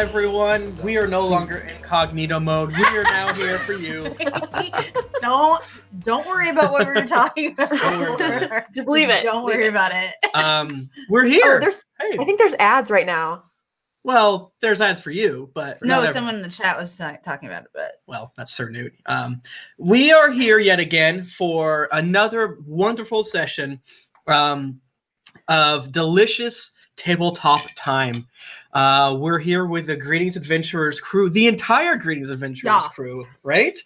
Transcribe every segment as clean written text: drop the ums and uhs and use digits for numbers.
everyone. We are no longer incognito mode. We are now here for you. Don't worry about what we were talking about. Just leave it. Don't worry about it. We're here. I think there's ads right now. Well, there's ads for you, but no, someone in the chat was talking about it. But well, that's Sir Newt. We are here yet again for another wonderful session of delicious tabletop time. We're here with the Greetings Adventurers crew, the entire Greetings Adventurers crew, right?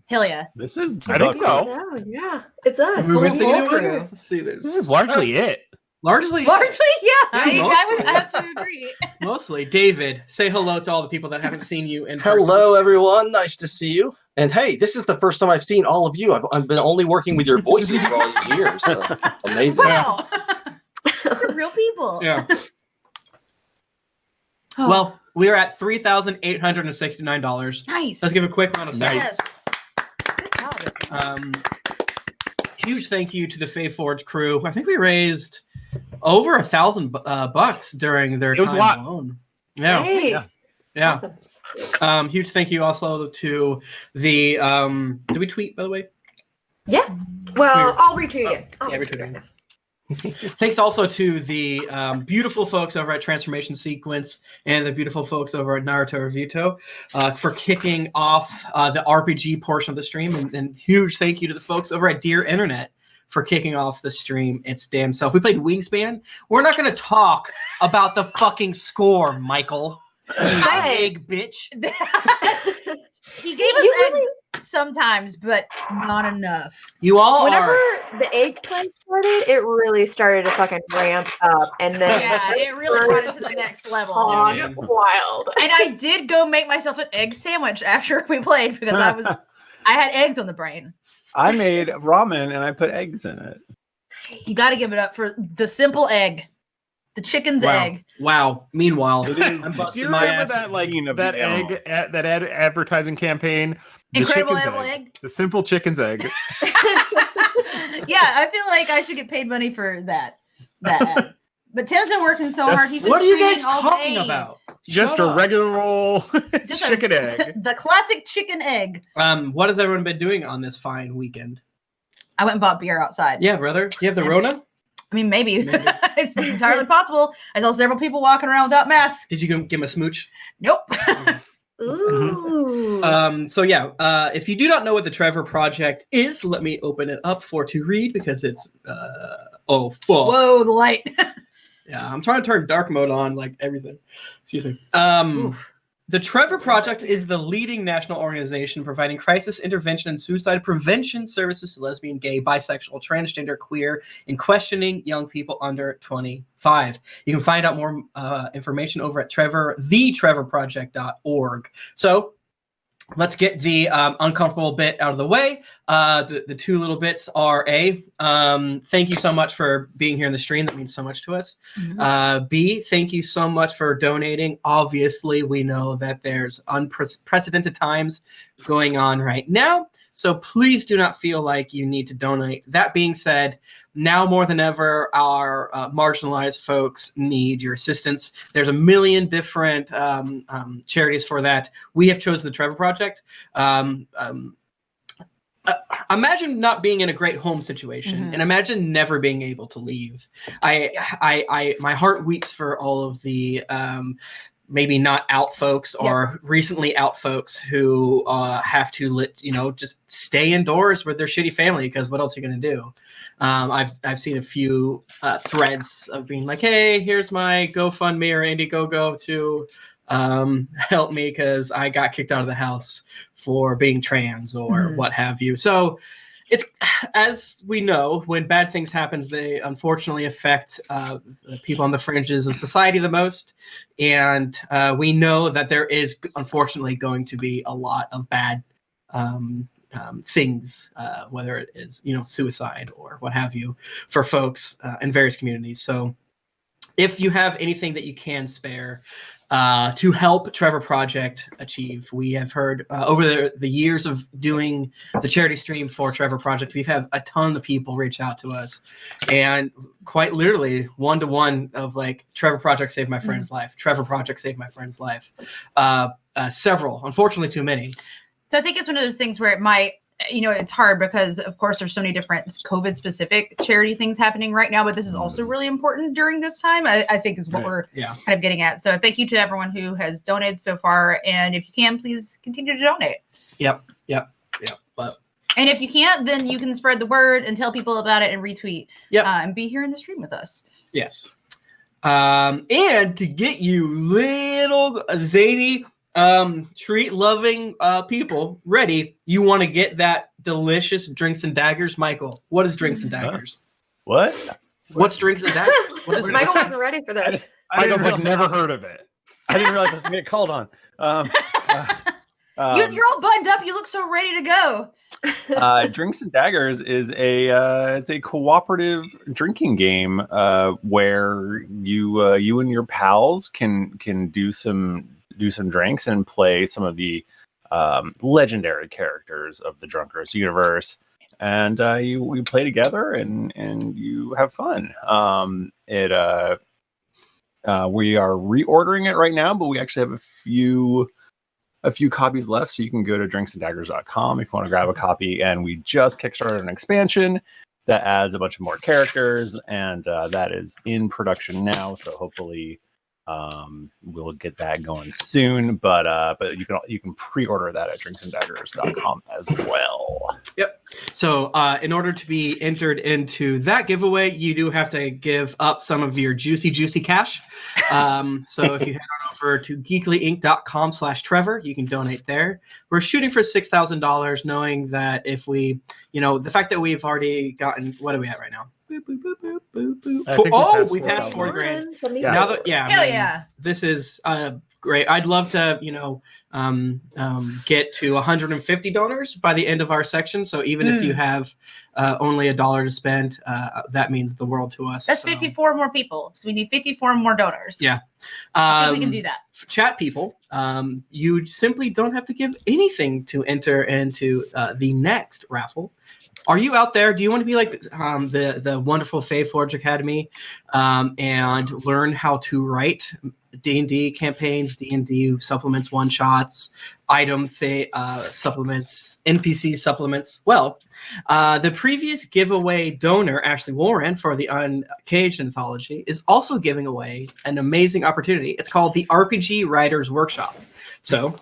Hell yeah! This is, I think so. Yeah, it's us. Let's see, this is largely it. Largely, yeah. I have to agree. Mostly. David, say hello to all the people that haven't seen you in person. Hello, everyone. Nice to see you. And hey, this is the first time I've seen all of you. I've been only working with your voices for all these years. So amazing. Wow. You're real people. Yeah. Oh. Well, we are at $3,869. Nice. Let's give a quick round of applause. Yes. Good job. Huge thank you to the Fae Forge crew. I think we raised over $1,000 during their time. It was a lot. Alone. Yeah. Nice. Yeah. Awesome. Huge thank you also to the did we tweet, by the way? Yeah. Well, I'll retweet it. Yeah, retweet it. Thanks also to the beautiful folks over at Transformation Sequence and the beautiful folks over at Naruto Revuto for kicking off the RPG portion of the stream. And huge thank you to the folks over at Dear Internet for kicking off the stream its damn self. We played Wingspan. We're not going to talk about the fucking score, Michael. Egg, bitch. He gave us eggs sometimes, but not enough. You all Whenever the egg play started, it really started to fucking ramp up, and then it really started to the next level. Wild. And I did go make myself an egg sandwich after we played because I had eggs on the brain. I made ramen and I put eggs in it. You got to give it up for the simple egg. The chicken's egg. Wow. Meanwhile, it is. Do you remember that egg that advertising campaign? Incredible egg. The simple chicken's egg. Yeah, I feel like I should get paid money for that. But Tim's been working so hard. He's been what are you guys all talking day. about? Just a regular old chicken egg. The classic chicken egg. What has everyone been doing on this fine weekend? I went and bought beer outside. Yeah, brother. Do you have the Rona? I mean, maybe. It's entirely possible. I saw several people walking around without masks. Did you give him a smooch? Nope. Ooh. So yeah, if you do not know what the Trevor Project is, let me open it up to read because it's oh fuck. Whoa, the light. Yeah, I'm trying to turn dark mode on like everything. Excuse me. The Trevor Project is the leading national organization providing crisis intervention and suicide prevention services to lesbian, gay, bisexual, transgender, queer, and questioning young people under 25. You can find out more information over at thetrevorproject.org. So let's get the uncomfortable bit out of the way. The two little bits are thank you so much for being here in the stream. That means so much to us. Mm-hmm. B, thank you so much for donating. Obviously, we know that there's unprecedented times going on right now. So please do not feel like you need to donate. That being said, now more than ever, our marginalized folks need your assistance. There's a million different charities for that. We have chosen the Trevor Project. Imagine not being in a great home situation, and imagine never being able to leave. My heart weeps for all of the maybe not out folks or recently out folks who have to just stay indoors with their shitty family because what else are you going to do? I've seen a few threads of being like, hey, here's my GoFundMe or Indiegogo to help me because I got kicked out of the house for being trans or what have you. So it's, as we know, when bad things happen, they unfortunately affect people on the fringes of society the most. And we know that there is unfortunately going to be a lot of bad things, whether it is, suicide or what have you, for folks in various communities. So if you have anything that you can spare, to help Trevor Project achieve. We have heard over the years of doing the charity stream for Trevor Project, we've had a ton of people reach out to us, and quite literally one-to-one of like, Trevor Project saved my friend's life. Trevor Project saved my friend's life. Several, unfortunately too many. So I think it's one of those things where it might, it's hard because, of course, there's so many different COVID-specific charity things happening right now, but this is also really important during this time, I think is what we're kind of getting at. So thank you to everyone who has donated so far. And if you can, please continue to donate. Yep. And if you can't, then you can spread the word and tell people about it and retweet and be here in the stream with us. Yes. And to get you little zany treat loving people ready, you want to get that delicious Drinks and Daggers. Michael, what is Drinks and Daggers? What? What's Drinks and Daggers? What is Michael wasn't ready for this. Michael's like never heard of it. I didn't realize I was gonna get called on. You're all buttoned up. You look so ready to go. Drinks and Daggers is it's a cooperative drinking game where you and your pals can do some drinks and play some of the legendary characters of the Drunkers universe, and we play together and you have fun. We are reordering it right now, but we actually have a few copies left, so you can go to drinksanddaggers.com if you want to grab a copy. And we just kickstarted an expansion that adds a bunch of more characters, and that is in production now, so hopefully we'll get that going soon, but you can pre-order that at drinksanddaggers.com as well. Yep. So in order to be entered into that giveaway, you do have to give up some of your juicy cash. So if you head on over to GeeklyInc.com/Trevor, you can donate there. We're shooting for $6,000, knowing that if we, the fact that we've already gotten, what are we at right now? Boop, boop, boop, boop, boop, boop. We passed 4 grand. Yeah. Now that, Hell yeah. This is great. I'd love to, get to 150 donors by the end of our section. So even if you have only $1 to spend, that means the world to us. That's 54 more people. So we need 54 more donors. Yeah. I think we can do that. Chat people, you simply don't have to give anything to enter into the next raffle. Are you out there? Do you want to be like the wonderful Fae Forge Academy and learn how to write D&D campaigns, D&D supplements, one-shots, item supplements, NPC supplements? Well, the previous giveaway donor, Ashley Warren, for the Uncaged Anthology, is also giving away an amazing opportunity. It's called the RPG Writers Workshop. So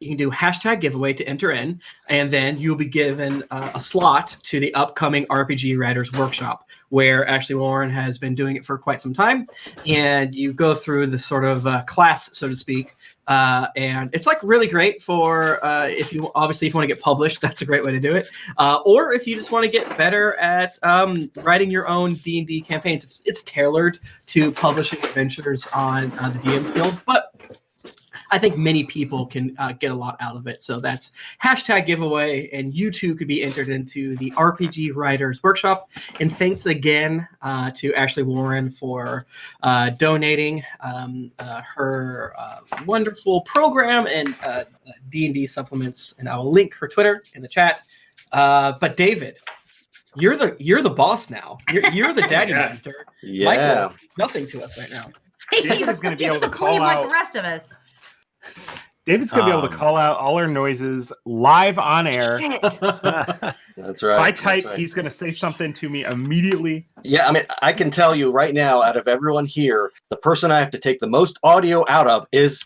you can do #giveaway to enter in, and then you'll be given a slot to the upcoming RPG Writers Workshop, where Ashley Warren has been doing it for quite some time. And you go through the sort of class, so to speak. And it's like really great for if you want to get published, that's a great way to do it. Or if you just want to get better at writing your own D&D campaigns. It's tailored to publishing adventures on the DM's Guild, but I think many people can get a lot out of it. So that's #giveaway, and you too could be entered into the RPG Writers Workshop. And thanks again to Ashley Warren for donating her wonderful program and D&D supplements. And I will link her Twitter in the chat. But David, you're the boss now. You're the daddy master. Yeah. Michael, nothing to us right now. David's going to be able to call like out the rest of us. David's going to be able to call out all our noises live on air. That's right. If I type, he's going to say something to me immediately. Yeah, I mean, I can tell you right now, out of everyone here, the person I have to take the most audio out of is...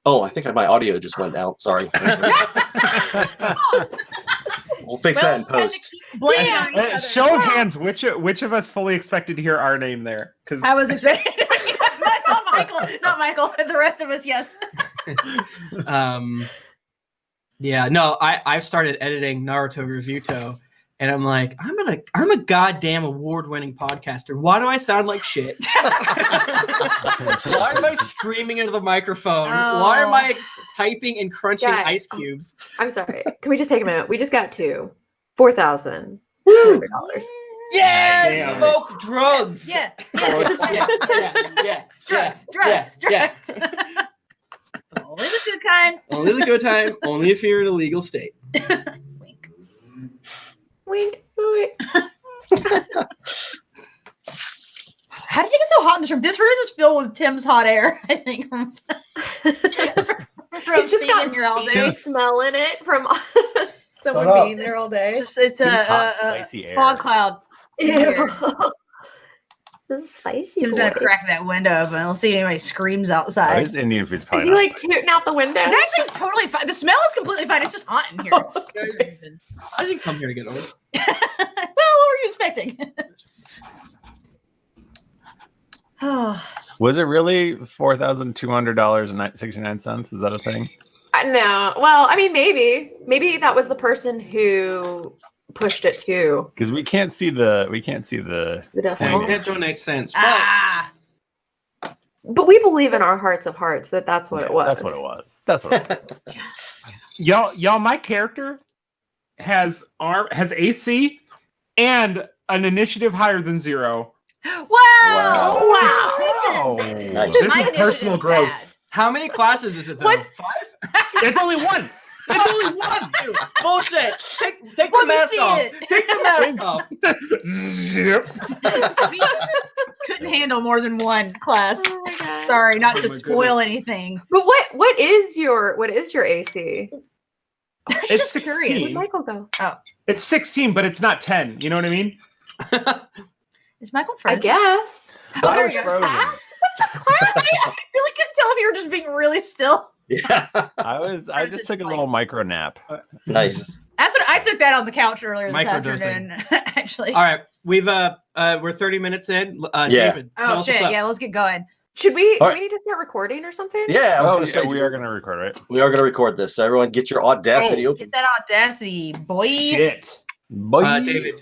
Oh, I think my audio just went out. Sorry. We'll fix that in post. Show of hands, which of us fully expected to hear our name there? Because I was expecting not Michael. The rest of us, yes. Yeah, no, I've started editing Naruto Revuto, and I'm like, I'm a goddamn award-winning podcaster. Why do I sound like shit? Why am I screaming into the microphone? Oh. Why am I typing and crunching Yeah. ice cubes? I'm sorry. Can we just take a minute? We just got to $4,200. Yeah, Damn. smoke drugs. Yeah. yeah. Drugs. Only the good kind. Only the good time. Only if you're in a legal state. Wink. Wink. Wink. How did it get so hot in this room? This room is just filled with Tim's hot air, I think. It's just got here all day. beer smell in it from someone Shut up. being there all day. It's hot, a spicy air. fog cloud. Ew. This is spicy. Tim's boy. gonna crack that window open. We'll see if anybody screams Oh, outside. his Indian food's Is probably he not like tooting out the window? It's actually totally fine. The smell is completely fine. It's just hot in here. I didn't come here to get old. Well, what were you expecting? Oh, Was it really $4,200.69? Is that a thing? No. Well, I mean, maybe that was the person who pushed it too. Because we can't see the The I decimal. can't donate cents. But ah. But we believe in our hearts of hearts that that's what it was. That's what it was. That's what it was. Y'all, my character has AC and an initiative higher than 0. Wow! Wow. Congratulations. Nice. This My is personal initiative growth. bad. how many classes is it though? What? 5? It's only one. It's only one. Bullshit. Take the Let me mask see off. it. Take the mask off. Zip. We couldn't handle more than one class. Oh my God. Sorry, not Oh to my spoil goodness. anything. But what is your AC? It's Just 16. Where'd 16. Michael go? It's 16, but it's not 10. You know what I mean? Is Michael I frozen? guess. But I there was you go. frozen. I really couldn't tell if you were just being really still. Yeah. I just took a little micro nap. Nice. That's what I took that on the couch earlier this Microdosing. afternoon. Actually. All right, we're 30 minutes in. Yeah. David, tell Oh us what's shit! up. Yeah, let's get going. Should we? All Do right. we need to start recording or something? Yeah, I was Oh, going to say we are going to record, right? we are going to record this. So everyone, get your Audacity open. Get that audacity, boy. Shit. Bye. David,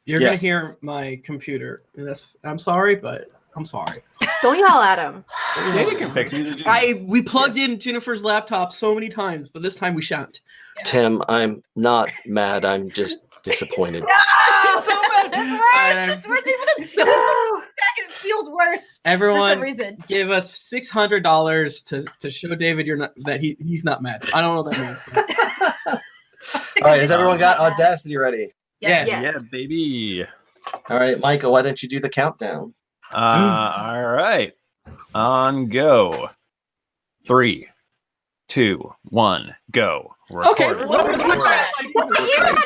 you're Yes. gonna hear my computer. And I'm sorry, but I'm sorry. Don't yell at him. David can fix it. He's a genius. We plugged in Jennifer's laptop so many times, but this time we shan't. Tim, I'm not mad. I'm just disappointed. Ah, So bad. That's worse. It's worse. Even the So- back, it feels worse for some Everyone, reason. give us $600 to show David he's not mad. I don't know what that means. But All right, has everyone got Audacity ready? Yes. Yes. Yeah, baby. All right, Michael, why don't you do the countdown? All right. On go. 3, 2, 1, go. okay. Recording.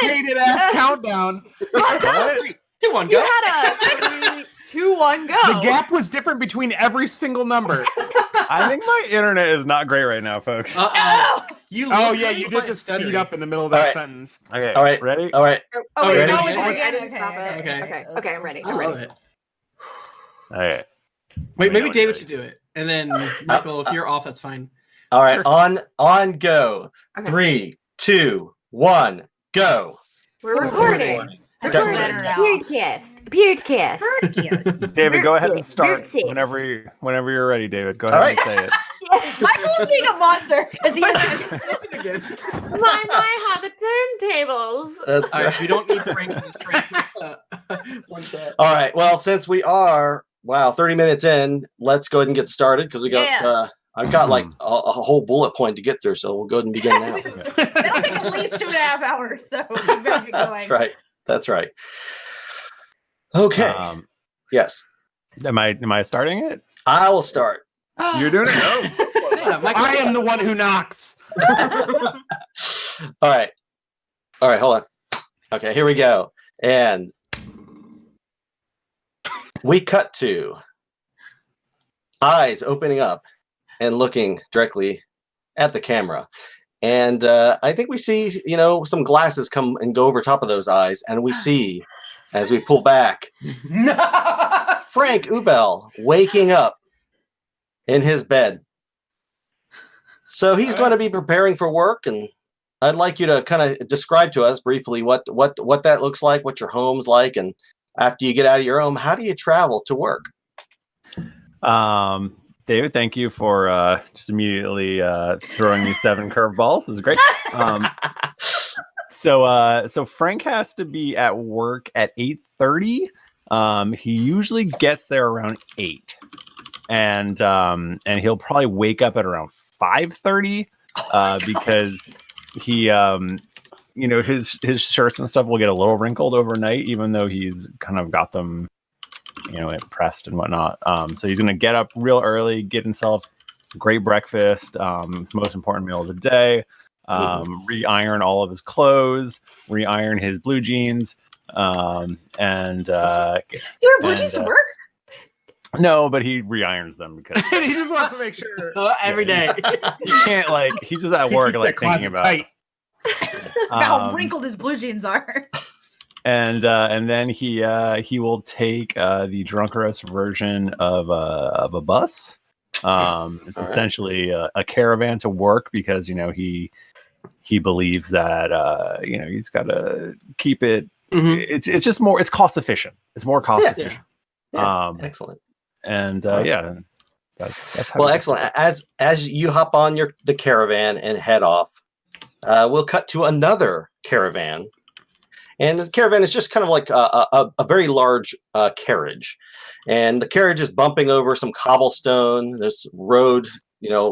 Hated ass countdown. What? 2, 1, You go. had a 3, 2, 1, go. The gap was different between every single number. I think my internet is not great right now, folks. Uh-oh. You Oh look yeah, like you you're did just speed up in the middle of that All right. sentence. Okay. All right. Ready? All right. Oh, wait, ready? no, Okay. I didn't Okay, stop it. okay. Okay, I'm ready. I I'm love ready. it. All right. Wait, maybe know David it's should do it. And then Michael, if you're off, that's fine. All right. Sure. On go. Okay. 3, 2, 1, go. We're recording. Okay. Better now. Podcast. Yes. David, go ahead and start Birthdays. whenever you're ready, David. Go All ahead and say it. Michael's being a monster because he Again. My how the turntables. That's All right. right, we don't need Frank in this prank. One shot. All right. Well, since we are 30 minutes in, let's go ahead and get started because we got Yeah. I've got like a whole bullet point to get through, so we'll go ahead and begin now. That'll take at least 2.5 hours, so we better get going. That's right. That's right. Okay. Yes. Am I starting it? I will start. You're doing it? Oh. Yeah, Michael, I am the one who knocks. All right. All right, hold on. Okay, here we go. And we cut to eyes opening up and looking directly at the camera. And I think we see, some glasses come and go over top of those eyes. And we see, as we pull back, Frank Ubel waking up in his bed. So he's going to be preparing for work, and I'd like you to kind of describe to us briefly what that looks like, what your home's like, and after you get out of your home, how do you travel to work? David, thank you for just immediately throwing me 7 curveballs. This is great. So Frank has to be at work at 8:30. He usually gets there around 8, and he'll probably wake up at around 5:30 because he his shirts and stuff will get a little wrinkled overnight, even though he's kind of got them pressed and whatnot. So he's gonna get up real early, get himself a great breakfast, his most important meal of the day. Re-iron all of his clothes, re-iron his blue jeans, You wear blue jeans to work? No, but he re-irons them because He just wants to make sure. Every day. he can't he's just at work Keeps that thinking closet about tight. How wrinkled his blue jeans are. and then he will take the drunkerous version of a bus. It's essentially a caravan to work because he believes that he's got to keep it. Mm-hmm. It's just more. It's cost efficient. It's more cost efficient. Yeah. Excellent. And that's how. Well, excellent. As you hop on the caravan and head off, we'll cut to another caravan, and the caravan is just kind of like a very large carriage, and the carriage is bumping over some cobblestone. There's road.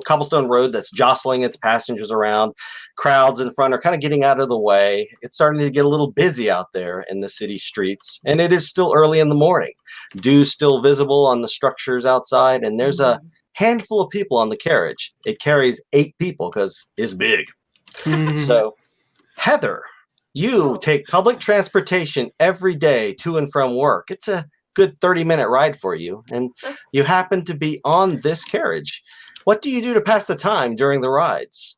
Cobblestone road that's jostling its passengers around. Crowds in front are kind of getting out of the way. It's starting to get a little busy out there in the city streets, and it is still early in the morning. Dew still visible on the structures outside, and there's a handful of people on the carriage. It carries 8 people because it's big. So, Heather, you take public transportation every day to and from work. It's a good 30-minute ride for you, and you happen to be on this carriage. What do you do to pass the time during the rides?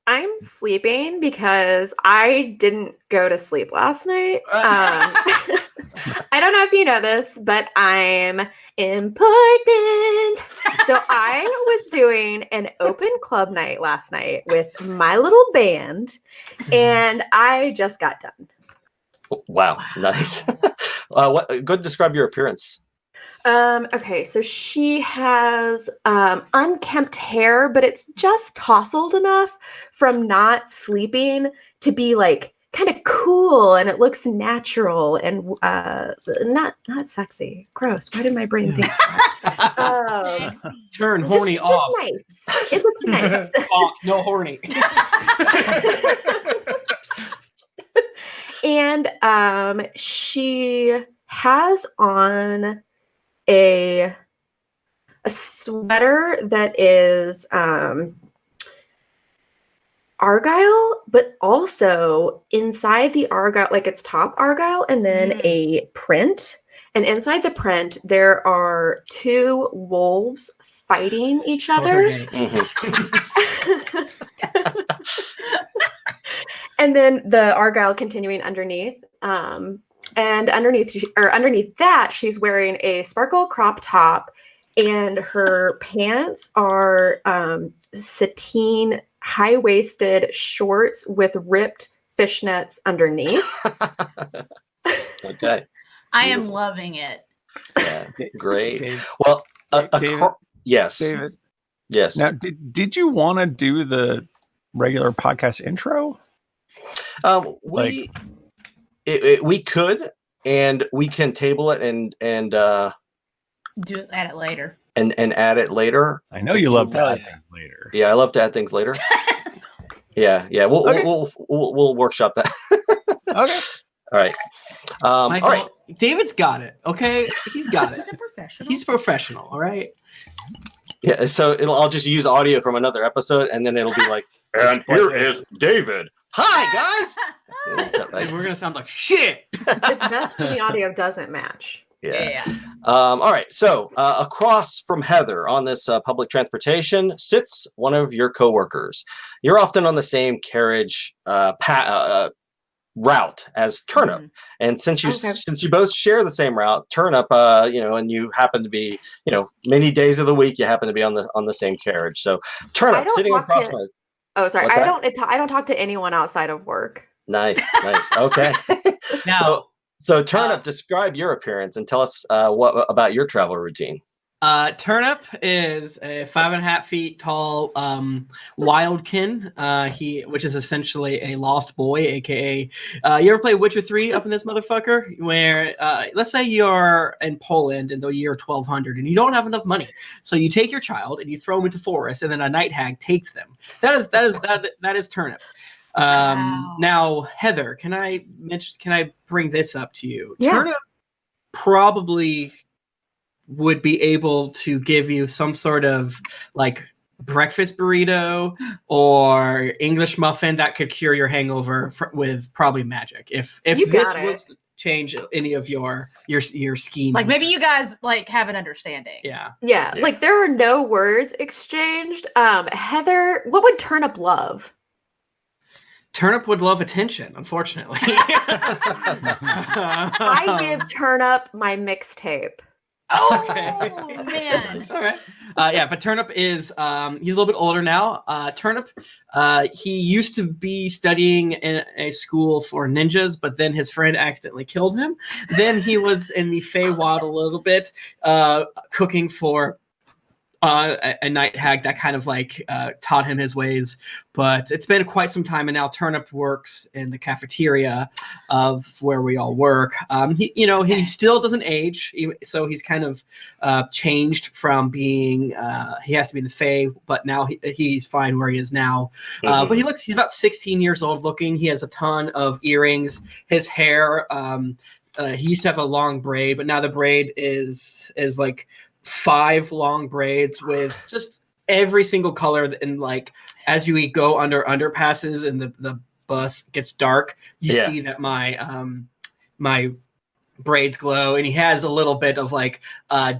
I'm sleeping because I didn't go to sleep last night. I don't know if you know this, but I'm important. So I was doing an open club night last night with my little band, and I just got done. Wow. Nice. Describe your appearance. Okay, so she has unkempt hair, but it's just tousled enough from not sleeping to be kind of cool, and it looks natural and not sexy. Gross. Why did my brain think that? Turn horny off. Nice. It looks nice. No horny. And she has on a sweater that is argyle, but also inside the argyle, it's top argyle and then a print. And inside the print, there are 2 wolves fighting each other. And then the argyle continuing underneath. And underneath that, she's wearing a sparkle crop top, and her pants are sateen high-waisted shorts with ripped fishnets underneath. Okay. I am loving it. Yeah, great. Dave, well, David, yes. David. Yes. Now, did you want to do the regular podcast intro? We could, and we can table it and add it later. And add it later. I know you love to add things later. Yeah, I love to add things later. Yeah. We'll workshop that. Okay. All right. All right. David's got it. Okay, he's got it. He's a professional. He's professional. All right. Yeah. So I'll just use audio from another episode, and then it'll be like, and here is David. Hi, guys. We're gonna sound like shit. It's best when the audio doesn't match. Yeah. All right. So across from Heather on this public transportation sits one of your coworkers. You're often on the same carriage route as Turnip, and since you both share the same route, Turnip, and you happen to be, many days of the week you happen to be on the same carriage. So Turnip sitting across from. Oh, sorry. I don't talk to anyone outside of work. Nice. Okay. Now, so Turnip, describe your appearance and tell us what about your travel routine. Turnip is a 5.5 feet tall wildkin. Which is essentially a lost boy, aka. You ever play Witcher 3 up in this motherfucker? Where let's say you're in Poland in the year 1200 and you don't have enough money, so you take your child and you throw him into forest, and then a night hag takes them. That is Turnip. Wow. Now, Heather, can I bring this up to you? Yeah. Turnip probably would be able to give you some sort of like breakfast burrito or English muffin that could cure your hangover with probably magic. If You this got it. was to change any of your scheme, Like maybe you guys like have an understanding. yeah. Like there are no words exchanged. Heather, what would Turnip love? Turnip would love attention, unfortunately. I give Turnip my mixtape. Oh Okay. man. All right. But Turnip is he's a little bit older now. Turnip, he used to be studying in a school for ninjas, but then his friend accidentally killed him. Then he was in the Feywild a little bit, cooking for a night hag that kind of like taught him his ways. But it's been quite some time, and now Turnip works in the cafeteria of where we all work. He still doesn't age, so he's kind of changed from being he has to be in the Fae, but now he's fine where he is now. But he's about 16 years old looking. He has a ton of earrings. His hair, he used to have a long braid, but now the braid is like 5 long braids with just every single color, and like as you go under underpasses and the bus gets dark, you see that my braids glow, and he has a little bit of like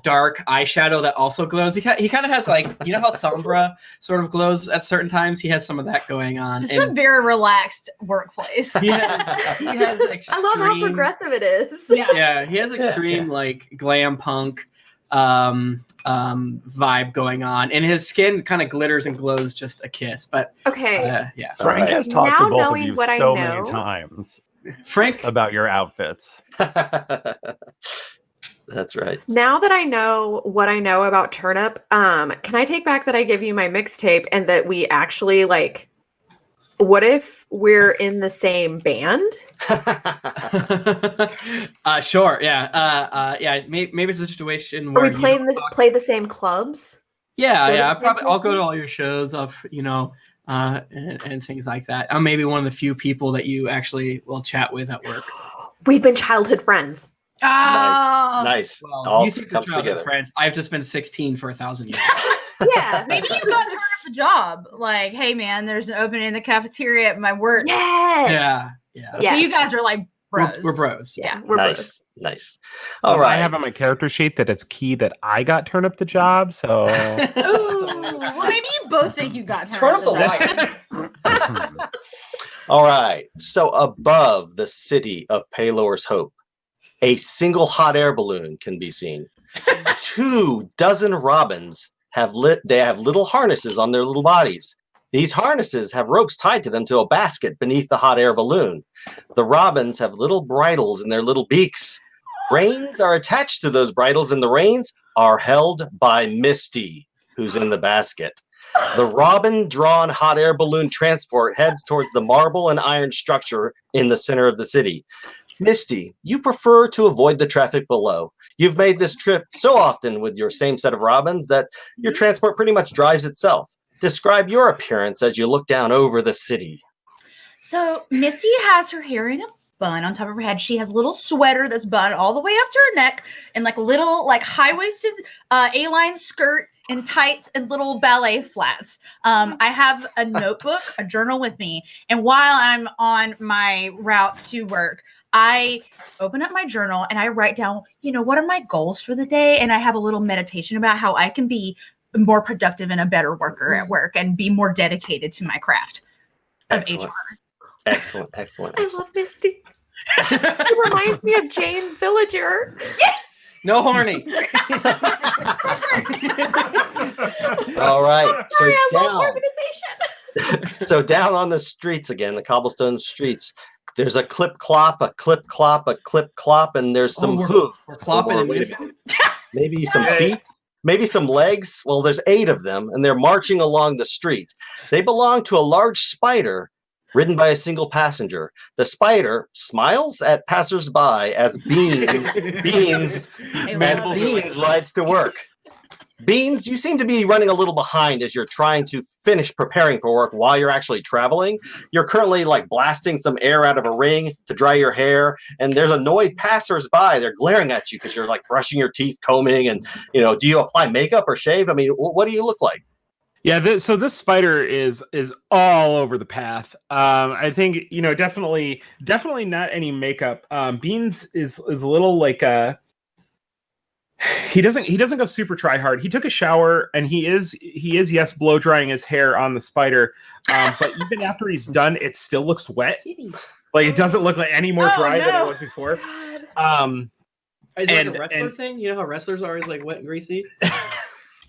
dark eyeshadow that also glows. He kind of has like, you know how Sombra sort of glows at certain times? He has some of that going on. This is a very relaxed workplace. He has extreme, I love how progressive it is. Yeah. he has extreme like glam punk vibe going on, and his skin kind of glitters and glows just a kiss. But okay, Frank has talked Now to both of knowing you what I so know- many times Frank, about your outfits. That's right. now that I know what I know about Turnip, can I take back that I give you my mixtape and that we actually like? What if we're in the same band? sure, maybe it's a situation Or where we play the same clubs? I'll go to all your shows of and things like that. I'm maybe one of the few people that you actually will chat with at work. We've been childhood friends. Nice. Well, All you think comes we're childhood together. friends. I've just been 16 for 1,000 years. Yeah. Maybe you got Turnip the job. Like, hey man, there's an opening in the cafeteria at my work. Yes. Yeah. Yes. So you guys are like bros. We're bros. Yeah, we're bros. Nice. All I right. have on my character sheet that it's key that I got Turnip the job. So Ooh, well, maybe you both think you got Turnip's a the job. liar. All right. So above the city of Paylor's Hope, a single hot air balloon can be seen. 24 robins have little harnesses on their little bodies. These harnesses have ropes tied to them to a basket beneath the hot air balloon. The robins have little bridles in their little beaks. Reins are attached to those bridles, and the reins are held by Misty, who's in the basket. The robin-drawn hot air balloon transport heads towards the marble and iron structure in the center of the city. Misty, you prefer to avoid the traffic below. You've made this trip so often with your same set of robins that your transport pretty much drives itself. Describe your appearance as you look down over the city. So Missy has her hair in a bun on top of her head. She has a little sweater that's bun all the way up to her neck, and like little like high-waisted A-line skirt and tights and little ballet flats. I have a notebook, a journal with me, and while I'm on my route to work, I open up my journal and I write down, what are my goals for the day? And I have a little meditation about how I can be more productive and a better worker at work and be more dedicated to my craft of Excellent. HR. Excellent. I love Misty. It reminds me of Jane's Villager. Yes. No horny. All right. Sorry, I love organization. So down on the streets again, the cobblestone streets, there's a clip clop, a clip clop, a clip clop, and there's some hoof. We're clopping Or and wait a moving. Maybe some feet. maybe some legs. Well, there's 8 of them, and they're marching along the street. They belong to a large spider ridden by a single passenger. The spider smiles at passersby as Beans rides to work. Beans, you seem to be running a little behind as you're trying to finish preparing for work while you're actually traveling. You're currently like blasting some air out of a ring to dry your hair, and there's annoyed passersby. They're glaring at you because you're like brushing your teeth, combing, and do you apply makeup or shave? I mean, what do you look like? Yeah, so this spider is all over the path. I think definitely not any makeup. Beans is a little like he doesn't go super try hard. He took a shower and he is yes blow drying his hair on the spider, but even after he's done, it still looks wet. Like it doesn't look like any more dry than it was before. Is it like a wrestler thing? You know how wrestlers are always like wet and greasy.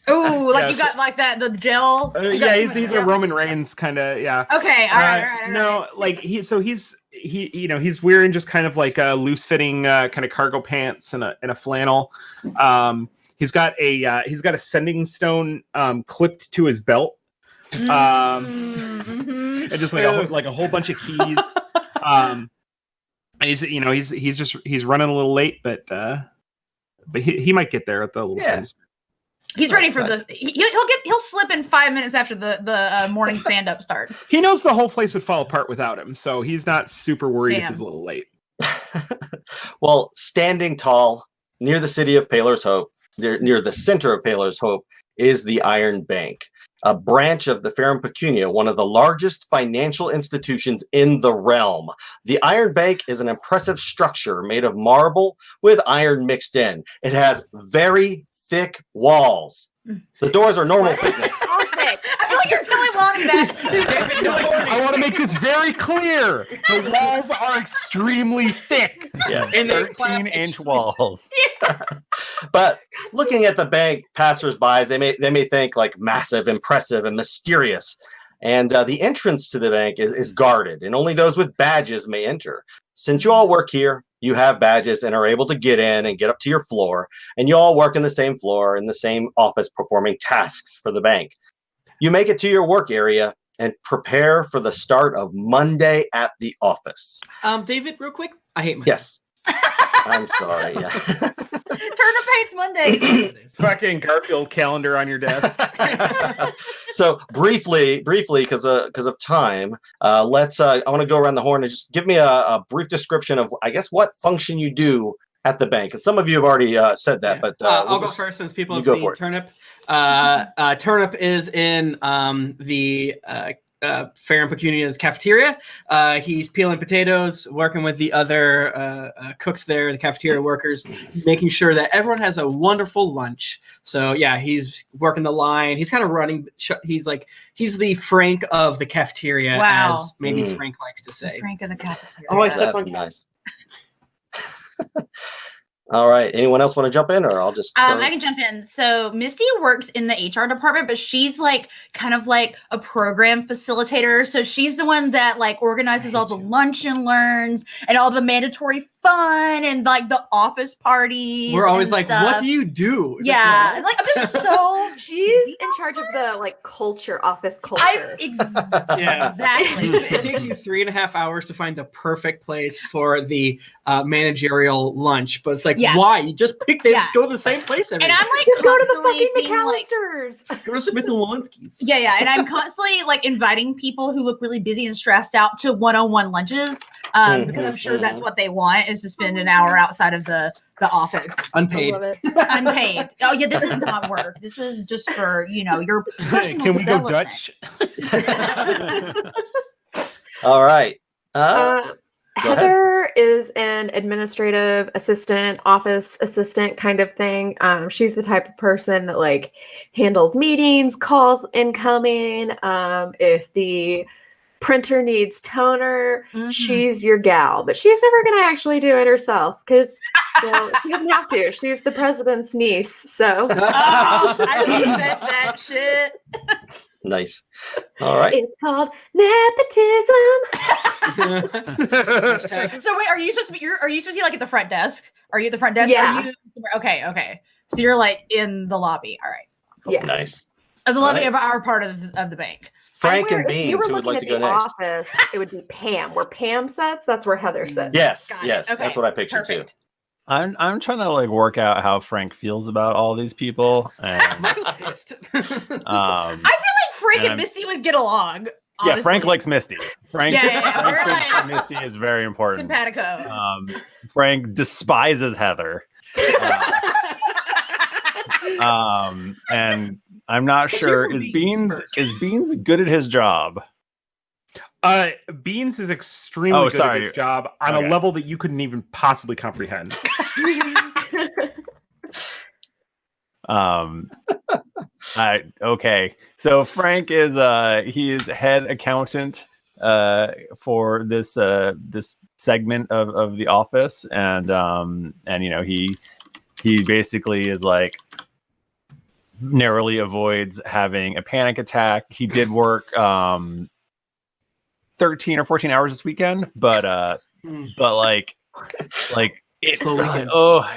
Oh, like you got like that the gel. Yeah, he's a Roman Reigns kind of. Yeah. Okay. All right. No, like he's wearing just kind of like a loose fitting kind of cargo pants and a flannel. He's got a sending stone clipped to his belt. And just like a whole bunch of keys. And he's running a little late, but he might get there at the little times. He's ready for he'll slip in 5 minutes after the morning stand up starts. He knows the whole place would fall apart without him, so he's not super worried if he's a little late. Well, standing tall near the city of Paler's Hope, near the center of Paler's Hope, is the Iron Bank, a branch of the Ferrum Pecunia, one of the largest financial institutions in the realm. The Iron Bank is an impressive structure made of marble with iron mixed in. It has very thick walls. The doors are normal thickness. I feel like you're telling Lahni that. I want to make this very clear. The walls are extremely thick. Yes, and 13-inch walls. Yeah. But looking at the bank, passersby, they may think like massive, impressive, and mysterious. And the entrance to the bank is guarded, and only those with badges may enter. Since you all work here, you have badges and are able to get in and get up to your floor, and you all work in the same floor in the same office performing tasks for the bank. You make it to your work area and prepare for the start of Monday at the office. David, real quick, I hate Monday. Yes. I'm sorry. Yeah. Turnip hates Monday. Fucking Garfield calendar on your desk. So briefly, because of time, let's. I want to go around the horn and just give me a brief description of, I guess, what function you do at the bank. And some of you have already said that, but I'll go first since people have seen Turnip. Turnip is in the Ferrum Pecunia's cafeteria. He's peeling potatoes, working with the other cooks there, the cafeteria workers, making sure that everyone has a wonderful lunch. So yeah, he's working the line. He's kind of running. He's the Frank of the cafeteria, as maybe Frank likes to say. Frank of the cafeteria. Oh, I stepped on nice. All right. Anyone else want to jump in, or I'll just? I can jump in. So Misty works in the HR department, but she's like kind of like a program facilitator. So she's the one that like organizes all the lunch and learns and all the mandatory fun and like the office parties. We're always like, stuff. What do you do? Yeah, like I'm just so. She's in charge of the like office culture. Exactly. It takes you 3.5 hours to find the perfect place for the managerial lunch, but it's like, why? You just pick go to the same place every day. And I'm like, just go to the fucking McAllisters. Go to Smith and Wollensky's. Yeah, and I'm constantly like inviting people who look really busy and stressed out to one-on-one lunches because I'm sure that's what they want is to spend an hour outside of the office. Unpaid. Unpaid. Oh yeah, this is not work. This is just for your personal Can we go Dutch? All right. Heather is an administrative assistant, office assistant kind of thing. She's the type of person that like handles meetings, calls incoming. If the printer needs toner, she's your gal, but she's never going to actually do it herself because she doesn't have to. She's the president's niece. So I respect that shit. Nice. All right. It's called nepotism. So wait, are you supposed to be like at the front desk? Are you at the front desk? Yeah. Okay. So you're like in the lobby. All right. Cool. Yeah. Nice. Of the lobby of our part of the bank. Frank and Beans, who would like to go next? Office, it would be Pam. Where Pam sits, that's where Heather sits. Yes, Got it. yes, Okay, that's what I pictured too. I'm trying to like work out how Frank feels about all these people. And, Michael's pissed. I feel like Frank and Misty would get along. Honestly. Yeah, Frank likes Misty. Frank We're thinks like, Misty is very important. Simpatico. Frank despises Heather. And I'm not sure is Beans good at his job? Beans is extremely good at his job on a level that you couldn't even possibly comprehend. Okay. So Frank is he is head accountant for this this segment of the office, and you know he basically is like narrowly avoids having a panic attack. He did work 13 or 14 hours this weekend, but like it's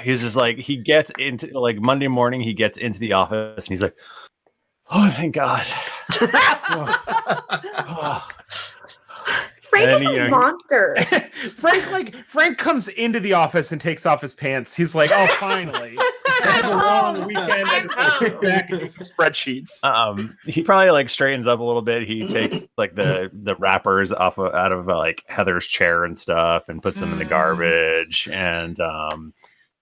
he's just like, he gets into like Monday morning, he gets into the office and he's like, oh, thank God. Frank is a monster. Frank comes into the office and takes off his pants. He's like, oh, finally. I had a long weekend. I just want to get back and do some spreadsheets. He probably like straightens up a little bit. He takes like the wrappers out of like Heather's chair and stuff and puts them in the garbage, and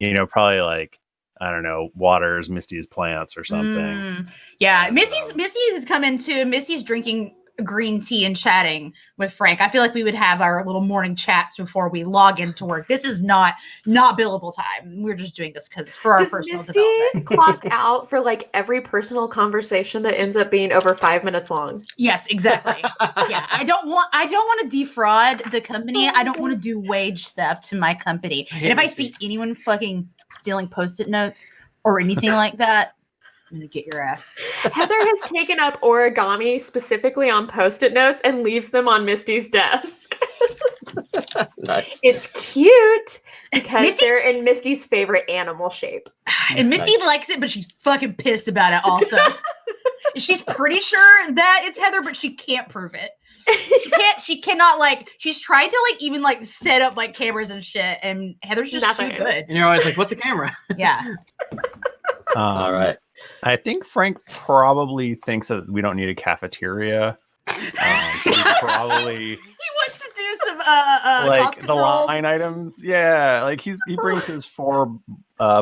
you know, probably like, I don't know, waters Misty's plants or something. Yeah, Misty's come into Misty's drinking green tea and chatting with Frank. I feel like we would have our little morning chats before we log into work. This is not billable time. We're just doing this because for our personal development. Clock out for like every personal conversation that ends up being over 5 minutes long. Yes, exactly. Yeah, I don't want to defraud the company. I don't want to do wage theft to my company. And if I see anyone fucking stealing Post-it notes or anything like that, I'm gonna get your ass. Heather has taken up origami specifically on Post-it notes and leaves them on Misty's desk. Nice. It's cute because they're in Misty's favorite animal shape. And Misty likes it, but she's fucking pissed about it also. She's pretty sure that it's Heather, but she can't prove it. She cannot like, she's tried to like even like set up like cameras and shit, and Heather's just too good. And you're always like, what's a camera? Yeah. All right. I think Frank probably thinks that we don't need a cafeteria. He wants to do some like the line items. Yeah, like he brings his 4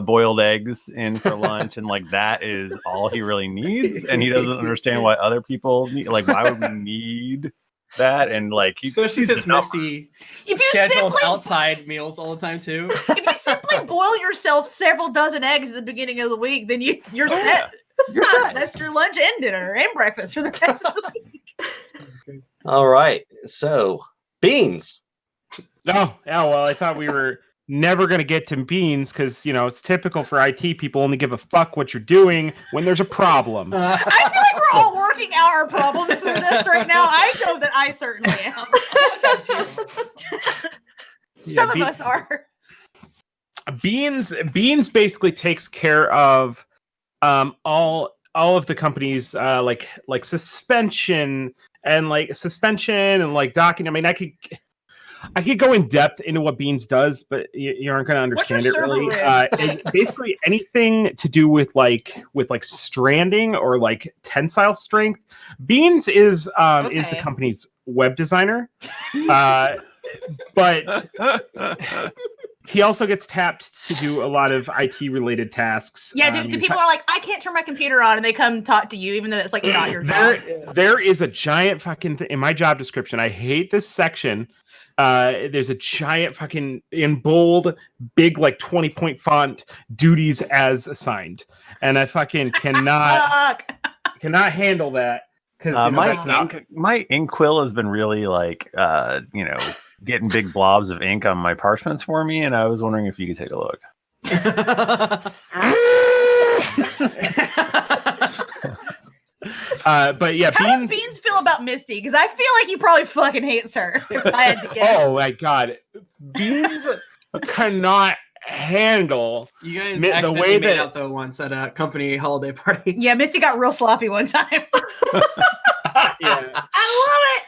boiled eggs in for lunch, and like that is all he really needs, and he doesn't understand why other people need, like, why would we need that? And like, especially since Misty schedules outside meals all the time too. If you simply boil yourself several dozen eggs at the beginning of the week, then you're set. Yeah. You're set. That's your lunch and dinner and breakfast for the rest of the week. All right. So, Beans. Oh, yeah. Well, I thought we were never going to get to Beans because, you know, it's typical for IT people only give a fuck what you're doing when there's a problem. I feel like we're all working out our problems through this right now. I know that I certainly am. Some of us are. Beans basically takes care of all of the company's like suspension and docking. I mean, I could go in depth into what Beans does, but you aren't going to understand it really. Basically, anything to do with like stranding or like tensile strength. Beans is the company's web designer, but he also gets tapped to do a lot of IT related tasks. Yeah, do people are like, I can't turn my computer on, and they come talk to you, even though it's like not your job. There is a giant fucking in my job description. I hate this section. There's a giant fucking in bold, big like 20-point font, duties as assigned, and I fucking cannot handle that because my ink quill has been really like getting big blobs of ink on my parchments for me, and I was wondering if you could take a look. But yeah, how does Beans feel about Misty? Because I feel like he probably fucking hates her. I had to guess. Oh my god, Beans cannot handle You guys the accidentally way made that out though once at a company holiday party. Yeah, Misty got real sloppy one time. yeah. I love it.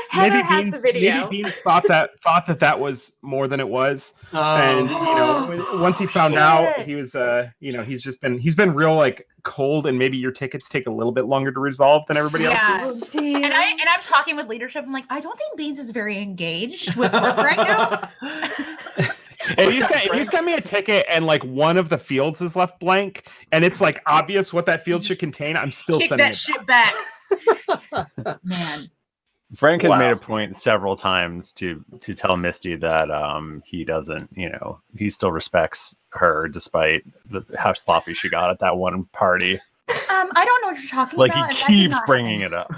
Heather has the video. Maybe Beans thought that was more than it was, and once he found out, he was he's been real like cold, and maybe your tickets take a little bit longer to resolve than everybody else's. And I'm talking with leadership. I'm like, I don't think Beans is very engaged with work right now. If you send me a ticket and like one of the fields is left blank, and it's like obvious what that field should contain, I'm still sending that shit back. Man. Frank has made a point several times to tell Misty that he doesn't, he still respects her despite how sloppy she got at that one party. I don't know what you're talking about. Like he keeps bringing it up.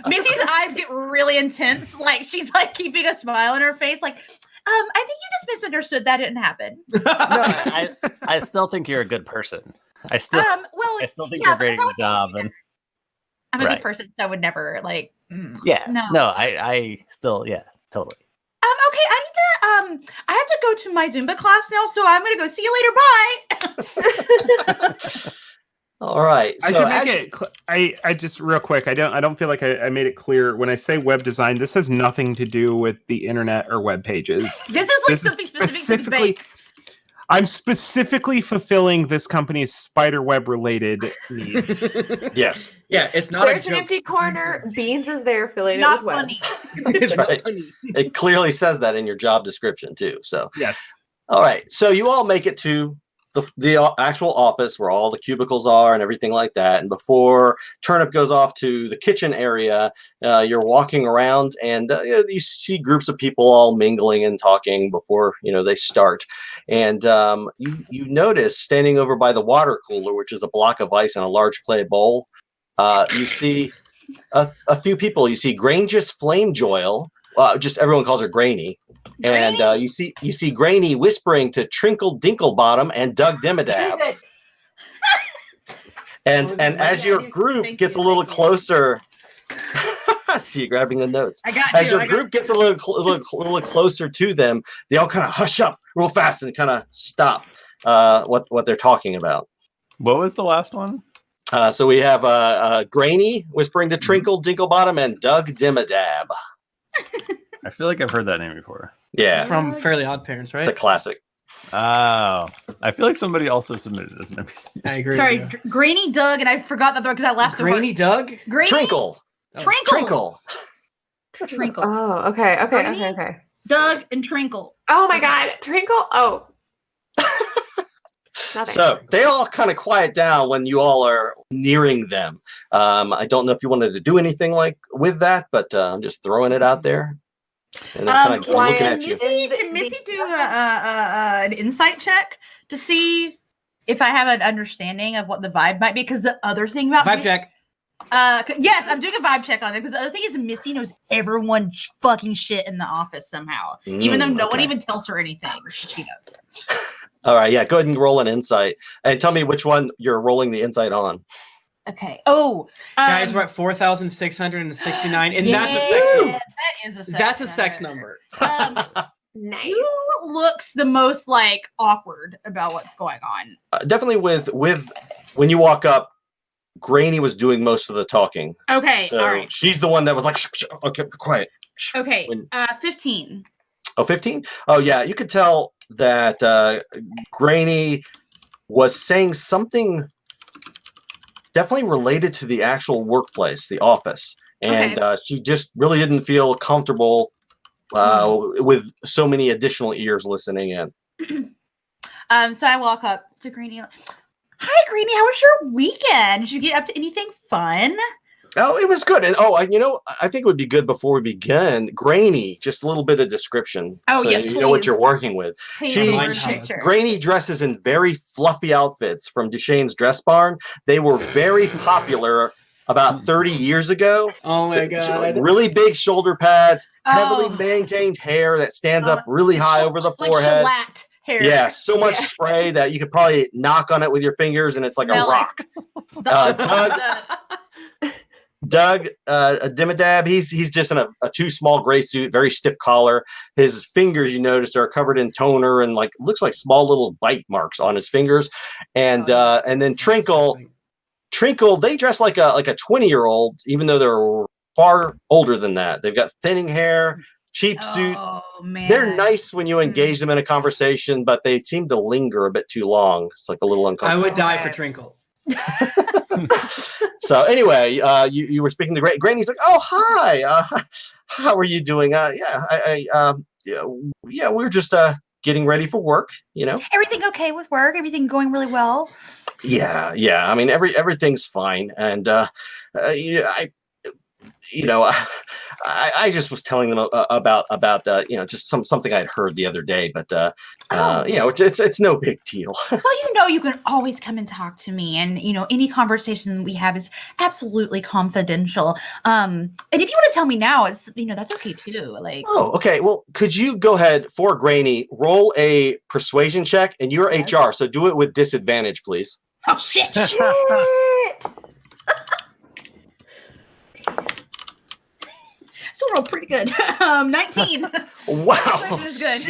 Missy's eyes get really intense. Like she's like keeping a smile on her face. Like, I think you just misunderstood. That didn't happen. No, I still think you're a good person. I still think you're great at your job. And I'm a good person. So I would never like. I still, totally. Okay, I have to go to my Zumba class now, so I'm gonna go. See you later. Bye. All right. So I just real quick. I don't feel like I made it clear when I say web design. This has nothing to do with the internet or web pages. This is something specifically. I'm specifically fulfilling this company's spider web related needs. Yes. Yeah, it's not. There's an empty corner. Beans is there affiliated with funny. That's right. It clearly says that in your job description too. So yes. All right. So you all make it to the actual office where all the cubicles are and everything like that. And before Turnip goes off to the kitchen area, you're walking around and you see groups of people all mingling and talking before they start. And you notice standing over by the water cooler, which is a block of ice in a large clay bowl, you see a few people. You see Grangeous Flamejoyle. Just everyone calls her Grainy. And you see Grainy whispering to Trinkle Dinklebottom and Doug Dimmadab. and as your group gets a little closer, I see you grabbing the notes. As your group gets a little closer to them, they all kind of hush up real fast and kind of stop what they're talking about. What was the last one? So we have Grainy whispering to Trinkle Dinklebottom and Doug Dimmadab. I feel like I've heard that name before. Yeah. It's from Fairly Odd Parents, right? It's a classic. Oh. I feel like somebody also submitted this. Maybe. I agree. Sorry, Grainy Doug, and I forgot that because I laughed so hard. Grainy Doug? Grainy? Trinkle. Trinkle. Oh, okay. Grainy, Doug and Trinkle. Oh my God. Trinkle? Oh. So they all kind of quiet down when you all are nearing them. I don't know if you wanted to do anything like with that, but I'm just throwing it out there. And they're kind of looking at you. Can Missy do an insight check to see if I have an understanding of what the vibe might be? Because the other thing about vibe check. Yes, I'm doing a vibe check on it. Because the other thing is Missy knows everyone's fucking shit in the office somehow, even though no one even tells her anything. She knows. All right, yeah, go ahead and roll an insight and tell me which one you're rolling the insight on. Okay. Oh, guys, we're at 4,669, and that's a sex number. That is a sex That's a sex number. Nice. Who looks the most like awkward about what's going on? Definitely with when you walk up, Grainy was doing most of the talking. Okay, so all right. She's the one that was like, shh, okay, quiet. Okay, 15. Oh, 15? Oh, yeah, you could tell that Grainy was saying something definitely related to the actual workplace, the office. And she just really didn't feel comfortable with so many additional ears listening in. So I walk up to Grainy. Hi, Grainy. How was your weekend? Did you get up to anything fun? Oh, it was good. And I think it would be good before we begin. Grainy, just a little bit of description. Oh, so yes, you please. know what you're working with. Picture. Grainy dresses in very fluffy outfits from Duchesne's Dress Barn. They were very popular about 30 years ago. Oh my God. Really big shoulder pads, heavily maintained hair that stands up really high over the forehead. Like hair. Yeah, so much spray that you could probably knock on it with your fingers and it's like a rock. Doug Dimmadab, he's just in a too small gray suit, very stiff collar. His fingers, you notice, are covered in toner and looks like small little bite marks on his fingers. And then Trinkle, they dress like a 20-year-old, even though they're far older than that. They've got thinning hair, cheap suit. Man. They're nice when you engage them in a conversation, but they seem to linger a bit too long. It's like a little uncomfortable. I would die for Trinkle. So anyway, you were speaking to Granny's like, oh, hi. How are you doing? We're just getting ready for work, Everything okay with work? Everything going really well? Yeah. I mean, everything's fine. And, I just was telling them about just something I'd heard the other day, but it's no big deal. Well, you can always come and talk to me, and any conversation we have is absolutely confidential. And if you want to tell me now, it's that's okay too. Oh, okay. Well, could you go ahead for Granny, roll a persuasion check, and you're HR, so do it with disadvantage, please. Oh shit! Still rolled pretty good. 19. Wow. Is good.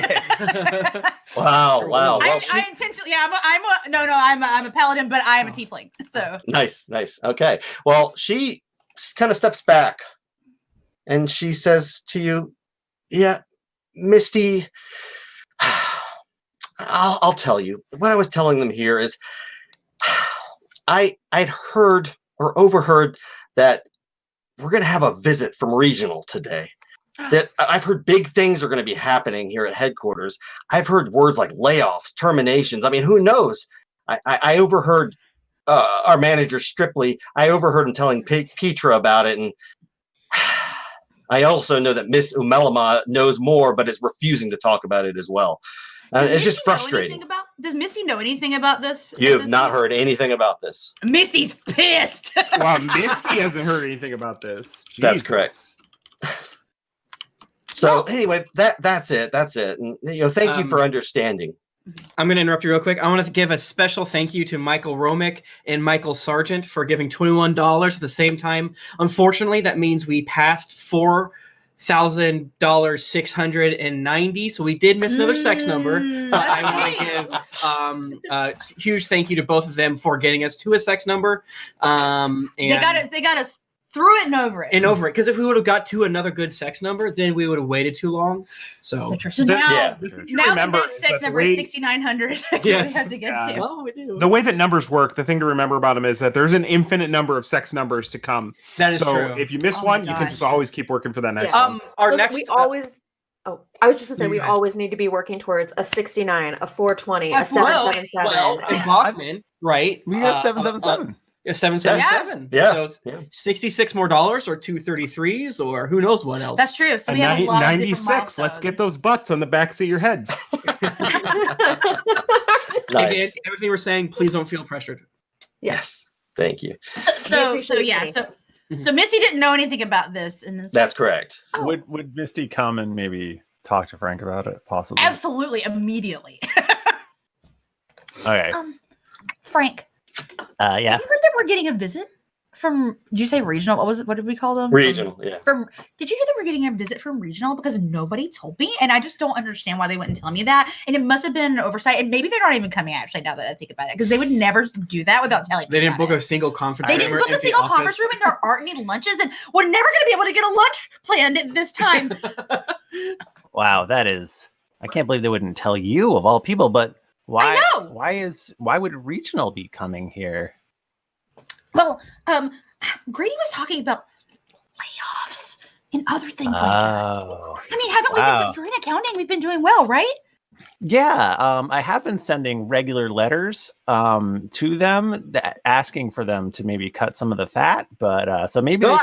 Wow. Well, I intentionally. Yeah, I'm a paladin, but I am a tiefling. So nice. Okay. Well, she kind of steps back, and she says to you, "Yeah, Misty. I'll tell you. What I was telling them here is, I'd heard or overheard that we're going to have a visit from regional today. That I've heard big things are going to be happening here at headquarters. I've heard words like layoffs, terminations. I mean, who knows? I overheard our manager Stripley. I overheard him telling Petra about it, and I also know that Miss Umelama knows more, but is refusing to talk about it as well. It's just frustrating. Does Missy know anything about this? You have not heard anything about this. Missy's pissed. Wow, Misty hasn't heard anything about this. Jesus. That's correct. So anyway, that's it. And thank you for understanding. I'm going to interrupt you real quick. I want to give a special thank you to Michael Romick and Michael Sargent for giving $21 at the same time. Unfortunately, that means we passed $4,000, so we did miss another sex number. I want to give a huge thank you to both of them for getting us to a sex number. And they got us through it and over it. Because if we would have got to another good sex number, then we would have waited too long. So now the next sex number is 6,900. Yes. We have to get to. Oh, we do. The way that numbers work, the thing to remember about them is that there's an infinite number of sex numbers to come. That is true. So if you miss one, you can just always keep working for that next one. I was just gonna say we always need to be working towards a 69, a 420, a 777. Well, in Bachmann, right? We got 777. 777. Yeah. So it's $66 more or 233s or who knows what else. That's true. So we have a lot of 96. Let's get those butts on the backs of your heads. Nice. Everything we're saying, please don't feel pressured. Yes. Thank you. So Missy didn't know anything about this. That's correct. Oh. Would Misty come and maybe talk to Frank about it? Possibly. Absolutely, immediately. Okay. Frank. Yeah. Have you heard that we're getting a visit from? Did you say regional? What was it? What did we call them? Regional. Yeah. Did you hear that we're getting a visit from regional? Because nobody told me, and I just don't understand why they wouldn't tell me that. And it must have been an oversight, and maybe they're not even coming. Actually, now that I think about it, because they would never do that without telling me. They didn't book a single conference. They didn't book a single conference room, and there aren't any lunches, and we're never going to be able to get a lunch planned at this time. Wow, that is. I can't believe they wouldn't tell you of all people, but. Why? I know. Why would regional be coming here? Well, Grady was talking about layoffs and other things like that. I mean, haven't we been doing accounting? We've been doing well, right? Yeah, I have been sending regular letters to them asking for them to maybe cut some of the fat, but so maybe they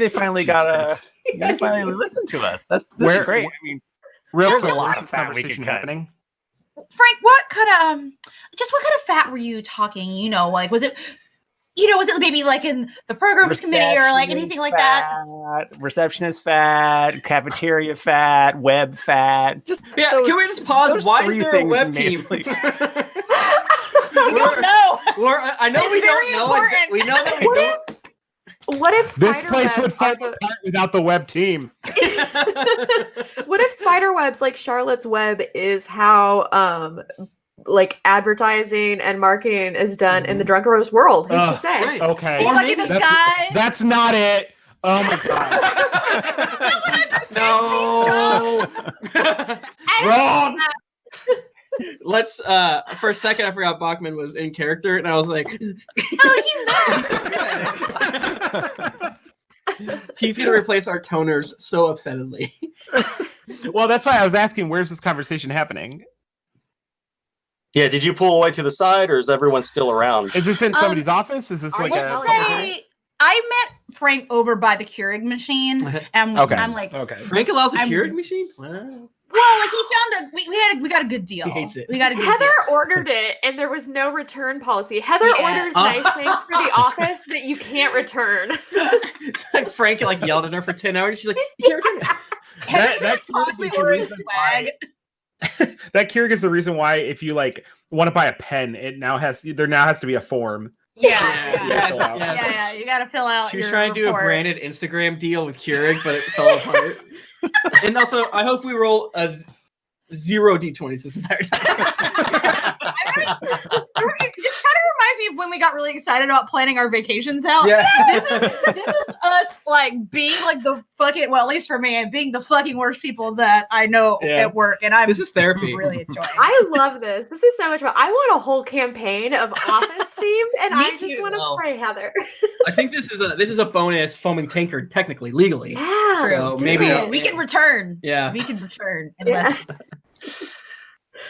finally got maybe finally listen to us. This is great. I mean, there's a lot of fat we could cut. Happening. Frank, what kind of fat were you talking? Was it maybe like in the programs committee or like anything like that? Receptionist fat, cafeteria fat, web fat. Just can we just pause? Why is there a web team? We don't know. I know we don't know. We know that we don't. What if This place would fall apart without the web team. What if spider webs like Charlotte's Web is how like advertising and marketing is done in the Drunkaros world? Who's to say? Right. Okay. Or like in the sky. That's not it. Oh my god. No. Wrong. Let's for a second I forgot Bachmann was in character and I was like, he's gonna replace our toners so upsettedly. Well, that's why I was asking, where's this conversation happening? Yeah, did you pull away to the side, or is everyone still around? Is this in somebody's office? Is this like I met Frank over by the Keurig machine, and I'm like, Frank allows a Keurig machine? Wow. Well, like he found we got a good deal. He hates it. We got a good Heather deal. ordered it, and there was no return policy. Heather orders nice things for the office that you can't return. Like Frank yelled at her for 10 hours. She's like, you can't return it. That Keurig is the reason why if you want to buy a pen, there now has to be a form. Yeah. You got to fill out. She was trying to do a branded Instagram deal with Keurig, but it fell apart. And also, I hope we roll a 0 d20s this entire time. It kind of reminds me of when we got really excited about planning our vacations out. Yeah. This is us being the fucking, well, at least for me, and being the fucking worst people that I know at work. And this is therapy. Really enjoying. I love this. This is so much fun. I want a whole campaign of office themed, and I just want to pray, Heather. I think this is a bonus foaming tankard, technically, legally. Yeah. So maybe we can return. Yeah. We can return.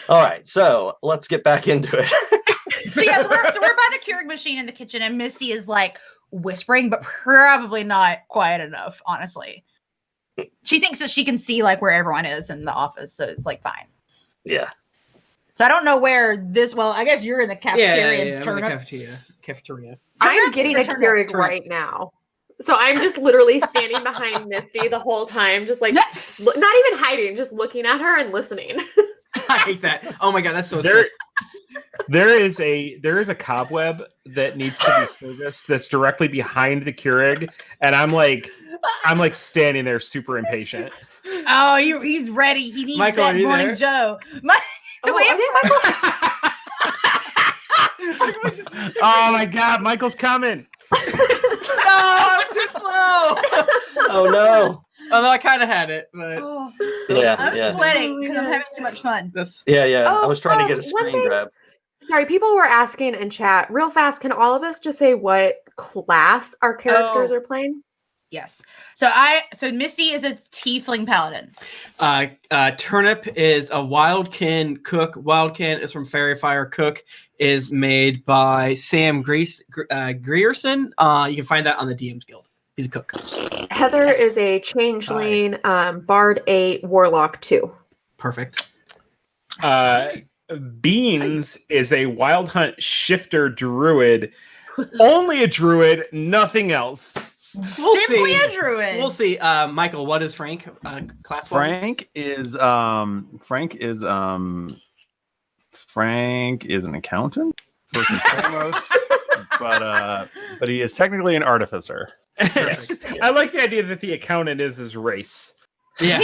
All right, so let's get back into it. So we're by the Keurig machine in the kitchen, and Misty is whispering, but probably not quiet enough, honestly. She thinks that she can see where everyone is in the office, so it's fine. Yeah. So I don't know where this. Well, I guess you're in the cafeteria. I'm in the cafeteria. I'm getting a Keurig right now. So I'm just literally standing behind Misty the whole time, just not even hiding, just looking at her and listening. I hate that. Oh my god, that's so there is a cobweb that needs to be serviced that's directly behind the Keurig, and I'm standing there super impatient. Oh, he's ready. He needs Michael, that morning Joe. Oh my god, Michael's coming. No, I was too slow. Oh no. Although I kind of had it, but I'm yeah. sweating because I'm having too much fun. I was trying to get a screen grab. Sorry, people were asking in chat real fast. Can all of us just say what class our characters are playing? Yes. So Misty is a tiefling paladin. Turnip is a wildkin cook. Wildkin is from Fairy Fire. Cook is made by Sam Grierson. You can find that on the DM's Guild. He's a cook. Heather is a changeling, Bard 8, Warlock 2. Perfect. Beans is a wild hunt shifter druid. Only a druid, nothing else. Simply a druid. We'll see. Michael, what is Frank? Class Frank is an accountant first and foremost, but he is technically an artificer. I like the idea that the accountant is his race. Yeah.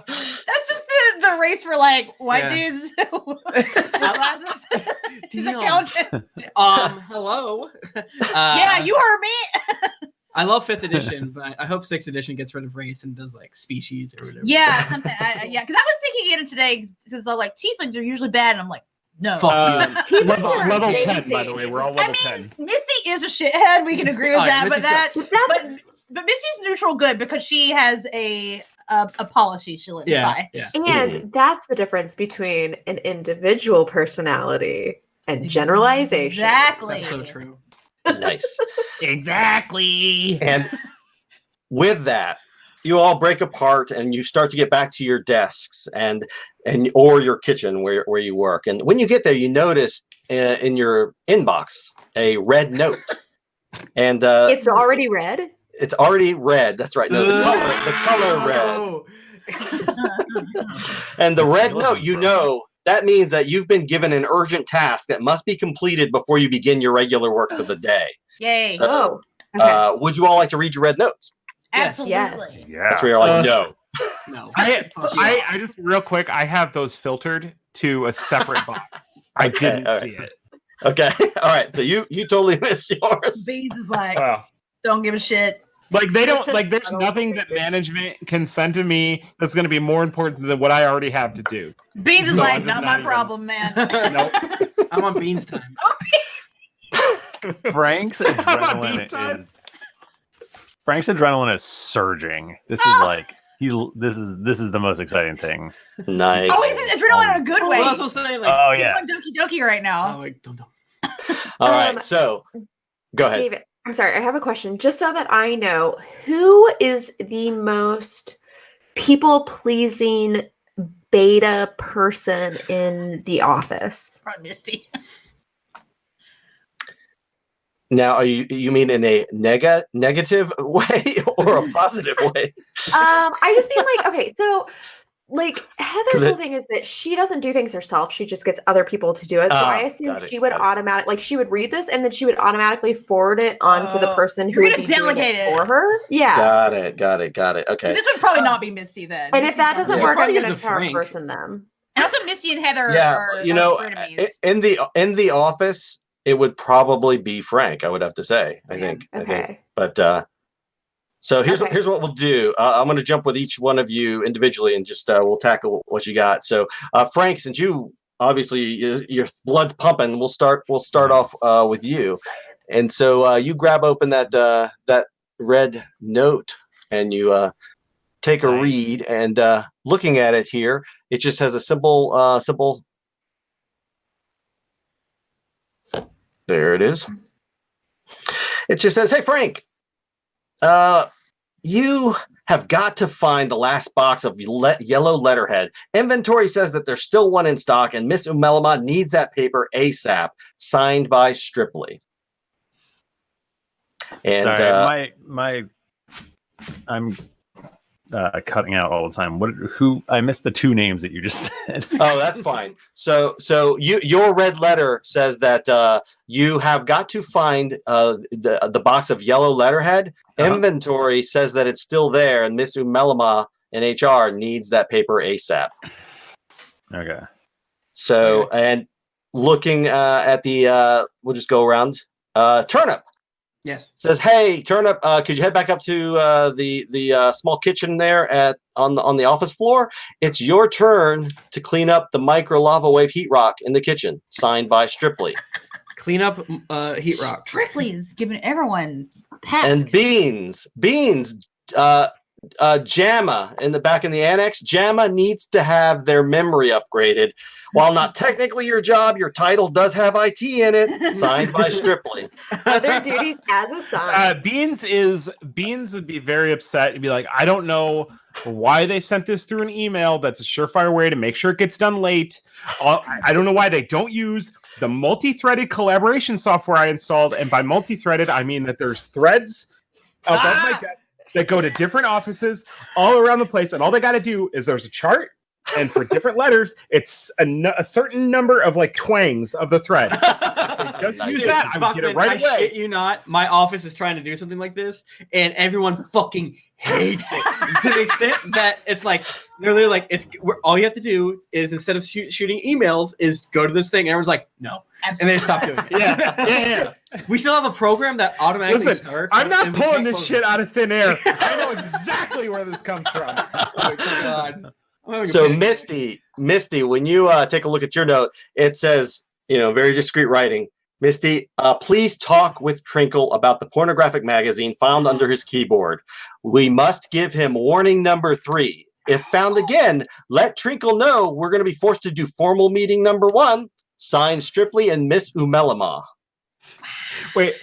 That's just the race for white dudes. Eyeglasses. He's an accountant. Hello. Yeah, you heard me. I love 5th edition, but I hope 6th edition gets rid of race and does species or whatever. Yeah, something. Because I was thinking it today because tieflings are usually bad, and I'm like, no. Fuck you. Level 10, by the way. We're all level 10. Misty is a shithead. We can agree with that. But Misty's neutral good because she has a policy she lives by. Yeah. And that's the difference between an individual personality and generalization. Exactly. That's so true. Nice. Exactly. And with that, you all break apart and you start to get back to your desks or your kitchen where you work. And when you get there, you notice in your inbox a red note. And it's already red? It's already red. That's right. No, the color red. And the red note, that means that you've been given an urgent task that must be completed before you begin your regular work for the day. Yay. So, Okay. would you all like to read your red notes? Absolutely. Yeah. That's where you're like, no. No. I just real quick, I have those filtered to a separate box. I didn't all right. see it. Okay. All right. So you totally missed yours. Beans is like, Oh. don't give a shit. Like they don't like. There's nothing that management can send to me that's going to be more important than what I already have to do. Beans is So like, I'm just not not my even- problem, man. Nope. I'm on Beans time. Frank's I'm on beat adrenaline time. is surging. This is like this is the most exciting thing. Nice. Oh, he's adrenaline in a good way. Well, that's what I'm saying. Like, Oh He's yeah. like Doki Doki right now. oh, like, don't. All right. So go ahead. David, I'm sorry, I have a question. Just so that I know, who is the most people-pleasing beta person in the office? Probably Misty. Um, Now, you mean in a negative way or a positive way? I just mean like, okay, so like 'Cause Heather's whole thing is that she doesn't do things herself. She just gets other people to do it. So Ah, I assume got it, she would got it. she would read this and then she would automatically forward it on to the Oh, person who you're would gonna be doing delegate it. for her. Yeah. Got it. So Okay. this would probably not be Misty then. And if that doesn't Yeah, work, I'm probably gonna give it to try Frank. person them. And also Misty and Heather Yeah, are you know, frenemies. in the office, it would probably be Frank. I would have to say. I Yeah, think. Okay. But so here's Okay. here's what we'll do. I'm going to jump with each one of you individually and just we'll tackle what you got. So Frank, since you obviously your blood's pumping, we'll start off with you. And so you grab open that red note and you take a Right. read. And looking at it here, it just has a simple. There it is. It just says, "Hey Frank, you have got to find the last box of yellow letterhead. Inventory says that there's still one in stock, and Miss Umelama needs that paper ASAP. Signed by Stripley." And Sorry, I'm cutting out all the time. Who? I missed the two names that you just said. oh, that's fine. So your red letter says that you have got to find the box of yellow letterhead. Uh-huh. Inventory says that it's still there, and Miss Umelama in HR needs that paper ASAP. Okay. So, and looking at the, we'll just go around. Turnip Yes. says, "Hey, Turnip, could you head back up to the small kitchen there on the office floor? It's your turn to clean up the micro lava wave heat rock in the kitchen. Signed by Stripley." Clean up heat rock. Stripley is giving everyone tasks. And Beans, Jamma in the back in the annex. Jamma needs to have their memory upgraded. While not technically your job, your title does have IT in it. Signed by Stripley. Other duties as assigned. Beans would be very upset. He'd be like, I don't know why they sent this through an email. That's a surefire way to make sure it gets done late. I don't know why they don't use the multi-threaded collaboration software I installed. And by multi-threaded, I mean that there's threads above my desk that go to different offices all around the place. And all they got to do is there's a chart. And for different letters, it's a certain number of like twangs of the thread. Just Nice. use that. I would get it right I away. shit you not. My office is trying to do something like this, and everyone fucking hates it to the extent that it's like literally like all you have to do is instead of shooting emails is go to this thing. And everyone's like, no, and they just stop doing it. Yeah. We still have a program that automatically Listen, starts. I'm not and we pulling can't this close shit it. out of thin air. I know exactly where this comes from. Oh my God. I'm having a So panic. Misty, when you take a look at your note, it says, very discreet writing. Misty, please talk with Trinkle about the pornographic magazine found under his keyboard. We must give him warning number 3. If found again, let Trinkle know we're going to be forced to do formal meeting number 1. Signed, Stripley and Miss Umelama. Wait,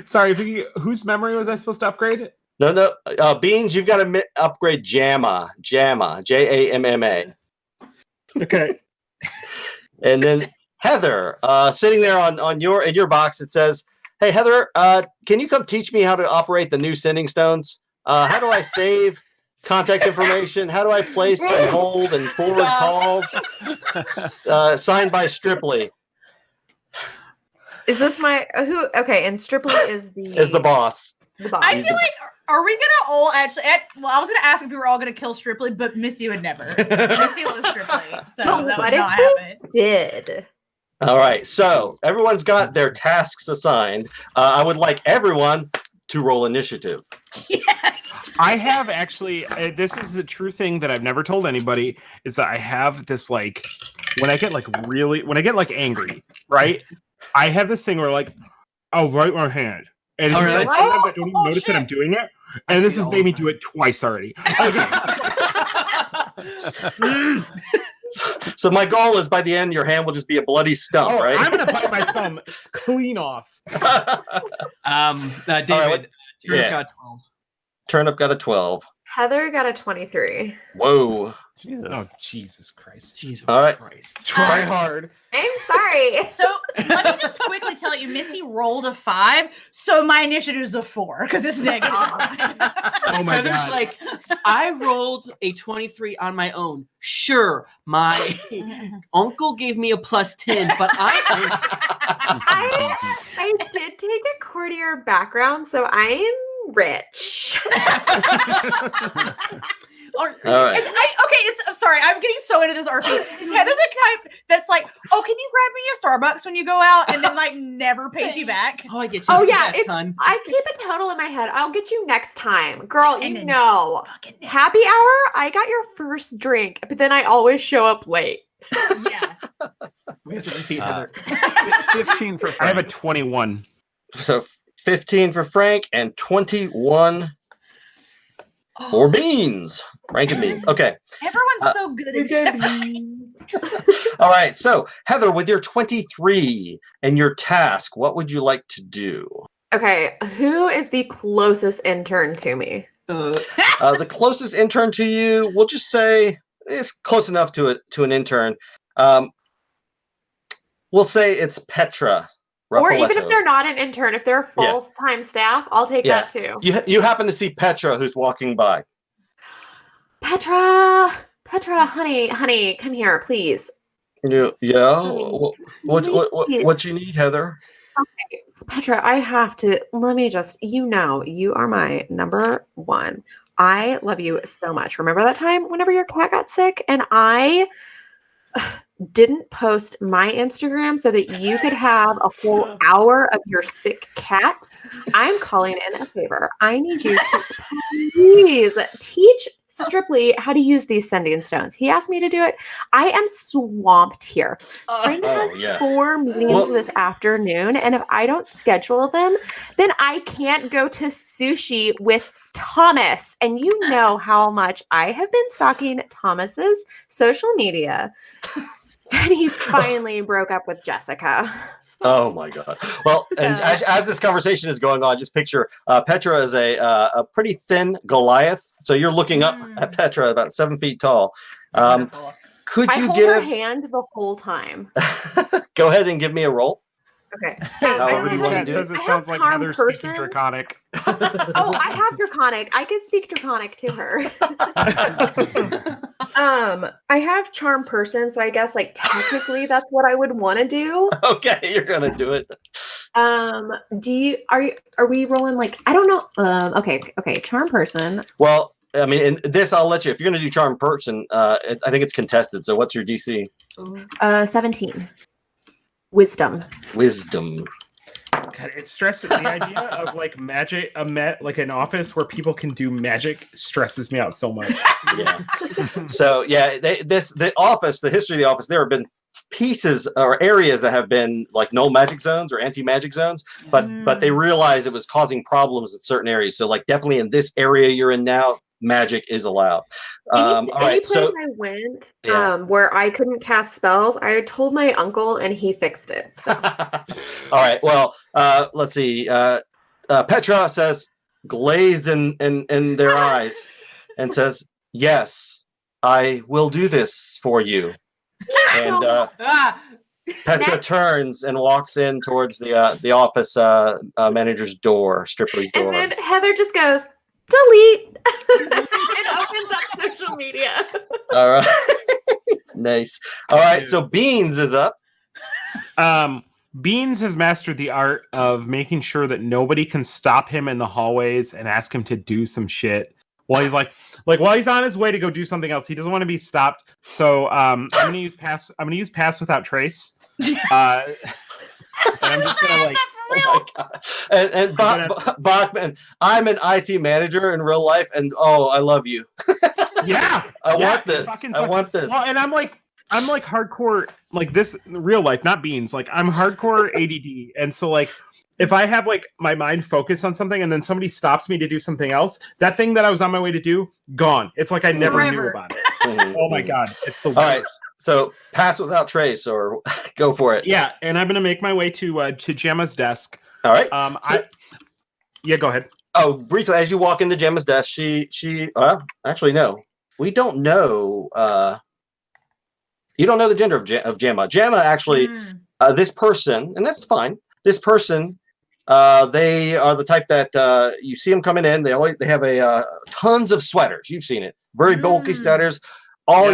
sorry, whose memory was I supposed to upgrade? No, Beans, you've got to upgrade Jamma, Jamma. Okay. And then Heather, sitting there in your box, it says, "Hey Heather, can you come teach me how to operate the new sending stones? How do I save contact information? How do I place and hold and forward calls? Signed by Stripley. Is this my who? Okay, and Stripley is the boss. The boss. I feel like, are we gonna all actually? Well, I was gonna ask if we were all gonna kill Stripley, but Missy would never. Missy loves Stripley, so that would not happen. Did. All right, so everyone's got their tasks assigned. I would like everyone to roll initiative. Yes. I have actually. This is a true thing that I've never told anybody. Is that I have this like when I get like angry, right? I have this thing where like I'll write my hand, and it's like, sometimes I don't even notice that I'm doing it, and this has made me do it twice already. So my goal is by the end, your hand will just be a bloody stump, right? I'm gonna bite my thumb clean off. David, Turnip got 12. Turnip got a 12. Heather got a 23. Whoa. Jesus. Oh, Jesus Christ. Jesus All right. Christ. Try hard. I'm sorry. So let me just quickly tell you, Missy rolled a 5, so my initiative is a 4 because it's negative. Oh my Heather's God. like, I rolled a 23 on my own. Sure, my uncle gave me a +10, but I did take a courtier background, so I'm rich. All right. I'm sorry, I'm getting so into this RP. Is Heather the type that's like, oh, can you grab me a Starbucks when you go out, and then like never pays you back? Oh, I get you. Oh yeah, I keep a total in my head. I'll get you next time, girl. And You then know, happy hour. I got your first drink, but then I always show up late. Yeah. We have to defeat Heather. 15 for Frank. I have a 21. So 15 for Frank and 21 for Beans. Frank and Beans. Okay. Everyone's so good except All right. So Heather, with your 23 and your task, what would you like to do? Okay, who is the closest intern to me? The closest intern to you, we'll just say it's close enough to an intern. We'll say it's Petra. Or even Raffaletto. if they're not an intern, if they're full-time staff, I'll take that too. You happen to see Petra who's walking by. Petra, honey, come here, please. Yeah. What you need, Heather? Okay, so Petra, I have to. Let me just. You are my number one. I love you so much. Remember that time whenever your cat got sick and I didn't post my Instagram so that you could have a whole hour of your sick cat? I'm calling in a favor. I need you to please teach Stripley how to use these sending stones. He asked me to do it. I am swamped here. Frank has 4 meetings this afternoon, and if I don't schedule them, then I can't go to sushi with Thomas. And you know how much I have been stalking Thomas's social media. And he finally broke up with Jessica. Oh my God. Well, and as this conversation is going on, just picture Petra is a pretty thin Goliath. So you're looking up at Petra, about 7 feet tall. Could you hold her hand the whole time? Go ahead and give me a roll. Okay. It says it sounds like Heather's speaking Draconic. Oh, I have Draconic. I could speak Draconic to her. I have Charm Person, so I guess like technically that's what I would want to do. Okay, you're gonna do it. Are we rolling like I don't know. Okay, Charm Person. Well, I mean, in this I'll let you. If you're gonna do Charm Person, I think it's contested. So what's your DC? 17. Wisdom. God, it stresses the idea of like magic, like an office where people can do magic stresses me out so much. Yeah. So yeah, the history of the office, there have been pieces or areas that have been like no magic zones or anti-magic zones, but they realized it was causing problems in certain areas. So like definitely in this area you're in now, magic is allowed. Any place I went where I couldn't cast spells, I told my uncle and he fixed it. So. All right. Well, let's see. Petra says, glazed in their eyes, and says, "Yes, I will do this for you." And Petra turns and walks in towards the office manager's door, Stripley's door. And then Heather just goes, delete. It opens up social media. All right. Nice. All right. So Beans is up. Beans has mastered the art of making sure that nobody can stop him in the hallways and ask him to do some shit while he's while he's on his way to go do something else. He doesn't want to be stopped. So I'm gonna use pass without trace. And I'm just gonna like. Oh my god! And Bachmann, I'm an IT manager in real life, and I love you. Yeah, I want this. I want this. Well, and I'm like hardcore, like this in real life, not Beans. Like I'm hardcore ADD, and so like if I have like my mind focused on something, and then somebody stops me to do something else, that thing that I was on my way to do, gone. It's like I never knew about it. Oh my god, it's the worst. All right, so pass without trace, or go for it. Yeah, and I'm gonna make my way to Gemma's desk. All right. Yeah, go ahead. Oh, briefly, as you walk into Gemma's desk, she actually no, we don't know. You don't know the gender of Gemma. Gemma actually, this person, and that's fine. This person, they are the type that you see them coming in. They have a tons of sweaters. You've seen it, very bulky sweaters, all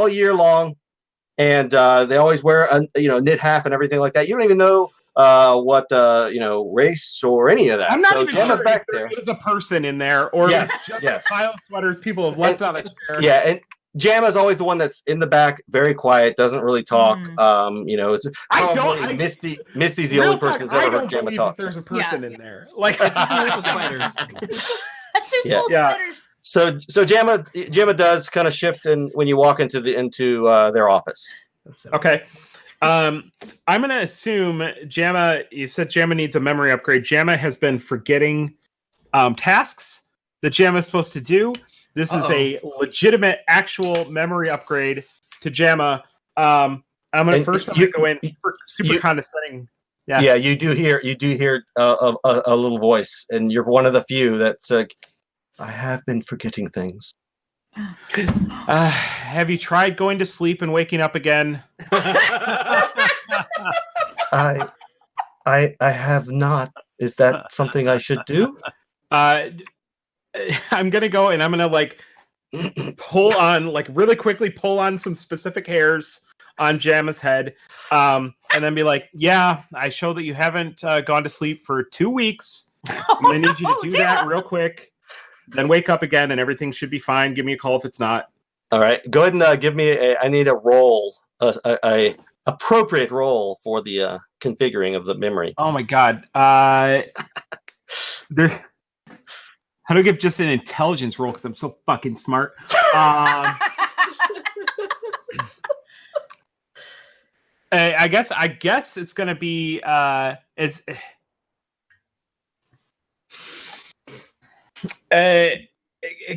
year long, and they always wear a knit half and everything like that. You don't even know what race or any of that. I'm not even Gemma's sure back if there. There's a person in there, or yes, just a pile of sweaters people have left on a chair. Yeah, and Gemma's always the one that's in the back, very quiet, doesn't really talk. It's Misty's the only person who's ever heard Gemma talk. There's a person in there, like it's a spiders. That's too full spiders. So Gemma does kind of shift when you walk into their office. Okay. I'm gonna assume Gemma. You said Gemma needs a memory upgrade. Gemma has been forgetting tasks that Gemma is supposed to do. This is a legitimate, actual memory upgrade to Gemma. I'm gonna go in super condescending. Yeah, you do hear a little voice, and you're one of the few that's like, I have been forgetting things. Have you tried going to sleep and waking up again? I have not. Is that something I should do? I'm gonna go and I'm gonna like really quickly pull on some specific hairs on Gemma's head, and then be like, "Yeah, I show that you haven't gone to sleep for 2 weeks. I'm gonna need you to do that real quick." Then wake up again, and everything should be fine. Give me a call if it's not. All right, go ahead and give me. I need a roll, a appropriate roll for the configuring of the memory. Oh my god! How do I give just an intelligence roll? Because I'm so fucking smart. I guess it's gonna be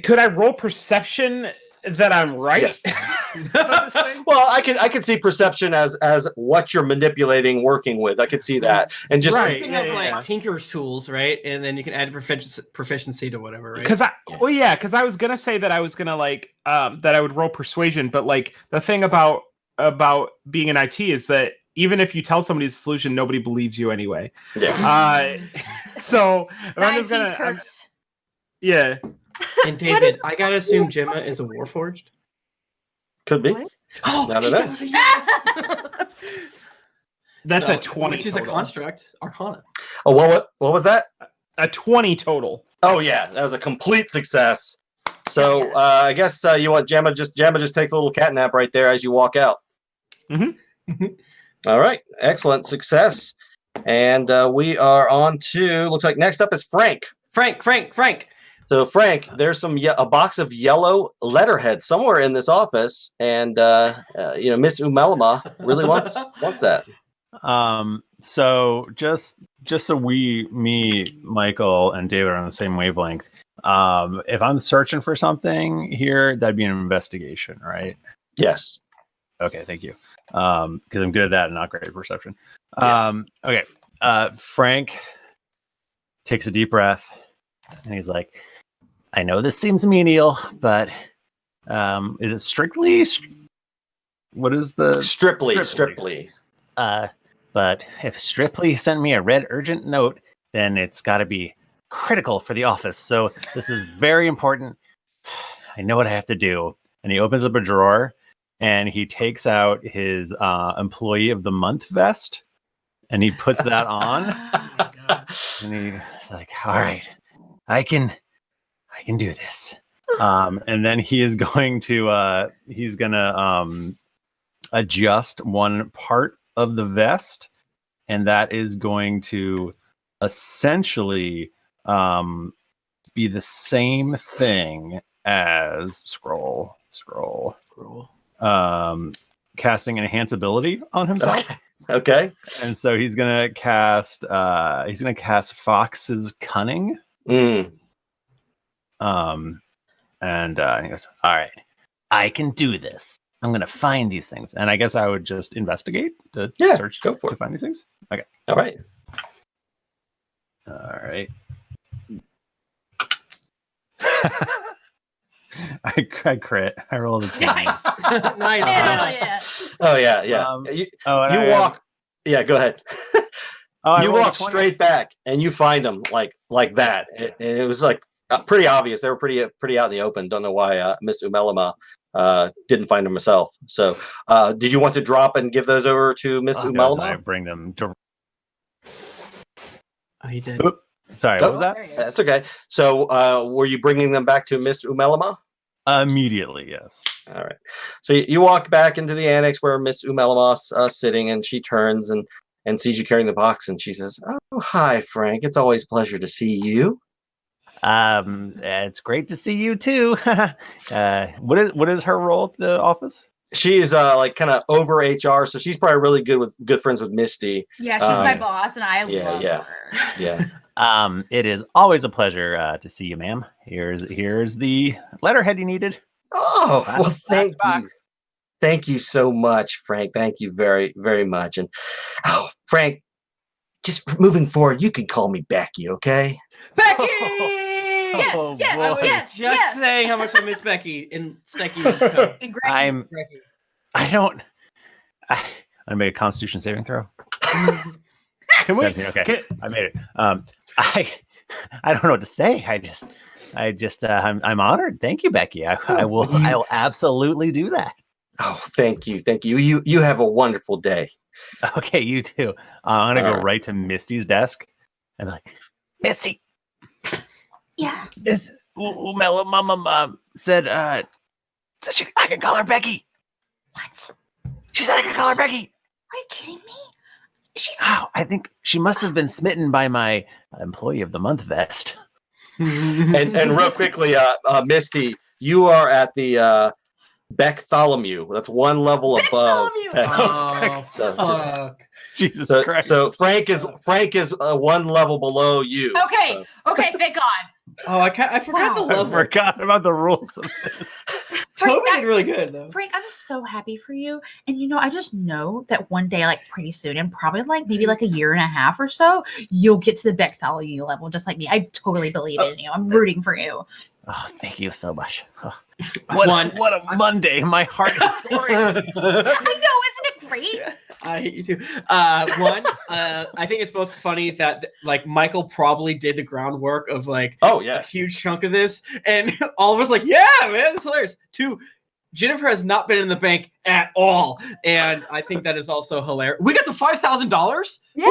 could I roll perception that I'm right? Yes. Well, I could see perception as what you're manipulating, working with. I could see that, and just you can have Tinker's tools, right? And then you can add proficiency to whatever, right? Because I was gonna say that I was gonna that I would roll persuasion, but like the thing about being in IT is that even if you tell somebody the solution, nobody believes you anyway. Yeah. So I'm just gonna. Yeah. And David, I gotta assume Gemma is a Warforged. Could be. What? Oh, Not enough. Yes! That's a 20, which is a construct Arcana. Oh, what was that? A 20 total. Oh yeah, that was a complete success. So I guess you want Gemma just takes a little cat nap right there as you walk out. Mm-hmm. All right, excellent success. And we are on to, looks like next up is Frank. Frank. So Frank, there's a box of yellow letterhead somewhere in this office, and Miss Umelama really wants that. So just so me, Michael, and David are on the same wavelength. If I'm searching for something here, that'd be an investigation, right? Yes. Okay, thank you. Because I'm good at that and not great at perception. Yeah. Okay. Frank takes a deep breath and he's like, I know this seems menial, but is it strictly? What is the Strictly. But if Strictly sent me a red urgent note, then it's got to be critical for the office. So this is very important. I know what I have to do. And he opens up a drawer and he takes out his employee of the month vest and he puts that on. Oh my God. And he's like, all right, I can do this. And then he is going to adjust one part of the vest, and that is going to essentially be the same thing as scroll casting enhance ability on himself. Okay. And so he's gonna cast Fox's Cunning. Mm. And he goes, all right, I can do this. I'm gonna find these things. And I guess I would just investigate to search go for to it. find these things. Okay. All right. All right. I crit. I rolled a 10. Nice. Nice. Hell yeah. Oh yeah, yeah. And you I walk. Yeah, go ahead. I You rolled a walk 20. straight back, and you find them like that. It was like pretty obvious. They were pretty out in the open. Don't know why Miss Umelama didn't find them herself. So, did you want to drop and give those over to Miss I Umelama? bring them to. Oh, he did. Oop. Sorry, what was that? There you go. That's okay. So, were you bringing them back to Miss Umelama? Immediately, yes. All right. So you walk back into the annex where Miss Umelama's sitting, and she turns and sees you carrying the box, and she says, "Oh, hi, Frank. It's always a pleasure to see you." It's great to see you too. What is her role at the office? She's like kind of over HR, so she's probably really good friends with Misty. Yeah, she's my boss, and I love yeah. her. Yeah. It is always a pleasure to see you, ma'am. Here's the letterhead you needed. Oh, well, thank you. Box. Thank you so much, Frank. Thank you very, very much. And Frank, just moving forward, you can call me Becky, okay? Becky! Yes, Oh, yes, I was boy. yes. just saying how much I miss Becky in Stecky. And Greg, I'm Becky. I made a Constitution saving throw. Can we? 17, okay. I made it. I don't know what to say. I'm honored. Thank you, Becky. I will absolutely do that. Oh, thank you. Thank you. You have a wonderful day. Okay, you too. I'm gonna All go right. right to Misty's desk and be like, Misty, yeah. Miss Umela Mama said I can call her Becky. What? She said I can call her Becky. Are you kidding me? She's Oh, I think she must have been smitten by my employee of the month vest. And real quickly, Misty, you are at the Bartholomew. That's one level above. Oh, So, fuck. Jesus so, Christ. so Frank is one level below you. okay. So. Okay, thank God. Oh, I forgot the Wow. I level. forgot about the rules of this. Toby Frank, did really good though. Frank, I'm just so happy for you. And I just know that one day, like pretty soon, and probably like maybe like a year and a half or so, you'll get to the Bartholomew level just like me. I totally believe in you. I'm rooting for you. Oh, thank you so much. Oh, What what a Monday. My heart is soaring. I know, isn't it great? I hate you too. I think it's both funny that like Michael probably did the groundwork of like Oh a yeah. huge chunk of this, and all of us like, yeah, man, it's hilarious. Two, Jennifer has not been in the bank at all, and I think that is also hilarious. We got the $5,000. Yeah.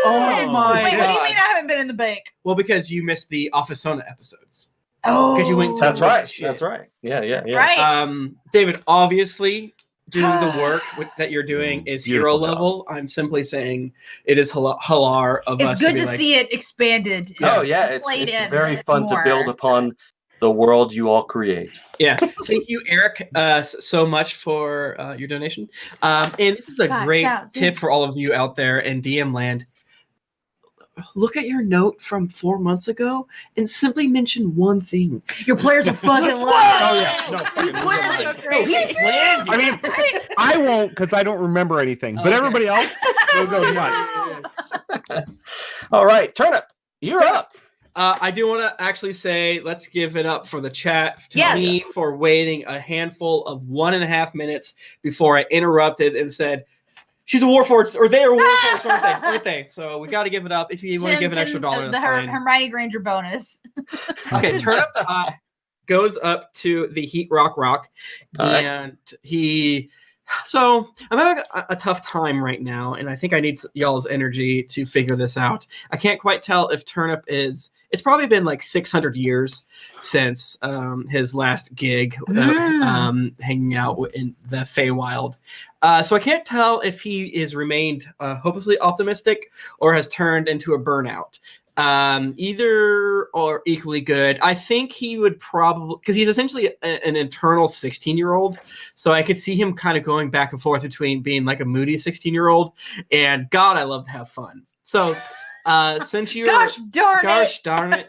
Oh my Wait, what do you God. mean I haven't been in the bank? Well, because you missed the Office Sona episodes. Oh, 'Cause you went to- That's right. Shit. That's right. Yeah. right. David, obviously doing the work that you're doing is Beautiful hero job. level. I'm simply saying it is halar of us. It's good be to like, see it expanded. Oh yeah. It's Played in very fun more. to build upon the world you all create. Yeah, thank you, Eric, so much for your donation. And this is a great 5,000. tip for all of you out there in DM land. Look at your note from 4 months ago and simply mention one thing. Your players are fucking Whoa! loud. Oh yeah, no, fucking Players lose are their mind. crazy. I mean, I won't because I don't remember anything, but Okay. everybody else will go nuts. All right, Turnip, you're up. I do want to actually say, let's give it up for the chat to Yes. me for waiting a handful of 1.5 minutes before I interrupted and said, She's a Warforged, or they are Warforged, aren't they? So we got to give it up. If you want to give an extra $1, that's fine. Hermione Granger bonus. Okay, Turnip goes up to the Heat Rock, and he. So I'm having a tough time right now, and I think I need y'all's energy to figure this out. I can't quite tell if Turnip is. It's probably been like 600 years since his last gig, hanging out in the Feywild. So I can't tell if he is remained hopelessly optimistic or has turned into a burnout. Either or equally good. I think he would probably, because he's essentially an internal 16-year-old, so I could see him kind of going back and forth between being like a moody 16-year-old and God, I love to have fun. So since you gosh darn it,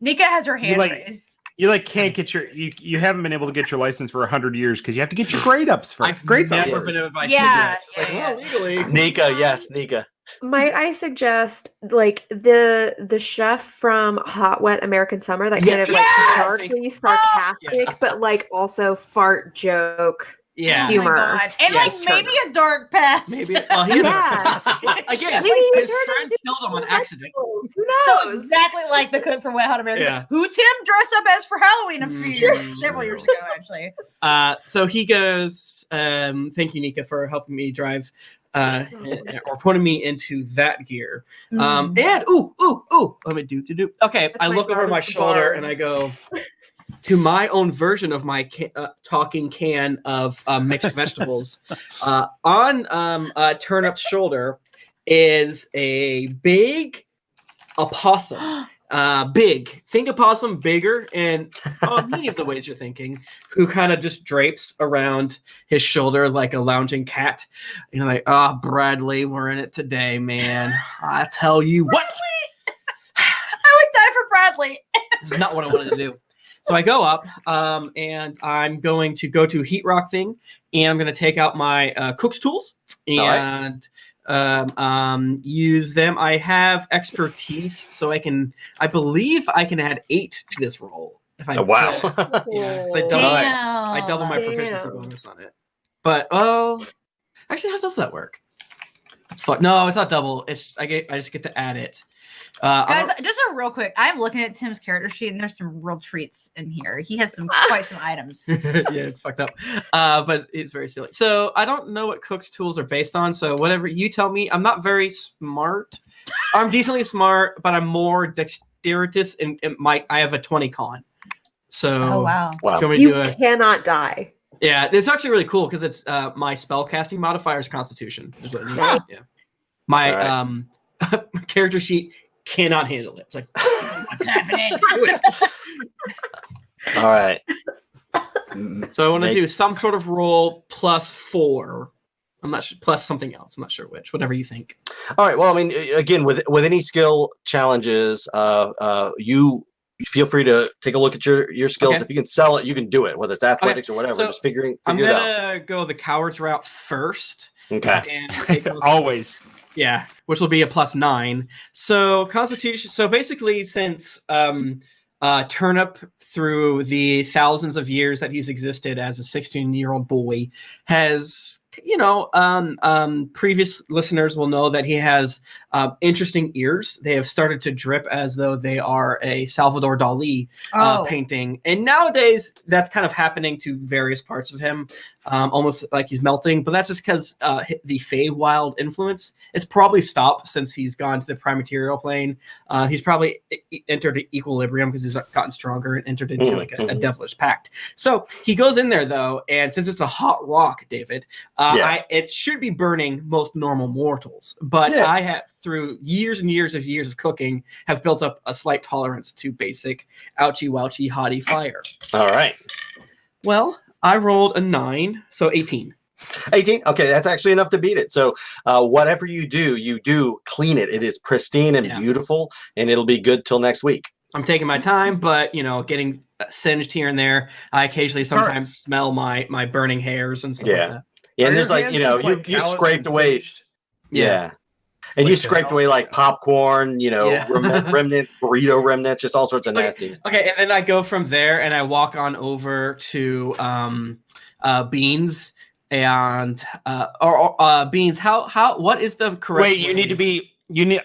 Nika has her hand raised. You can't get you haven't been able to get your license for 100 years because you have to get your grade ups first. I've never been invited to this. Legally. Nika. Might I suggest like the chef from Hot Wet American Summer, that kind of like darkly sarcastic, but like also fart joke humor. Oh my God. And maybe a dark past. Maybe again, his friend killed him on accident. Who knows? So exactly like the cook from Wet Hot American, who Tim dressed up as for Halloween several years ago, actually. So he goes, thank you, Nika, for helping me drive or putting me into that gear. And let me do. Okay, I look over my shoulder and I go to my own version of my talking can of mixed vegetables. On Turnip's shoulder is a big opossum. Big. Think opossum bigger and many of the ways you're thinking, who kind of just drapes around his shoulder like a lounging cat. You know, like, Bradley, we're in it today, man. I tell you what. I would die for Bradley. This is not what I wanted to do. So I go up, and I'm going to go to Heat Rock thing, and I'm going to take out my cook's tools and use them. I have expertise, so I believe I can add 8 to this roll. If I wow. Yeah, so I double my proficiency bonus on it. But actually, how does that work? No, it's not double. I just get to add it. Guys, just a real quick. I'm looking at Tim's character sheet, and there's some real treats in here. He has quite some items. Yeah, it's fucked up, but it's very silly. So I don't know what Cook's tools are based on. So whatever you tell me, I'm not very smart. I'm decently smart, but I'm more dexterous, and I have a 20 con. So wow. You cannot die. Yeah, it's actually really cool because it's my spellcasting modifier is Constitution. Is what it means. Yeah, my character sheet cannot handle it. It's like, what's happening? All right. So I want to do some sort of roll +4. I'm not sure, plus something else. I'm not sure which. Whatever you think. All right. Well, I mean, again, with any skill challenges, you feel free to take a look at your skills. Okay. If you can sell it, you can do it. Whether it's athletics or whatever, so just figure it out. I'm gonna go the coward's route first. Okay. And always. Yeah, which will be a +9. So Constitution. So basically, since Turnip, through the thousands of years that he's existed as a 16-year-old boy, has, previous listeners will know that he has interesting ears. They have started to drip as though they are a Salvador Dali painting. And nowadays, that's kind of happening to various parts of him, almost like he's melting. But that's just because the Feywild influence, it's probably stopped since he's gone to the Primaterial plane. He's probably entered equilibrium because he's gotten stronger and entered into like a devilish pact. So he goes in there, though, and since it's a hot rock, David, it should be burning most normal mortals. But I have, through years and years of cooking, have built up a slight tolerance to basic ouchy wouchy hottie fire. All right. Well, I rolled a 9, so 18. 18? Okay, that's actually enough to beat it. So whatever you do clean it. It is pristine and beautiful, and it'll be good till next week. I'm taking my time, but, getting singed here and there. I occasionally sometimes smell my burning hairs and stuff like that. Yeah, and there's you scraped away. Yeah. And you scraped away like popcorn, remnants, burrito remnants, just all sorts of nasty. Okay, and then I go from there and I walk on over to Beans, and Beans, what is the correct Wait, you need to be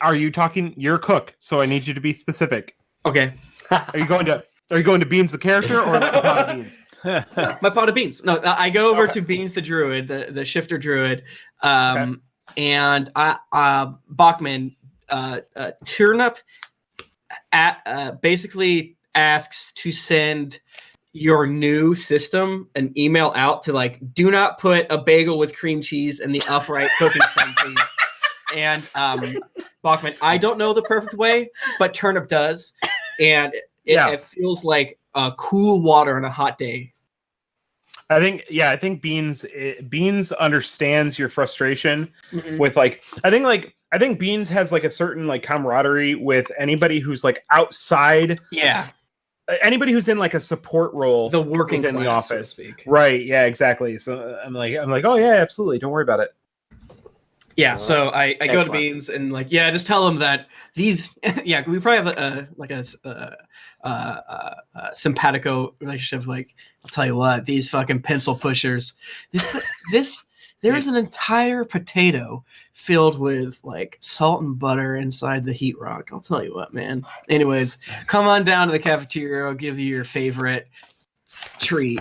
are you talking, you're a cook, so I need you to be specific. Okay. Are you going to Beans the character or the pot of beans? My pot of beans. No, I go over to Beans the druid, the shifter druid, and Bachmann, Turnip basically asks to send your new system an email out to like, do not put a bagel with cream cheese in the upright cooking stone, please. And Bachmann, I don't know the perfect way, but Turnip does, and it feels like cool water on a hot day. I think Beans understands your frustration with like I think Beans has like a certain like camaraderie with anybody who's like outside. Yeah. Anybody who's in like a support role, the working in class, the office, so to speak. Right? Yeah, exactly. So I'm like, oh yeah, absolutely. Don't worry about it. Yeah, so I go to Beans and like, just tell them that these, we probably have a simpatico relationship. Like, I'll tell you what, these fucking pencil pushers, there's an entire potato filled with like salt and butter inside the heat rock. I'll tell you what, man. Anyways, come on down to the cafeteria. I'll give you your favorite treat.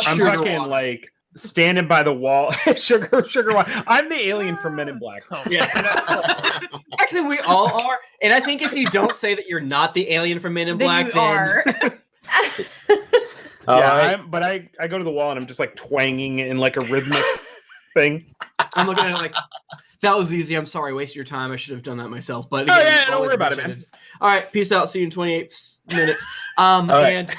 I'm talking like standing by the wall, sugar water. I'm the alien from Men in Black. Yeah. Actually, we all are. And I think if you don't say that you're not the alien from Men in Black, then you are. But I go to the wall and I'm just like twanging in like a rhythmic thing. I'm looking at it like, that was easy. I'm sorry, I wasted your time. I should have done that myself. But again, don't worry about it, man. All right, peace out. See you in 28 minutes. And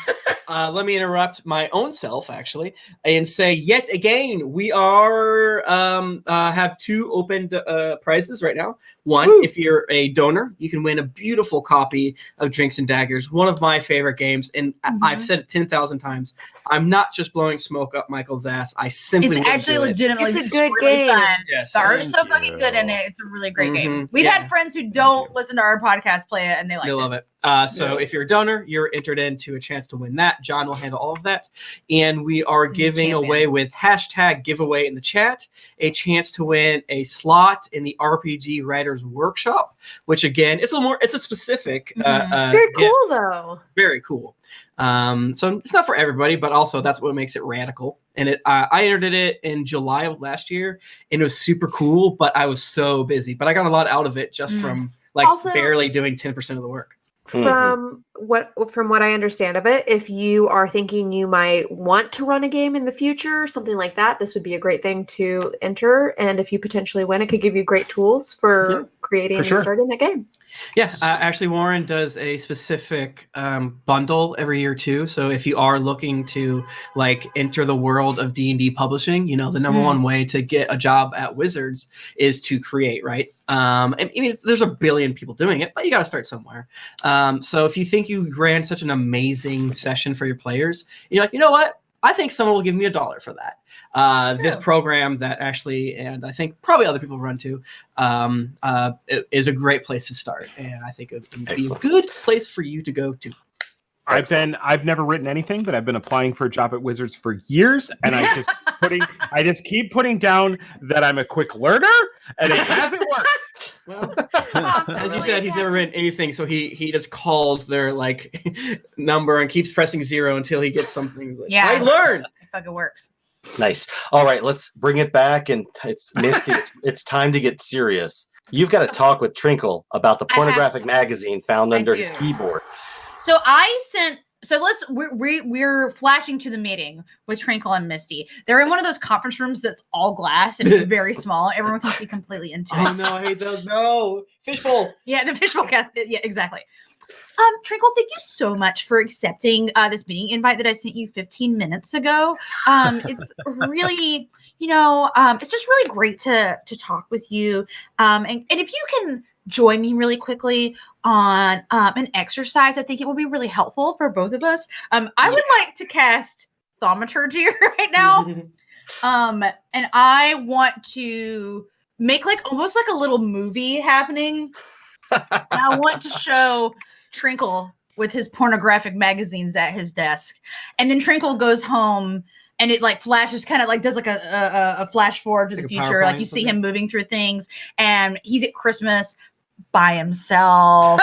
let me interrupt my own self actually and say yet again we are have two open prizes right now. One, if you're a donor, you can win a beautiful copy of Drinks and Daggers, one of my favorite games, and I've said it 10,000 times. I'm not just blowing smoke up Michael's ass. I simply it's actually legitimately it's a good really game. fun. Yes, The art's so fucking good in it. It's a really great game. We've had friends who don't listen to our podcast play it and they love it. So if you're a donor, you're entered into a chance to win that. John will handle all of that. And we are giving away with hashtag giveaway in the chat a chance to win a slot in the RPG Writers Workshop, which again, it's a specific very cool though. Very cool. So it's not for everybody, but also that's what makes it radical. And I entered it in July of last year and it was super cool, but I was so busy. But I got a lot out of it just from like also, barely doing 10% of the work. From what I understand of it, if you are thinking you might want to run a game in the future, something like that, this would be a great thing to enter. And if you potentially win, it could give you great tools for creating and starting that game. Yeah, actually, Warren does a specific bundle every year too. So if you are looking to like enter the world of D&D publishing, you know, the number one way to get a job at Wizards is to create, right? And I mean, there's a billion people doing it, but you got to start somewhere. So if you think you ran such an amazing session for your players, you're like, you know what? I think someone will give me $1 for that. This program that actually, and I think probably other people run too, is a great place to start. And I think it would be a good place for you to go to. I've never written anything, but I've been applying for a job at Wizards for years, and I just keep putting down that I'm a quick learner, and it hasn't worked. Well, as you said, he's never written anything, so he just calls their like number and keeps pressing 0 until he gets something. Like, I learned. It fucking works. Nice. All right, let's bring it back, and it's Misty. it's time to get serious. You've got to talk with Trinkle about the pornographic magazine found under his keyboard. So we're flashing to the meeting with Trinkle and Misty. They're in one of those conference rooms that's all glass and it's very small. Everyone can see completely into it. Oh no, I hate those. No. Fishbowl. Yeah, the fishbowl cast. Yeah, exactly. Trinkle, thank you so much for accepting this meeting invite that I sent you 15 minutes ago. It's really, it's just really great to talk with you. And if you can join me really quickly on an exercise, I think it will be really helpful for both of us. I would like to cast Thaumaturgy right now. And I want to make almost like a little movie happening. I want to show Trinkle with his pornographic magazines at his desk. And then Trinkle goes home and it like flashes, kind of like does like a flash forward to the future. Like you see him moving through things, and he's at Christmas by himself.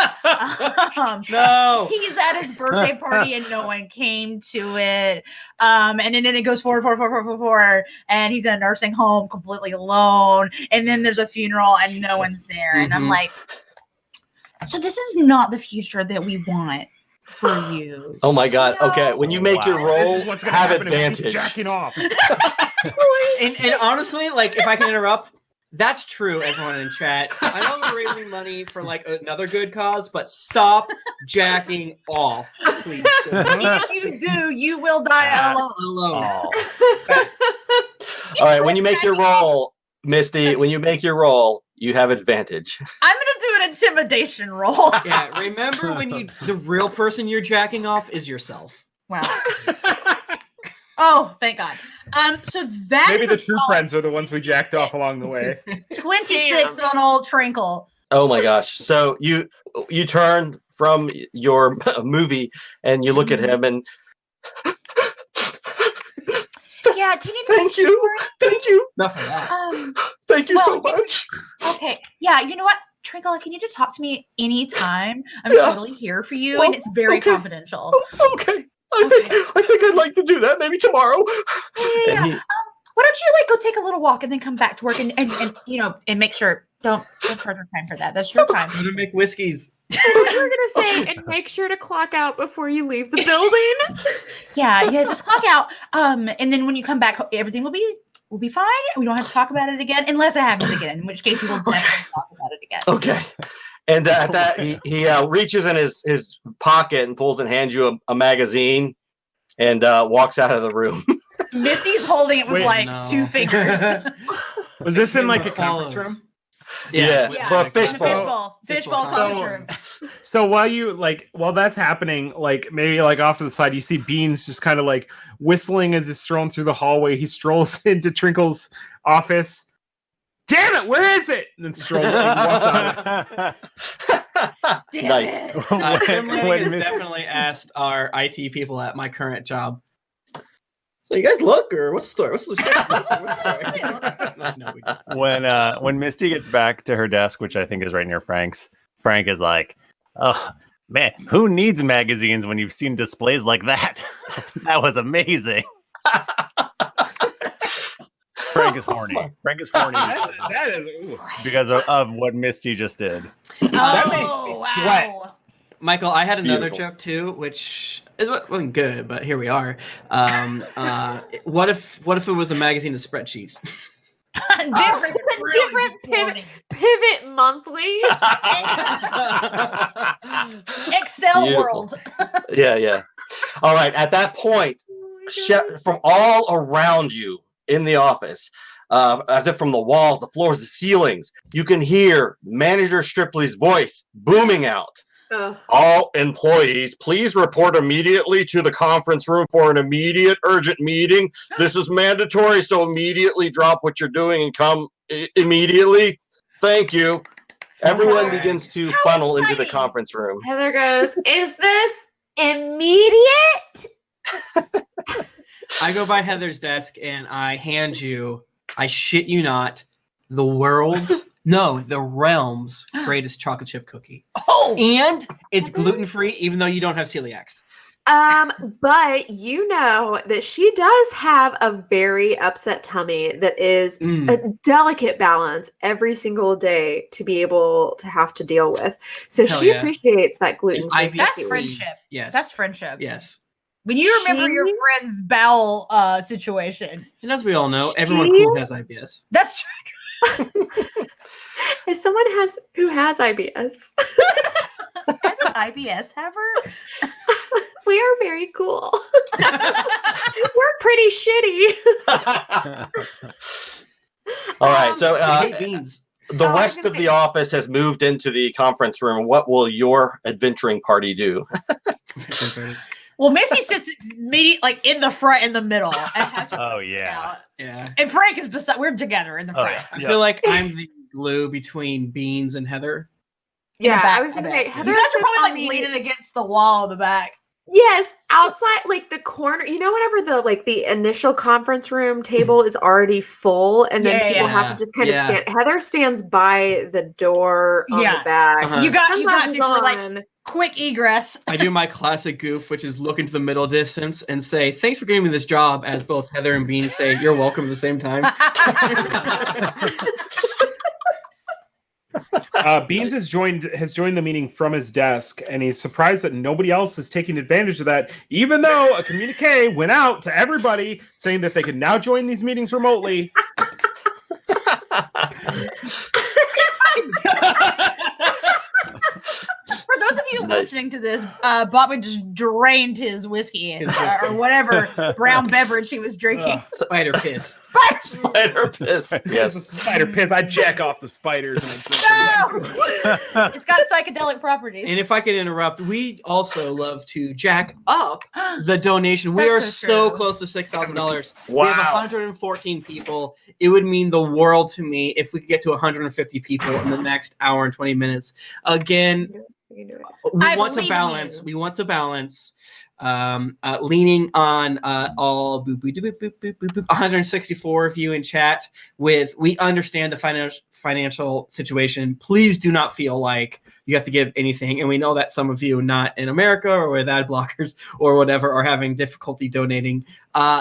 No, he's at his birthday party and no one came to it. And then it goes forward, and he's in a nursing home completely alone. And then there's a funeral and no one's there. And I'm like, so this is not the future that we want for you. Oh my God. No. Okay, when you make your roll, have advantage. Jacking off. and honestly, like if I can interrupt. That's true, everyone in chat. I know we're raising money for like another good cause, but stop jacking off, please. If you do, you will die alone. All right, when you make your roll, Misty, when you make your roll, you have advantage. I'm gonna do an intimidation roll. Yeah, remember when the real person you're jacking off is yourself. Wow. Oh, thank God. So that maybe is the true friends are the ones we jacked off along the way. 26 on old Trinkle. Oh my gosh. So you turn from your movie and you look at him and yeah, do you need thank you. Not for that. Thank you so much. Okay. Yeah, you know what? Trinkle, if you need to talk to me anytime, I'm totally here for you, and it's very confidential. Okay. I think I'd like to do that maybe tomorrow. Yeah. Why don't you like go take a little walk and then come back to work and and make sure don't charge your time for that. That's your time. Go to make whiskeys. What you were gonna say, and make sure to clock out before you leave the building. Yeah, just clock out. And then when you come back, everything will be fine. We don't have to talk about it again unless it happens again, in which case we will definitely talk about it again. Okay. And at that, he reaches in his pocket and pulls and hands you a magazine and walks out of the room. Missy's holding it with two fingers. Was this in like a conference room? Yeah. Well, fishbowl conference room. So while that's happening, like maybe like off to the side, you see Beans just kind of like whistling as he's strolling through the hallway. He strolls into Trinkle's office. Damn it, where is it? And then strolls out. Nice. Lanning has definitely asked our IT people at my current job. So you guys look, or what's the story? What's the story? When Misty gets back to her desk, which I think is right near Frank's, Frank is like, "Oh man, who needs magazines when you've seen displays like that? That was amazing." Frank is horny. That is because of what Misty just did. That makes me sweat. Michael, I had another joke too, which wasn't good, but here we are. What if it was a magazine of spreadsheets? different pivot monthly. Excel world. Yeah. All right. At that point, from all around you in the office, as if from the walls, the floors, the ceilings, you can hear Manager Stripley's voice booming out. All employees, please report immediately to the conference room for an immediate urgent meeting. This is mandatory, so immediately drop what you're doing and come immediately. Thank you. Everyone begins to funnel into the conference room. Heather goes, is this immediate? I go by Heather's desk and I hand you, I shit you not, the realm's greatest chocolate chip cookie. Oh! And it's gluten-free, even though you don't have celiacs. But you know that she does have a very upset tummy that is a delicate balance every single day to be able to have to deal with. So she appreciates that gluten-free. That's friendship. Yes. That's friendship. Yes. When you remember your friend's bowel situation. And as we all know, everyone cool has IBS. That's true. As someone who has IBS. Has an IBS haver? We are very cool. We're pretty shitty. All right, so beans. The rest of the office has moved into the conference room. What will your adventuring party do? Well, Missy sits immediately in the front, in the middle. And has yeah. And Frank is beside. We're together in the front. I feel like I'm the glue between Beans and Heather. Yeah, I was gonna say Heather. You guys are probably like leaning against the wall in the back. Yes, outside, like the corner. You know, whenever the initial conference room table is already full, and then people have to just kind of stand. Heather stands by the door on the back. Uh-huh. You got Sometimes to for like quick egress. I do my classic goof, which is look into the middle distance and say, "Thanks for giving me this job," as both Heather and Bean say, "You're welcome" at the same time. Beans has joined the meeting from his desk, and he's surprised that nobody else is taking advantage of that, even though a communique went out to everybody saying that they can now join these meetings remotely. For those of you listening to this, Bachmann just drained his whiskey or whatever brown beverage he was drinking. Spider piss. Spider piss. Yes, spider piss. I jack off the spiders. No! It's got psychedelic properties. And if I could interrupt, we also love to jack up the donation. We are so close to $6,000. Wow. We have 114 people. It would mean the world to me if we could get to 150 people in the next hour and 20 minutes. Again, we want to balance. We want to balance leaning on all 164 of you in chat with we understand the financial situation. Please do not feel like you have to give anything. And we know that some of you not in America or with ad blockers or whatever are having difficulty donating.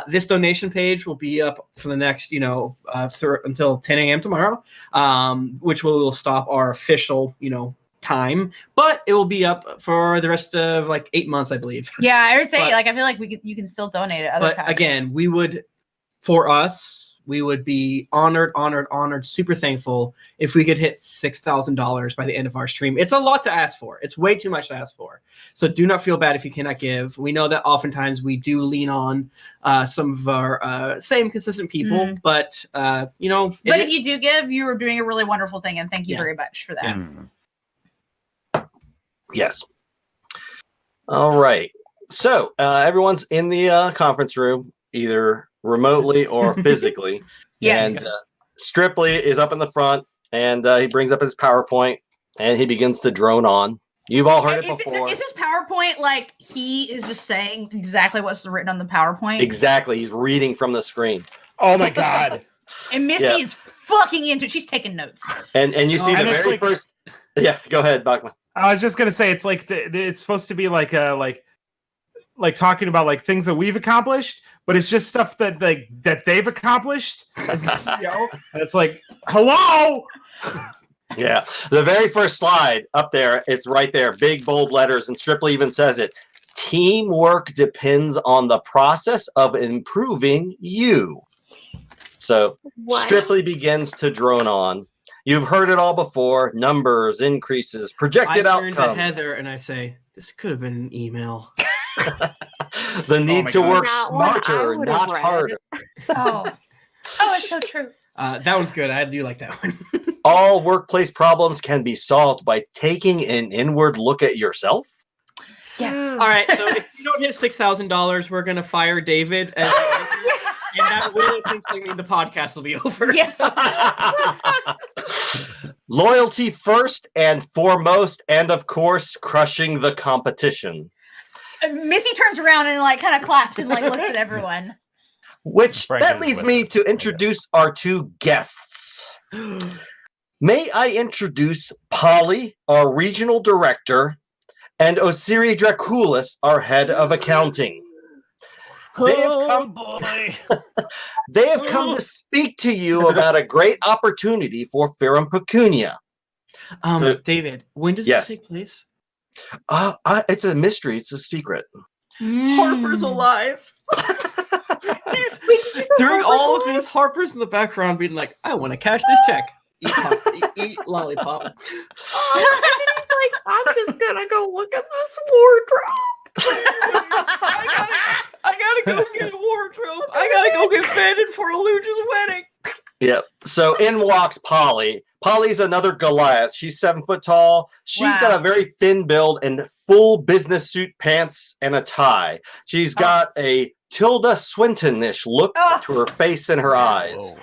This donation page will be up for the next, until 10 a.m. tomorrow, which will stop our official, time, but it will be up for the rest of 8 months, I believe. Yeah, I would say I feel like you can still donate at other times. Again, we would be honored, super thankful if we could hit $6,000 by the end of our stream. It's a lot to ask for. It's way too much to ask for. So do not feel bad if you cannot give. We know that oftentimes we do lean on some of our same consistent people, but But if you do give, you are doing a really wonderful thing, and thank you very much for that. Yeah. Yes. All right. So everyone's in the conference room, either remotely or physically. Yes. And Stripley is up in the front, and he brings up his PowerPoint, and he begins to drone on. You've all heard it before. Is his PowerPoint like he is just saying exactly what's written on the PowerPoint? Exactly. He's reading from the screen. Oh my God. And Missy is fucking into it. She's taking notes. And you see the very first. Yeah, go ahead, Bachmann. I was just gonna say it's like it's supposed to be like talking about things that we've accomplished, but it's just stuff that that they've accomplished as a CEO. And it's like, hello. Yeah, the very first slide up there, it's right there, big bold letters, and Stripley even says it. Teamwork depends on the process of improving you. So Stripley begins to drone on. You've heard it all before. Numbers, increases, projected outcomes. I turn to Heather and I say, this could have been an email. The need to work smarter, not harder. Oh, it's so true. That one's good. I do like that one. All workplace problems can be solved by taking an inward look at yourself. Yes. All right. So if you don't hit $6,000, we're going to fire David. And that will essentially mean the podcast will be over. Yes. Loyalty first and foremost, and of course, crushing the competition. Missy turns around and kind of claps and looks at everyone. Which that leads me to introduce our two guests. May I introduce Polly, our regional director, and Osiri Draculis, our head of accounting. They have come to speak to you about a great opportunity for Ferrum Pecunia. David, when does this take place? It's a mystery. It's a secret. Harper's alive. During all of this, Harper's in the background being like, I want to cash this check. Eat lollipop. And then he's like, I'm just going to go look at this wardrobe. I gotta go get a wardrobe. I gotta go get fitted for Aluja's wedding. Yep. So in walks Polly. Polly's another Goliath. She's 7 foot tall. She's got a very thin build and full business suit pants and a tie. She's got a Tilda Swinton-ish look to her face and her eyes.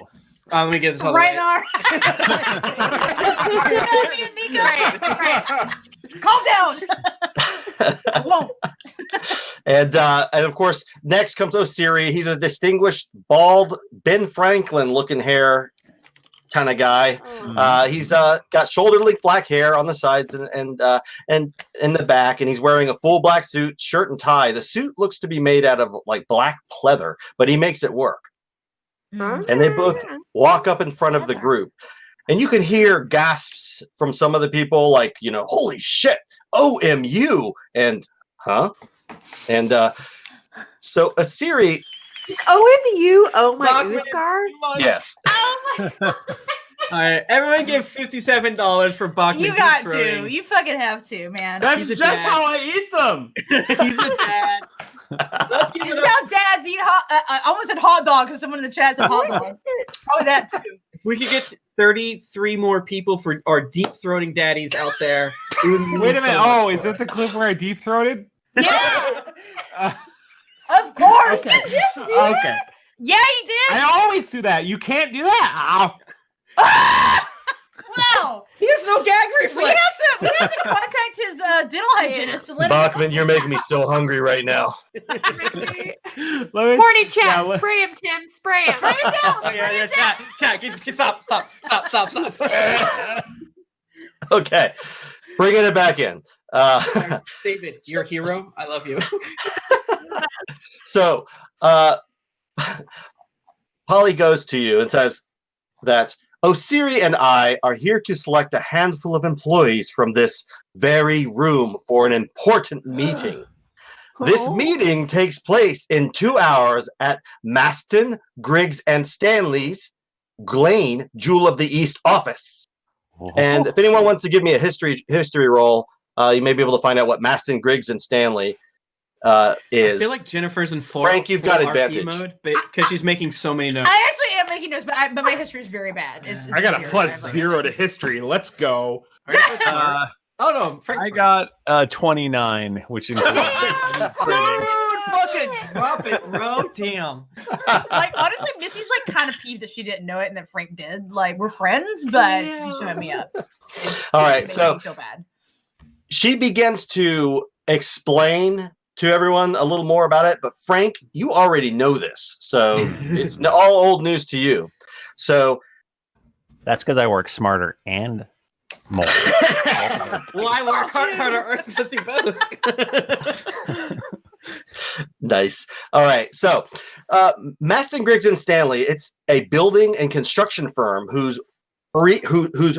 Let me get this on right right. Calm down. I won't. And of course, next comes Osiri. He's a distinguished, bald, Ben Franklin-looking hair kind of guy. He's got shoulder-length black hair on the sides and in the back, and he's wearing a full black suit, shirt and tie. The suit looks to be made out of like black pleather, but he makes it work. And they both walk up in front of the group, and you can hear gasps from some of the people, like, you know, holy shit, OMU, and huh? And so Osiri. OMU, oh my Uthgar? Yes. Oh my God. All right, everyone give $57 for Bachmann. You got to. You fucking have to, man. That's just how I eat them. He's a dad. Let's give it It's how dads eat I almost said hot dog because someone in the chat said hot dog. Probably that too. If we could get 33 more people for our deep-throating daddies out there. Wait a minute. Is it the clip where I deep-throated? Yes! Of course! Okay. You just did it! Yeah, you did! I always do that. You can't do that. Ow. Wow! He has no gag reflex. We have to contact his dental hygienist to let him Bachmann, you're making me so hungry right now. Morning chat. Spray him, Tim. Spray him. Chat. Stop. Okay, bringing it back in. David, you're a hero. I love you. So, Polly goes to you and says that Osiri and I are here to select a handful of employees from this very room for an important meeting. This meeting takes place in 2 hours at Maston, Griggs, and Stanley's Glane, Jewel of the East office. And if anyone wants to give me a history roll, you may be able to find out what Maston, Griggs, and Stanley is. I feel like Jennifer's in full. Frank, you've got full advantage. Mode because she's making so many notes. I actually am making notes, but my history is very bad. It's I got a zero. +0 to history. Let's go. Oh no, Frank's I got 29, which includes fucking drop it, bro. Damn. Like, honestly, Missy's like kind of peeved that she didn't know it and that Frank did. Like, we're friends, but you showed me up. All right, so feel bad. She begins to explain to everyone a little more about it, but Frank, you already know this, so it's all old news to you. So that's because I work smarter and more. Well, I work harder. Let's do both. Nice. All right. So, Maston, Griggs, and Stanley, it's a building and construction firm whose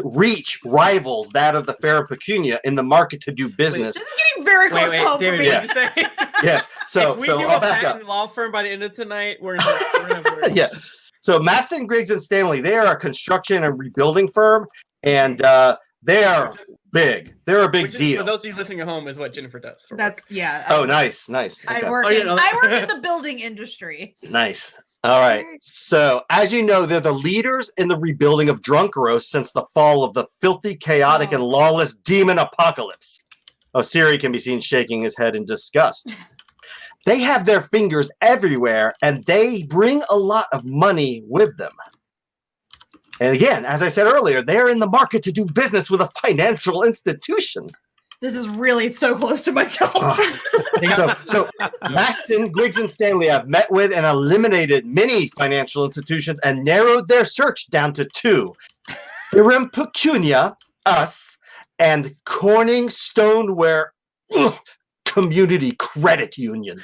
reach rivals that of the Fair Pecunia in the market to do business. This is getting very close to home David, for me. what did you say? Yes. So, if we so do I'll a back up. patent law firm by the end of tonight, we're gonna Yeah. So, Maston, Griggs, and Stanley, they are a construction and rebuilding firm, and they are big. They're a big deal. For those of you listening at home, is what Jennifer does. That's yeah. Oh, nice. Okay. I work in the building industry. Nice. All right. So, as you know, they're the leaders in the rebuilding of Drunkeros since the fall of the filthy, chaotic, and lawless demon apocalypse. Osiri can be seen shaking his head in disgust. They have their fingers everywhere, and they bring a lot of money with them. And again, as I said earlier, they're in the market to do business with a financial institution. This is really so close to my job. So Maston, Griggs, and Stanley have met with and eliminated many financial institutions and narrowed their search down to 2. Irim Pecunia, us, and Corning Stoneware Community Credit Union.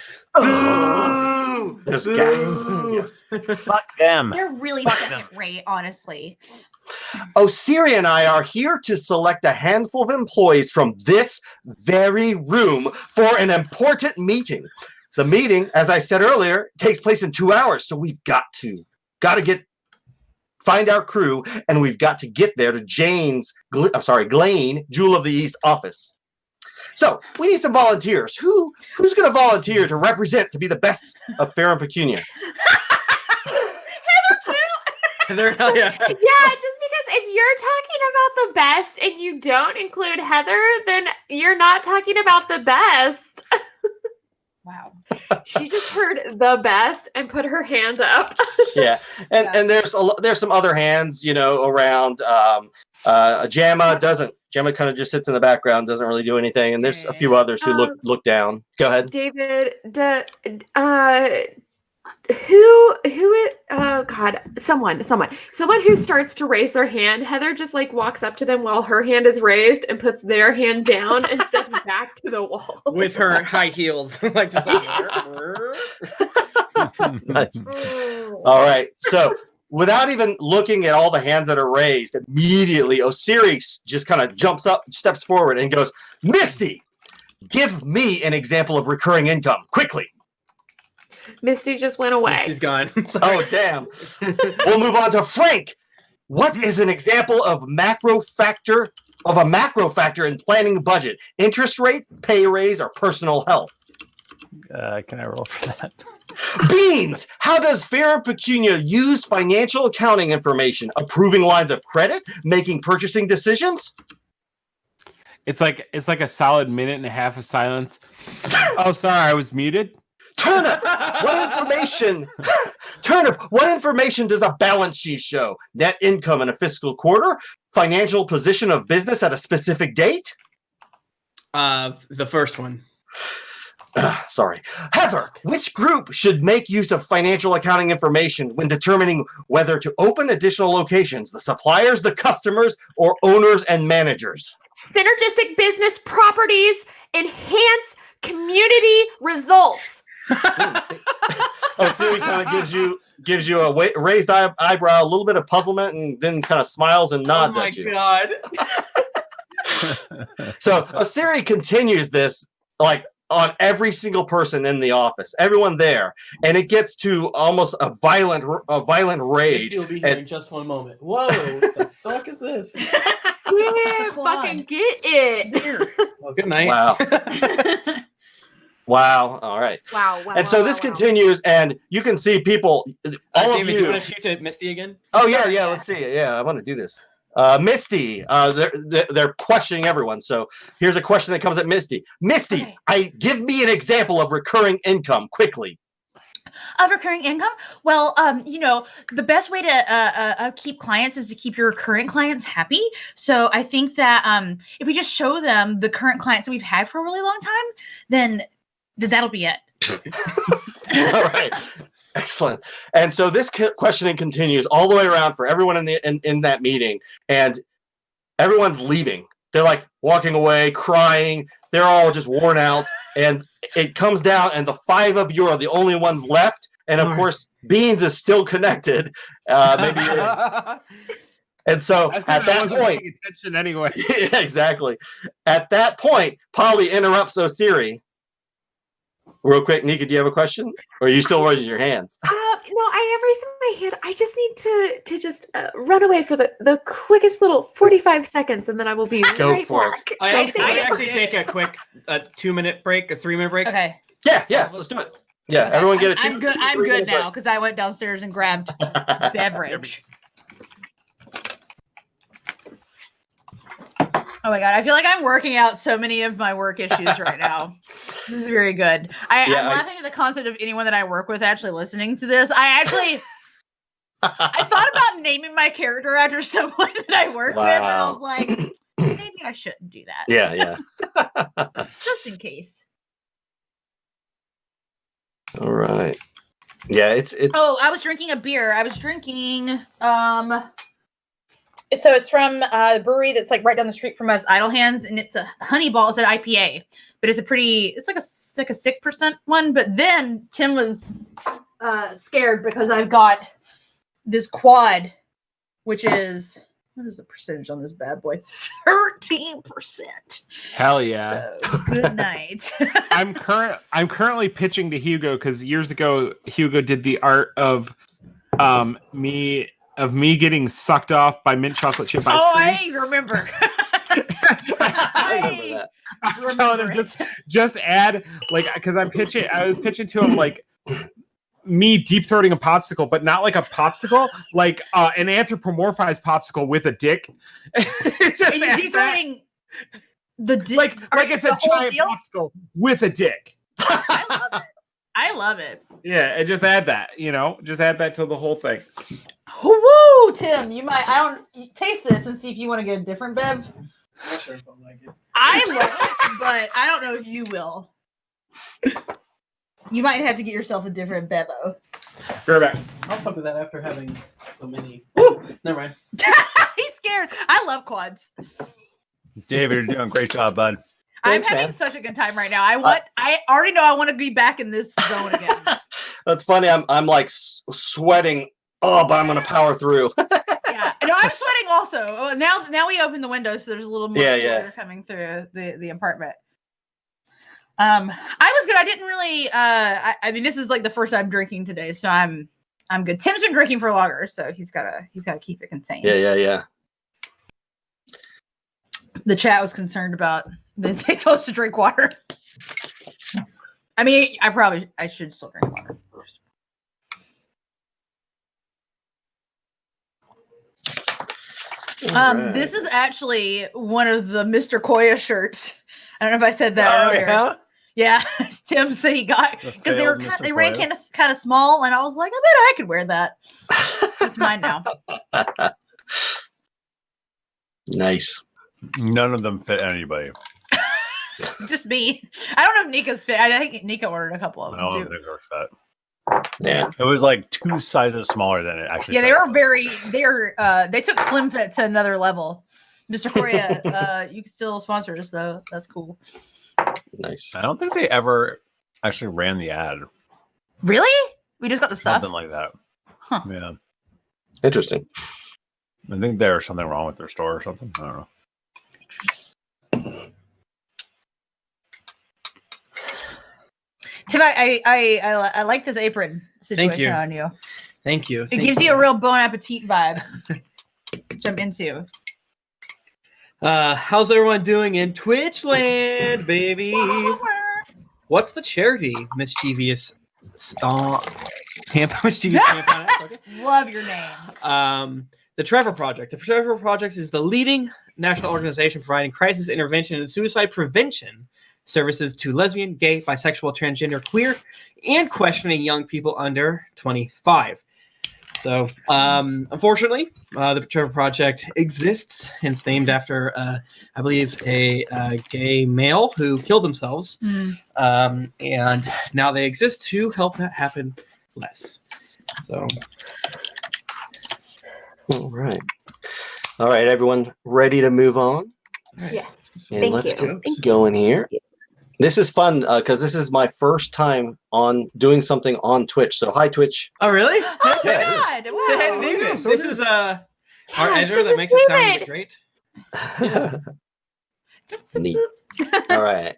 There's gas. Yes. Fuck them. They're really second rate, honestly. Osiri and I are here to select a handful of employees from this very room for an important meeting. The meeting, as I said earlier, takes place in 2 hours, so we've got to find our crew, and we've got to get there to Glane, Jewel of the East office. So we need some volunteers. Who's going to volunteer to represent to be the best of Fair and Pecunia? Heather, hell yeah. Yeah, just because if you're talking about the best and you don't include Heather, then you're not talking about the best. Wow. She just heard the best and put her hand up. Yeah, and there's some other hands, around. Gemma kind of just sits in the background, doesn't really do anything, and there's a few others who look down. Go ahead, David. Oh God, someone who starts to raise their hand. Heather just like walks up to them while her hand is raised and puts their hand down and steps back to the wall with her high heels. Like this. Nice. All right, so without even looking at all the hands that are raised, immediately Osiri just kind of jumps up, steps forward, and goes, "Misty, give me an example of recurring income, quickly." Misty just went away. Misty's gone. Oh, damn. We'll move on to Frank. What is an example of a macro factor in planning a budget? Interest rate, pay raise, or personal health? Can I roll for that? Beans. How does Fair and Pecunia use financial accounting information? Approving lines of credit? Making purchasing decisions? It's like a solid minute and a half of silence. Oh, sorry, I was muted. Turnip, what information does a balance sheet show? Net income in a fiscal quarter? Financial position of business at a specific date? The first one. Sorry. Heather, which group should make use of financial accounting information when determining whether to open additional locations? The suppliers, the customers, or owners and managers? Synergistic business properties enhance community results. Siri kind of gives you a raised eyebrow, a little bit of puzzlement, and then kind of smiles and nods at you. Oh my God! So Siri continues this like on every single person in the office, everyone there, and it gets to almost a violent rage. You'll be here in just one moment. Whoa! What the fuck is this? Yeah, fucking get it. Well, good night. Wow. Wow. All right. Wow. And so this continues, and you can see people. All David, of you. you want to shoot to Misty again? Oh yeah. Let's see. Yeah, I want to do this. Misty, they're questioning everyone. So here's a question that comes at Misty. Misty, Okay. give me an example of recurring income quickly. Of recurring income? Well, the best way to keep clients is to keep your current clients happy. So I think that if we just show them the current clients that we've had for a really long time, then that'll be it. All right. Excellent. And so this questioning continues all the way around for everyone in that meeting, and everyone's leaving. They're like walking away, crying. They're all just worn out. And it comes down, and the five of you are the only ones left. And of course, Beans is still connected. Maybe you're... And so at that point, paying attention anyway. Yeah, exactly. At that point, Polly interrupts Osiri. Real quick, Nika, do you have a question? Or are you still raising your hands? No, I am raising my hand. I just need to just run away for the quickest little 45 seconds, and then I will be right back. I actually take a quick 2-minute break, a 3-minute break. Okay. Yeah, let's do it. Yeah, Okay. everyone get a I'm good. I'm good now because I went downstairs and grabbed beverage. Oh my God, I feel like I'm working out so many of my work issues right now. This is very good. I'm laughing at the concept of anyone that I work with actually listening to this. I thought about naming my character after someone that I work with, and I was like, maybe I shouldn't do that. Yeah. Just in case. All right. Yeah, it's. Oh, I was drinking a beer. I was drinking so it's from a brewery that's like right down the street from us, Idle Hands, and it's a honey ball. It's an IPA, but it's like a 6% one. But then Tim was scared because I've got this quad, which is, what is the percentage on this bad boy? 13%. Hell yeah. So, good night. I'm currently pitching to Hugo because years ago Hugo did the art of me getting sucked off by mint chocolate chip ice cream. I remember. I remember that. I'm telling him just add because I was pitching to him like me deep throating a popsicle, but not like a popsicle, like an anthropomorphized popsicle with a dick. Just deep throating the dick, like it's a giant popsicle with a dick. I love it. I love it. Yeah, and just add that, just add that to the whole thing. Woo, Tim, you taste this and see if you want to get a different bev. I'm not sure if I like it. I love it, but I don't know if you will. You might have to get yourself a different bevo. Go back. I'll fuck with that after having so many. Ooh. Never mind. He's scared. I love quads. David, you're doing a great job, bud. Thanks, I'm having man. such a good time right now. I already know I want to be back in this zone again. That's funny. I'm like sweating. Oh, but I'm gonna power through. Yeah, no, I'm sweating also. Oh, now we open the window, so there's a little more water coming through the apartment. I was good. I didn't really. I mean, this is like the first time drinking today, so I'm good. Tim's been drinking for longer, so he's gotta keep it contained. Yeah. The chat was concerned about they told us to drink water. I mean, I should still drink water. Right. This is actually one of the Mr. Koya shirts. I don't know if I said that earlier. Yeah? Yeah, it's Tim's that he got because they ran kind of small, and I was like, I bet I could wear that. It's mine now. Nice. None of them fit anybody. Just me. I don't know if Nika's fit. I think Nika ordered a couple of them None too. of them are fit. Yeah. It was like 2 sizes smaller than it actually. Yeah, they took slim fit to another level. Mr. Korea, you can still sponsor us though. That's cool. Nice. I don't think they ever actually ran the ad. Really? We just got the stuff. Something like that. Huh. Yeah. Interesting. I think there's something wrong with their store or something. I don't know. Tim, I like this apron situation on you. Thank you. It gives you a real Bon Appetit vibe. Which I'm into. How's everyone doing in Twitch land, baby? What's the charity? Mischievous Mischievous tampon. Okay. Love your name. The Trevor Project. The Trevor Project is the leading national organization providing crisis intervention and suicide prevention services to lesbian, gay, bisexual, transgender, queer, and questioning young people under 25. So, unfortunately, the Trevor Project exists, and it's named after, I believe, a gay male who killed themselves. And now they exist to help that happen less. So, All right, everyone, ready to move on? Yes. And Thank let's you. get going here. This is fun because this is my first time on doing something on Twitch. So hi, Twitch. oh really? Oh my Yeah. god! Say Wow. hey to David. so This good. is our editor this that is makes it sound David. great. Neat. All right.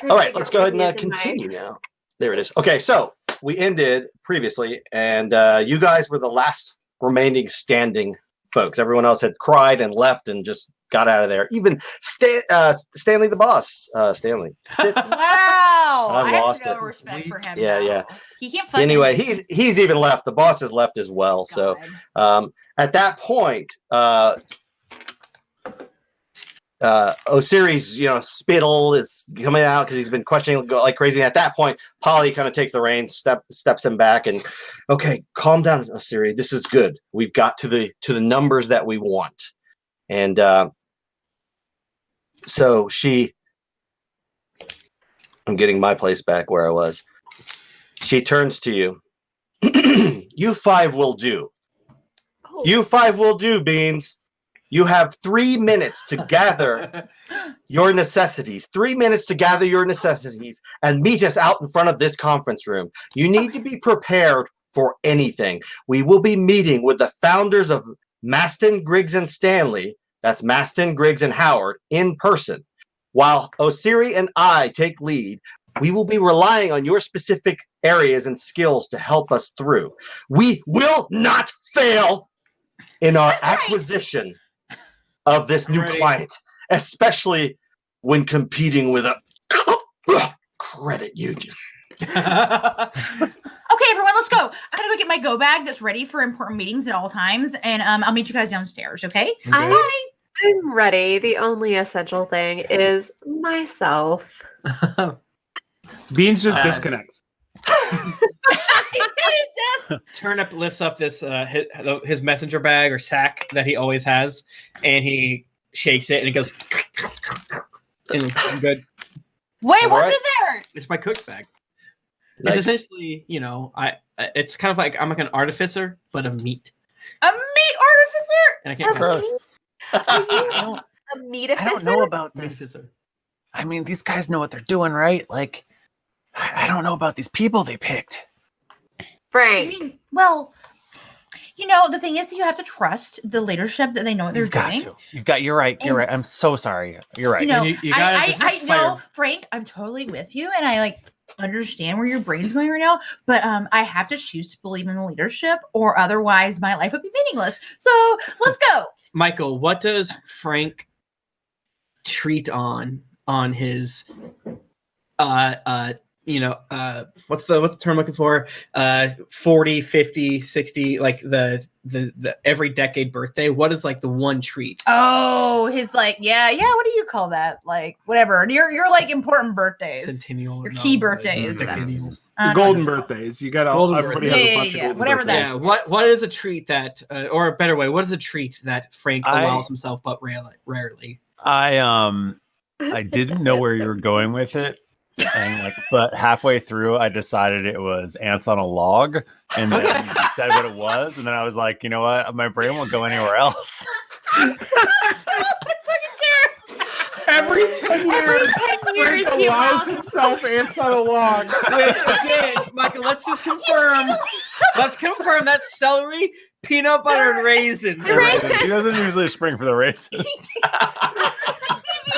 All right, let's go ahead and continue now. There it is. Okay, so we ended previously, and you guys were the last remaining standing folks. Everyone else had cried and left and just got out of there. Even Stanley the boss. Stanley. Wow! I have lost no it. respect for him. Yeah, now. yeah. He can't fucking. Anyway, he's even left. The boss has left as well. So at that point, Osiris, spittle is coming out because he's been questioning like crazy. And at that point, Polly kind of takes the reins, steps him back, and okay, calm down, Osiris. This is good. We've got to the numbers that we want, and so I'm getting my place back where I was. She turns to you. You 5 will do. Oh. You 5 will do, Beans. You have 3 minutes to gather your necessities. 3 minutes to gather your necessities and meet us out in front of this conference room. You need to be prepared for anything. We will be meeting with the founders of Maston, Griggs, and Stanley. That's Maston, Griggs, and Howard in person. While Osiri and I take lead, we will be relying on your specific areas and skills to help us through. We will not fail in our acquisition of this new client, especially when competing with a credit union. Okay, everyone, let's go. I gotta go get my go bag that's ready for important meetings at all times, and I'll meet you guys downstairs. Okay? I'm ready. The only essential thing is myself. Beans just disconnects. Turnip lifts up this his messenger bag or sack that he always has, and he shakes it, and it goes. And I'm good. Wait, what's in there? It's my cook's bag. Nice. It's essentially, it's kind of like I'm like an artificer, but of meat. A meat artificer? And I can't A meat artificer? I don't know about this. I mean, these guys know what they're doing, right? Like, I don't know about these people they picked. Frank. I mean, well, the thing is, you have to trust the leadership that they know what they're doing. You're right. You're right. I'm so sorry. You're right. I know, Frank, I'm totally with you, and I understand where your brain's going right now, but I have to choose to believe in the leadership, or otherwise my life would be meaningless. So let's go. Michael, what does Frank treat on his what's the term I'm looking for? 40, 50, 60, like the every decade birthday. What is like the one treat? Oh, his what do you call that? Like whatever. Your like important birthdays. Centennial. Your key birthdays. Centennial. Your golden birthdays. You got everybody has a bunch of golden whatever birthdays. that is. Yeah. What is a treat that, or a better way, what is a treat that Frank allows himself but rarely? I didn't know where you were going with it. And but halfway through, I decided it was ants on a log, and then you said what it was, and then I was like, you know what, my brain won't go anywhere else. Every 10 years, Frank allows himself ants on a log. Wait, again, Michael, let's confirm that's celery, peanut butter, and raisins. He doesn't usually spring for the raisins.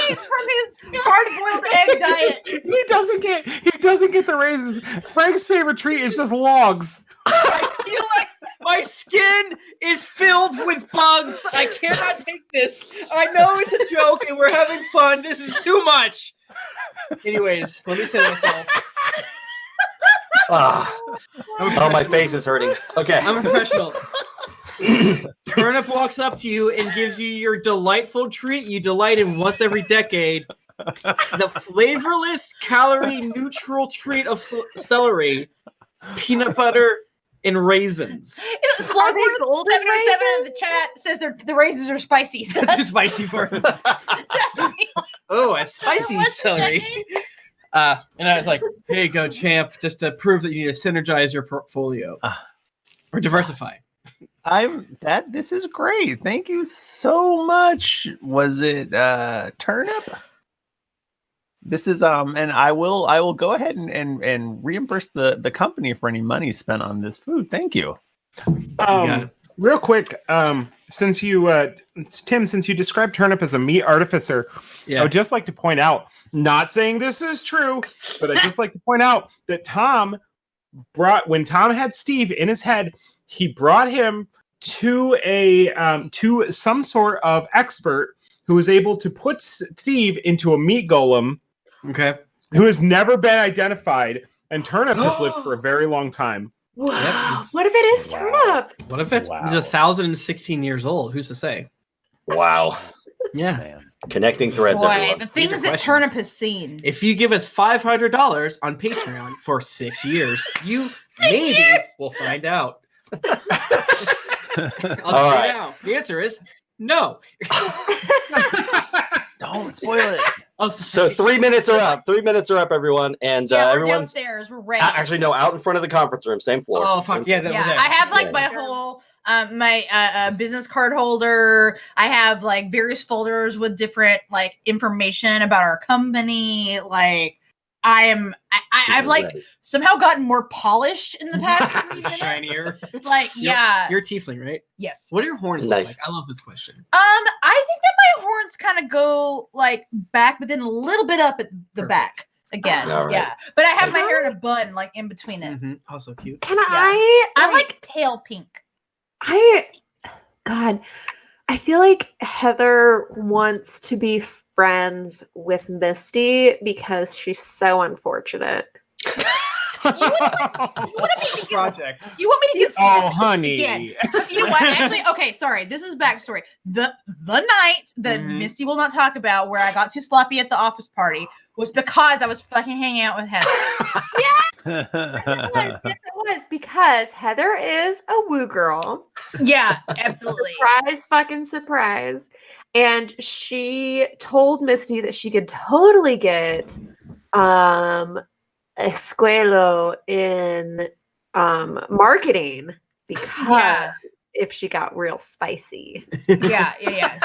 He's from his hard-boiled egg diet. He doesn't get the raisins. Frank's favorite treat is just logs. I feel like my skin is filled with bugs. I cannot take this. I know it's a joke and we're having fun. This is too much. Anyways, let me say myself. My face is hurting. Okay. I'm a professional. Turnip walks up to you and gives you your delightful treat you delight in once every decade. The flavorless, calorie-neutral treat of celery, peanut butter, and raisins. Slugworth 77 in the chat says the raisins are spicy. So too spicy for us. Oh, a spicy celery. And I was like, here you go, champ, just to prove that you need to synergize your portfolio. Or diversify. This is great. Thank you so much. Was it turnip? This is and I will go ahead and reimburse the company for any money spent on this food. Thank you. Real quick, since you Tim, since you described turnip as a meat artificer, I would just like to point out, not saying this is true, but I'd just like to point out that when Tom had Steve in his head, he brought him to to some sort of expert who was able to put Steve into a meat golem, who has never been identified, and Turnip has lived for a very long time. Wow. What if it is Turnip? What if he's 1,016 years old? Who's to say? Wow. Yeah. Man. Connecting threads, everyone. The things that Turnip has seen. If you give us $500 on Patreon for 6 years, you will find out. All right. Now. The answer is no. Don't spoil it. So 3 minutes are up. 3 minutes are up, everyone. And we're everyone's downstairs. We're ready. Actually, no, out in front of the conference room, same floor. Oh, fuck. Yeah. I have my whole my business card holder. I have various folders with different information about our company. I've somehow gotten more polished in the past 3 minutes. Shinier. You're a tiefling, right? Yes. What are your horns look like? I love this question. I think that my horns kind of go back, but then a little bit up at the back again. Right. Yeah. But I have my hair in a bun, in between it. Mm-hmm. Also cute. I'm pale pink. I feel like Heather wants to be friends with Misty because she's so unfortunate. You want me to get honey. Again. You know what? Actually, okay, sorry. This is backstory. The night that Misty will not talk about, where I got too sloppy at the office party, was because I was fucking hanging out with Heather. Yes, it was because Heather is a woo girl. Yeah, absolutely. Surprise, fucking surprise. And she told Misty that she could totally get Escuelo in marketing because if she got real spicy. Yeah.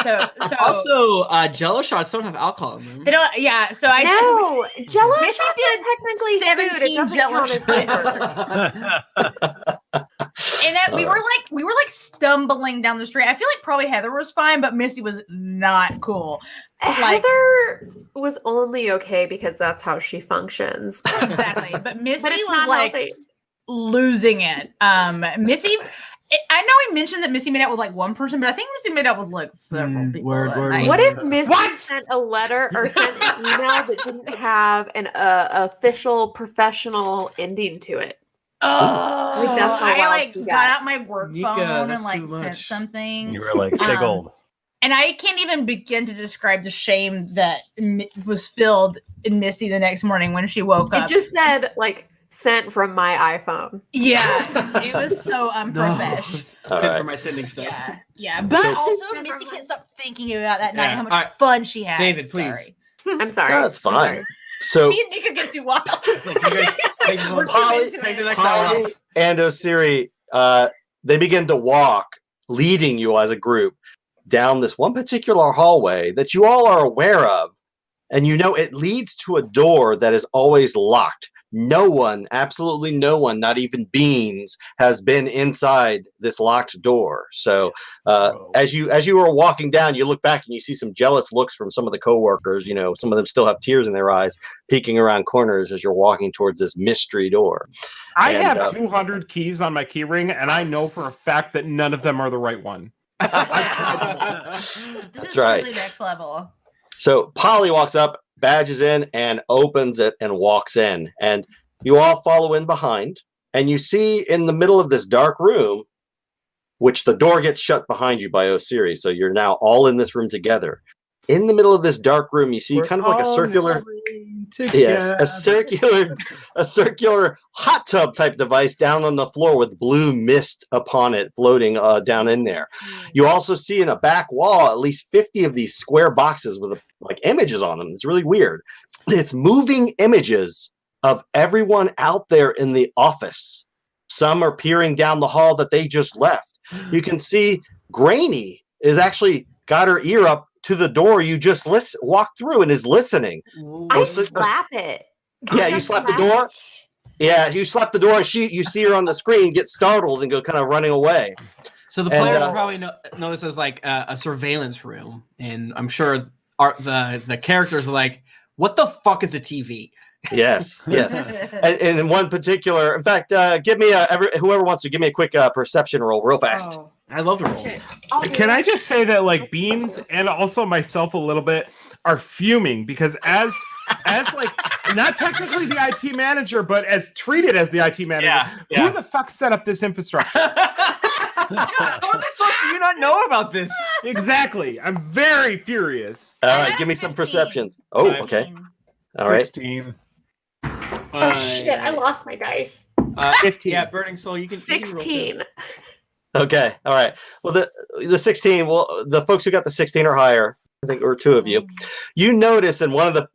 So also, Jello shots don't have alcohol in them. they don't. Yeah. So I No, Jello Missy shots did are technically 17 food. It Jell-O doesn't count as flavor. And that we were like stumbling down the street. I feel like probably Heather was fine, but Missy was not cool. Heather was only okay because that's how she functions. Exactly. But Missy But it's was not like healthy. losing it. Missy, I know we mentioned that Missy made out with like one person, but I think Missy made out with like several people. Word. What if Missy sent a letter or sent an email that didn't have an official professional ending to it? Oh, Like, that's how I wild like she got got. out my work Nika, phone that's and like too sent much. something. You were like, stay gold. And I can't even begin to describe the shame that was filled in Missy the next morning when she woke It up. just said like sent from my iPhone. Yeah, it was so unprofessional. Send for my sending stuff. Yeah. But So- also, Missy can't stop thinking about that night, Yeah. how much All right. fun she had. David, please. Sorry. I'm sorry. That's I'm fine. sorry. So Me and Nika get too wild. Like, you guys take the one- Polly- take the next hour off. Polly and Osiri, they begin to walk, leading you as a group down this one particular hallway that you all are aware of, and you know it leads to a door that is always locked. No one, absolutely no one, not even Beans, has been inside this locked door. So as you are walking down, you look back and you see some jealous looks from some of the coworkers. You know, some of them still have tears in their eyes, peeking around corners as you're walking towards this mystery door. I And, have 200 keys on my key ring, and I know for a fact that none of them are the right one. This That's is right. really next level. So Polly walks up, badges in, and opens it and walks in. And you all follow in behind. And you see in the middle of this dark room, which the door gets shut behind you by Osiri. So you're now all in this room together. In the middle of this dark room, you see kind of like a circular, a circular hot tub type device down on the floor with blue mist upon it floating down in there. You also see in a back wall at least 50 of these square boxes with like images on them. It's really weird. It's moving images of everyone out there in the office. Some are peering down the hall that they just left. You can see Grainy is actually got her ear up to the door you just walked through and is listening. I slap it. Yeah, you slap the door. Yeah, you slap the door and you see her on the screen get startled and go kind of running away. So the players will probably know this as like a surveillance room, and I'm sure the characters are like, "What the fuck is a TV?" Yes. And in one particular, in fact, give me whoever wants to give me a quick perception roll, real fast. Oh, I love the roll. Can I just say that like Beans and also myself a little bit are fuming because as like not technically the IT manager, but as treated as the IT manager, who the fuck set up this infrastructure? How the fuck do you not know about this? Exactly. I'm very furious. All right, give me some perceptions. Oh, okay. All right. 16. Oh shit! I lost my dice. 15. Yeah, Burning Soul. You can 16. Okay. All right. Well, the 16. Well, the folks who got the 16 or higher, I think, or two of you. You notice in one of the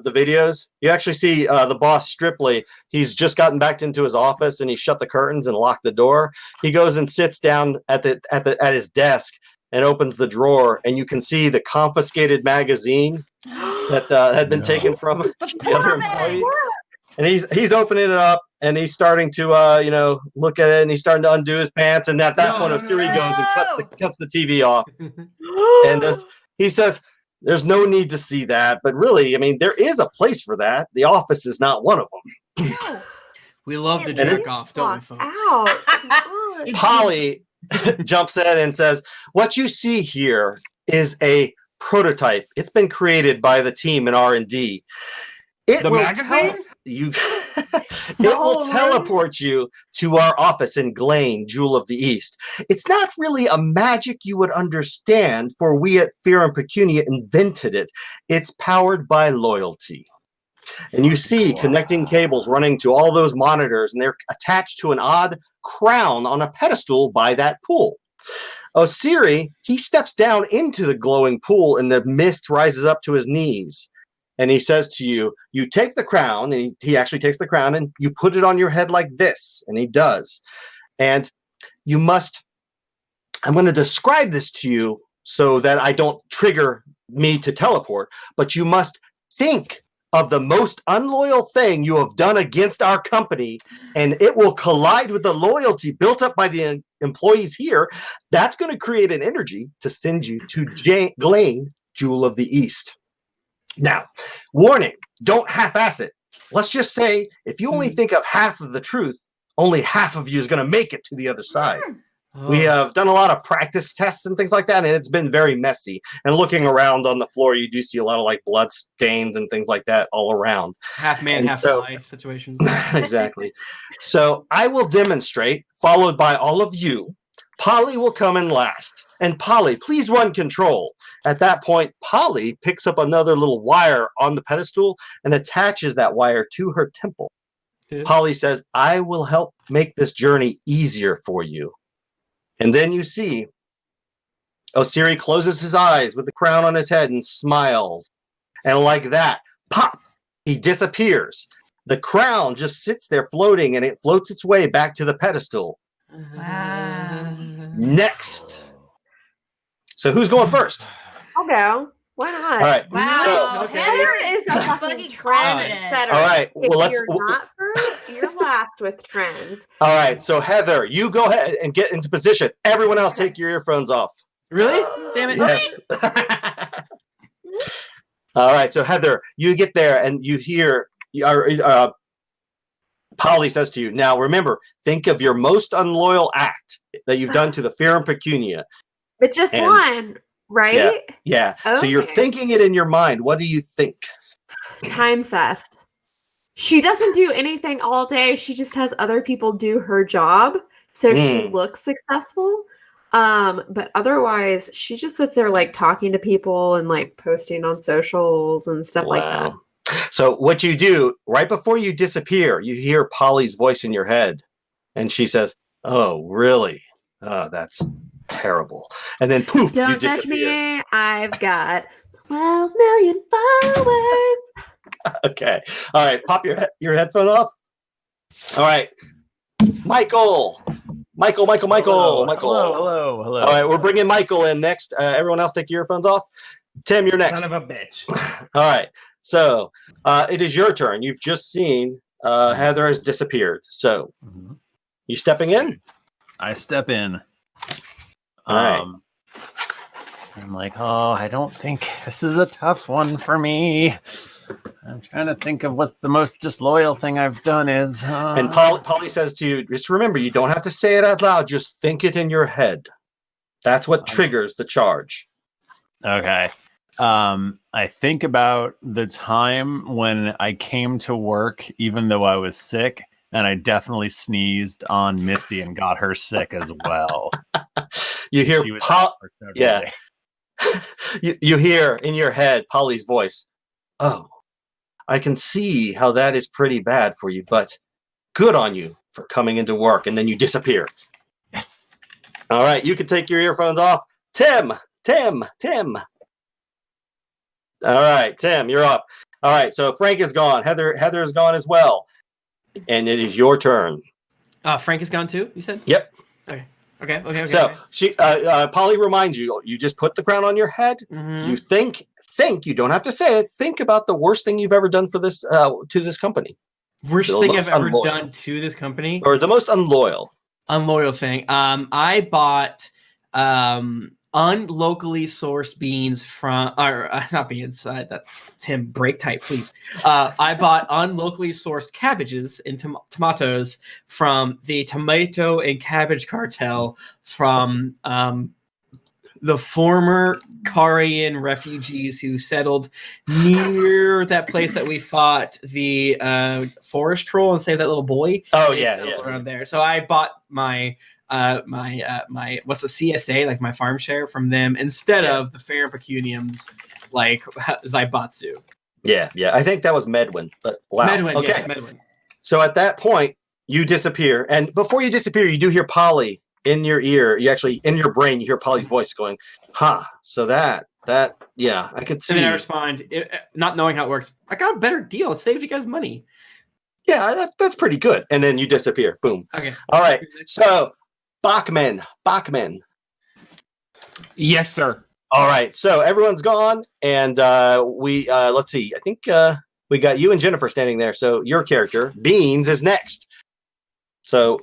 videos, you actually see the boss Stripley. He's just gotten back into his office and he shut the curtains and locked the door. He goes and sits down at his desk and opens the drawer, and you can see the confiscated magazine that had been taken from the other employee. And he's opening it up, and he's starting to look at it, and he's starting to undo his pants. And at that point, Osiri goes and cuts the TV off, and he says, "There's no need to see that, but really, I mean, there is a place for that. The office is not one of them." We love to jerk off, don't we, folks? Ow. Polly jumps in and says, "What you see here is a prototype. It's been created by the team in R&D. It will teleport you to our office in Glane, Jewel of the East. It's not really a magic you would understand, for we at Fear and Pecunia invented it. It's powered by loyalty." And you see connecting cables running to all those monitors, and they're attached to an odd crown on a pedestal by that pool. Osiri, he steps down into the glowing pool, and the mist rises up to his knees. And he says to you, you take the crown, and he actually takes the crown, and you put it on your head like this. And he does. And you must, I'm going to describe this to you so that I don't trigger me to teleport, but you must think of the most unloyal thing you have done against our company, and it will collide with the loyalty built up by the employees here. That's going to create an energy to send you to Glane, Jewel of the East. Now, warning, don't half-ass it. Let's just say if you only think of half of the truth, only half of you is going to make it to the other side. We have done a lot of practice tests and things like that, and it's been very messy. And looking around on the floor, you do see a lot of like blood stains and things like that all around. Half man, half fly situations. Exactly. So I will demonstrate, followed by all of you. Polly will come in last. And Polly, please run control. At that point, Polly picks up another little wire on the pedestal and attaches that wire to her temple. Yeah. Polly says, I will help make this journey easier for you. And then you see Osiri closes his eyes with the crown on his head and smiles. And like that, pop, he disappears. The crown just sits there floating, and it floats its way back to the pedestal. Wow. Next. So who's going first? I'll go. Why not? All right. Wow. Okay. Heather is a fucking trendsetter. All right. If Well, let's. you're not first, you're last with trends. All right. So Heather, you go ahead and get into position. Everyone else, take your earphones off. Really? Damn it. Yes. All right. So Heather, you get there and you hear. Polly says to you, now remember, think of your most unloyal act that you've done to the Fear and Pecunia. But just And- one, right? Yeah. So you're Okay. thinking it in your mind. What do you think? Time theft. She doesn't do anything all day. She just has other people do her job. So she looks successful. But otherwise, she just sits there like talking to people and like posting on socials and stuff like that. So what you do right before you disappear, you hear Polly's voice in your head, and she says, "Oh, really? Oh, that's terrible." And then poof, you Don't touch disappear. me. I've got 12 million followers. Okay. All right. Pop your headphone off. All right. Michael. Hello. All right. We're bringing Michael in next. Everyone else take your earphones off. Tim, you're next. Son of a bitch. All right. So it is your turn. You've just seen Heather has disappeared. So you stepping in? I step in. All right. I'm like, oh, I don't think this is a tough one for me. I'm trying to think of what the most disloyal thing I've done is. And Polly says to you, just remember, you don't have to say it out loud. Just think it in your head. That's what triggers the charge. Okay. I think about the time when I came to work, even though I was sick, and I definitely sneezed on Misty and got her sick as well. You hear She was out for several yeah. days. you hear in your head Polly's voice. Oh, I can see how that is pretty bad for you, but good on you for coming into work. And then you disappear. Yes. All right, you can take your earphones off. Tim. All right, Tim, you're up. All right, so Frank is gone. Heather is gone as well. And it is your turn. Frank is gone too, you said? Yep. Okay. So she Polly reminds you, you just put the crown on your head. Mhm. You think, you don't have to say it. Think about the worst thing you've ever done for this to this company. Worst The thing most I've ever unloyal. done to this company? Or the most unloyal. Unloyal thing. I bought unlocally sourced beans from, or not beans. That Tim, break tight, please. I bought unlocally sourced cabbages and tomatoes from the tomato and cabbage cartel from the former Karian refugees who settled near that place that we fought the forest troll and saved that little boy. Oh They settled around there. So I bought my what's the CSA, like my farm share from them instead of the Fair Pecunium's like Zaibatsu. Yeah. I think that was Medwin. But wow. Medwin, okay. yes, Medwin. So at that point, you disappear, and before you disappear, you do hear Polly in your ear. You actually in your brain, you hear Polly's voice going, "Huh." So that yeah, I could see. And then I respond, not knowing how it works. I got a better deal. It saved you guys money. Yeah, that's pretty good. And then you disappear. Boom. Okay. All right. So Bachmann. Yes, sir. All right. So everyone's gone, and we let's see. I think we got you and Jennifer standing there. So your character, Beans, is next. So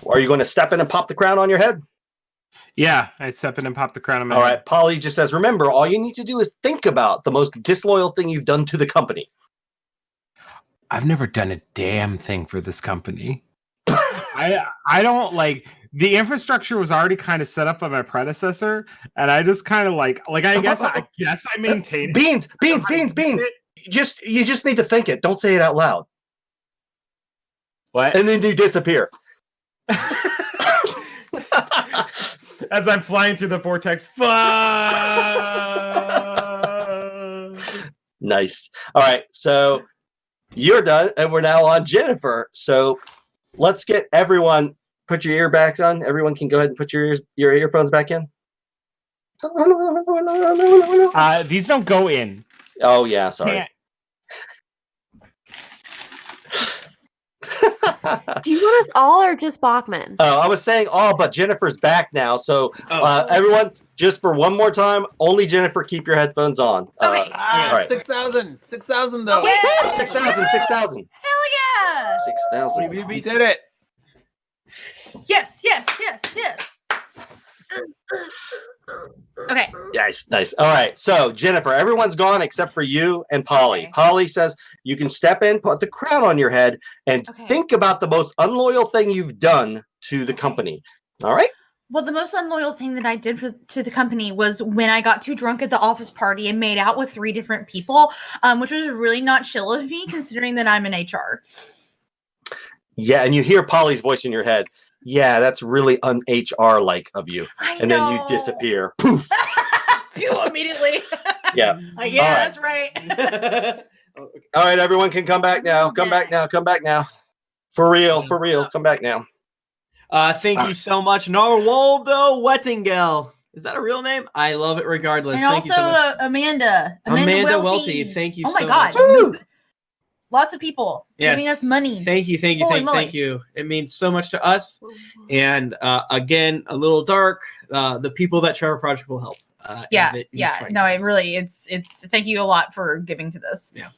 are you going to step in and pop the crown on your head? Yeah, I step in and pop the crown on my All head. right. Polly just says, remember, all you need to do is think about the most disloyal thing you've done to the company. I've never done a damn thing for this company. I don't like the infrastructure was already kind of set up by my predecessor, and I just kind of like I guess I maintained Beans. You just need to think it. Don't say it out loud. What? And then you disappear. As I'm flying through the vortex. Fuck! Nice. All right, so you're done, and we're now on Jennifer. So let's get everyone put your earbags on. Everyone can go ahead and put your earphones back in. These don't go in. Oh yeah, sorry. Can't. Do you want us all or just Bachmann? I was saying all, but Jennifer's back now. So everyone, just for one more time, only Jennifer, keep your headphones on. Okay. All right. 6,000 though. Yeah. 6,000. Hell yeah! 6,000. We did it. Yes. Okay. Nice. All right. So Jennifer, everyone's gone except for you and Polly. Okay. Polly says you can step in, put the crown on your head, and think about the most unloyal thing you've done to the company. All right. Well, the most unloyal thing that I did to the company was when I got too drunk at the office party and made out with 3 different people, which was really not chill of me, considering that I'm in HR. Yeah, and you hear Polly's voice in your head. Yeah, that's really un-HR like of you. And then you disappear. Poof. Pew, immediately. Yeah. That's right. All right, everyone can come back now. Come back now. For real. Come back now. Thank you so much, Narwaldo Wettingel. Is that a real name? I love it regardless. And Thank you so much. Amanda Welty. Thank you so much. Oh my God. Lots of people giving us money. Thank you. Thank you. It means so much to us. And again, a little dark. The people that Trevor Project will help. No, it really, it's. Thank you a lot for giving to this. Yeah.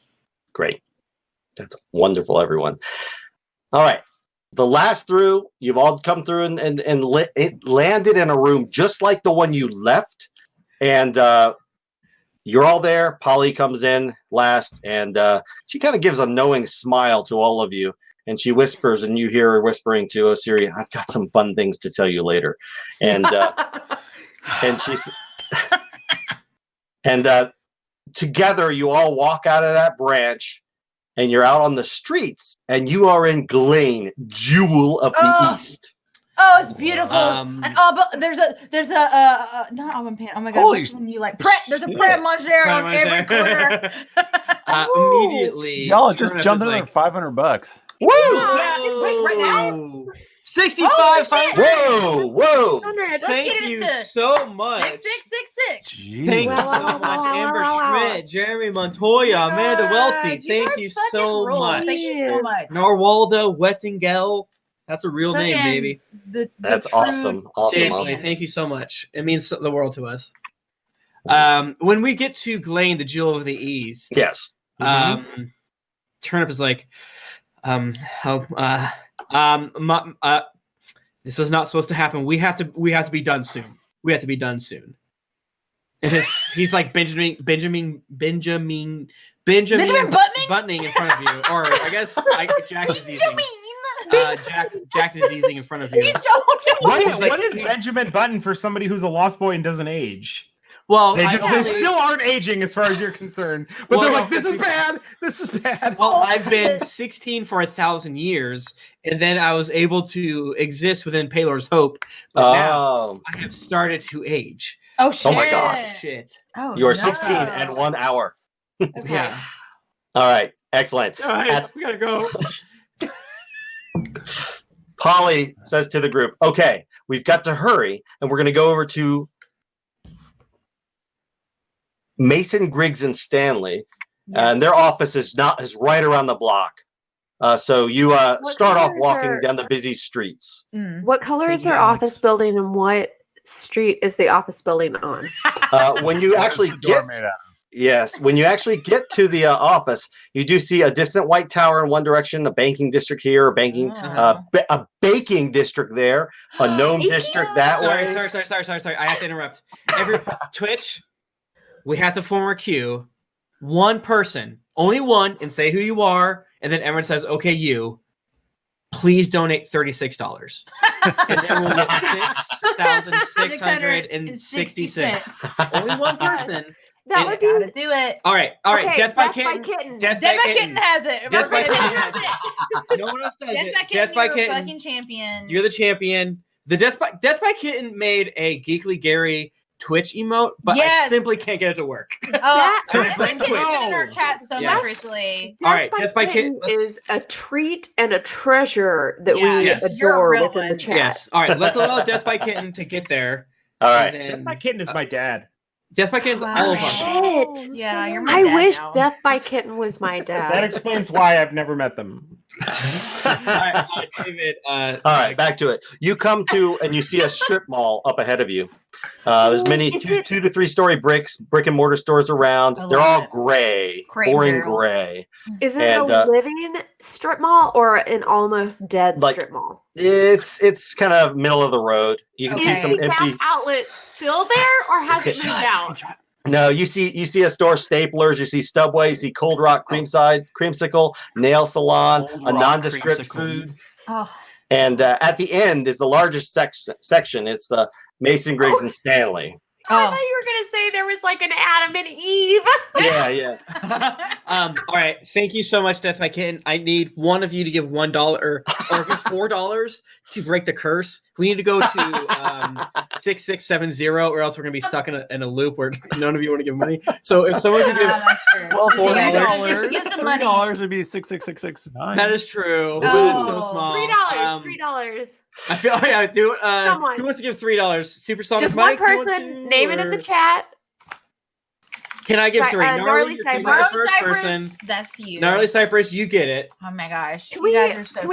Great. That's wonderful, everyone. All right. The last through, you've all come through and it landed in a room just like the one you left. And you're all there. Polly comes in last, and she kind of gives a knowing smile to all of you. And she whispers, and you hear her whispering to Osiri, I've got some fun things to tell you later. And and she's and together you all walk out of that branch, and you're out on the streets, and you are in Glane, Jewel of the East. Oh, it's beautiful. There's a not album pan. Oh my God, which one you like? There's a Pret Manger on every corner. Immediately, y'all just jumped in for $500. Woo! Wait, right now? 6,500. Whoa! Thank you so much. 6666. Thank you so much, Amber Schmidt, Jeremy Montoya, Amanda Welty. Thank you so much. Thank you so much. Narwaldo Wettingel. That's a real name, baby. That's awesome. Seriously, thank you so much. It means the world to us. When we get to Glane, the Jewel of the East, yes. Turnip is like, this was not supposed to happen. We have to be done soon. And he's like Benjamin buttoning in front of you, or I guess Jack is easing. Jack is easing in front of you. What is Benjamin Button for somebody who's a lost boy and doesn't age? Well, they still aren't aging as far as you're concerned. But they're like, this is bad. Well, I've been 16 for 1,000 years, and then I was able to exist within Palor's Hope. But now I have started to age. Oh shit! Oh my gosh! Shit! Oh, you are 16 and 1 hour. Okay. Yeah. All right, excellent. Guys, we gotta go. Polly says to the group, okay, we've got to hurry, and we're going to go over to Mason, Griggs, and Stanley. And their office is right around the block. So you start off walking down the busy streets. What color is their office building, and what street is the office building on? When you actually get when you actually get to the office, you do see a distant white tower in one direction, a banking district here, a baking district there, a gnome district that way. Sorry. I have to interrupt. Twitch, we have to form a queue. One person, only one, and say who you are, and then everyone says, "Okay, you." Please donate $36, and then we'll get 6,666. Only one person. That would be Gotta do it. All right. Okay, Death by Kitten. Death by Kitten has it. Death by Kitten has it. No one else does it. Death by Kitten, fucking champion. You're the champion. The Death by Kitten made a Geekly Gary Twitch emote, but I simply can't get it to work. Death by Kitten's in our chat so much recently. All right, Death by Kitten is a treat and a treasure that we adore within the chat. Yes. All right, let's allow Death by Kitten to get there. All right. Death by Kitten is my dad. Death by Kitten's all of us. Shit. Yeah, you're my I dad wish now. Death by Kitten was my dad. That explains why I've never met them. All right, David. All right, back to it. You come to and you see a strip mall up ahead of you. There's many 2 to 3 story brick and mortar stores around. They're all gray, boring gray. Is it a living strip mall or an almost dead strip mall? It's kind of middle of the road. You can see some empty outlet still there, or has it moved out? No, you see a store, Staplers, you see Stubway, you see Cold Rock Creamsicle, Nail Salon, a nondescript food. Oh. And at the end is the largest section. It's Mason, Griggs, and Stanley. I thought you were going to say there was like an Adam and Eve. Yeah. All right. Thank you so much, Death by Kitten. I need one of you to give $1 or give $4 to break the curse. We need to go to 6670, or else we're going to be stuck in a loop where none of you want to give money. So if someone can give $4 would be 66669. that is true. But it's so small. $3. I feel like I do. Who wants to give $3? Supersonic Just Mike, one person. Name it in the chat. Can I give 3? Gnarly Cypress. First person. That's you. Gnarly Cypress, you get it. Oh my gosh. Can we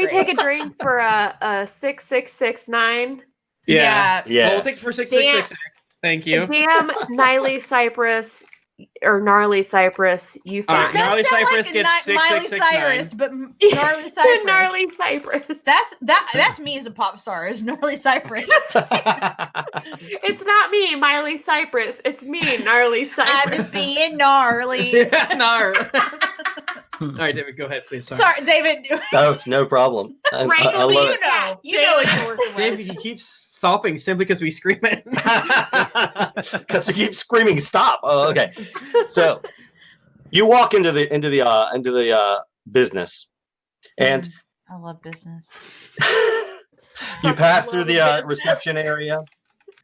take a drink for a 6669? Yeah. Well, we'll take it for 6666. Thank you. Damn, Gnarly Cypress. Or Gnarly Cypress, you find. Gnarly Cypress like gets 6669. But Gnarly Cypress. Gnarly Cypress. That's me as a pop star. Is Gnarly Cypress. It's not me, Miley Cypress. It's me, Gnarly Cypress. I'm just being gnarly. Gnarly. All right, David, go ahead, please. Sorry, David. Oh, it's no problem. I love it. You know what you're working with. David, he keeps stopping simply because we scream it. Because we keep screaming, "Stop!" Oh, okay. So you walk into the business, and I love business. you pass through the reception area,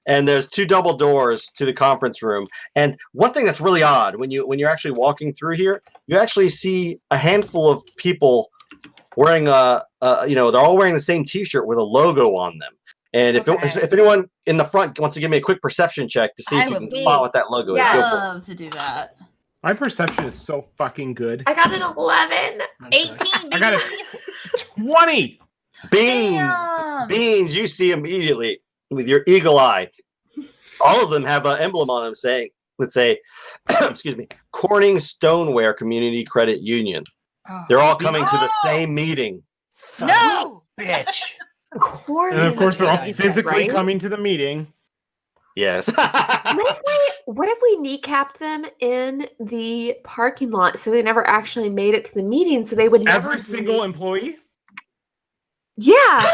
and there's 2 double doors to the conference room. And one thing that's really odd when you're actually walking through here, you actually see a handful of people wearing they're all wearing the same T-shirt with a logo on them. And if anyone in the front wants to give me a quick perception check to see if you can spot what that logo is, go for it. I love to do that. My perception is so fucking good. I got an 11. 18. I got a 20. Beans, you see immediately with your eagle eye. All of them have an emblem on them saying, excuse me, Corning Stoneware Community Credit Union. They're all coming to the same meeting. No! Bitch. And of course, they're all physically coming to the meeting. Yes. What if we kneecapped them in the parking lot so they never actually made it to the meeting, so they would never Every single employee? Yeah.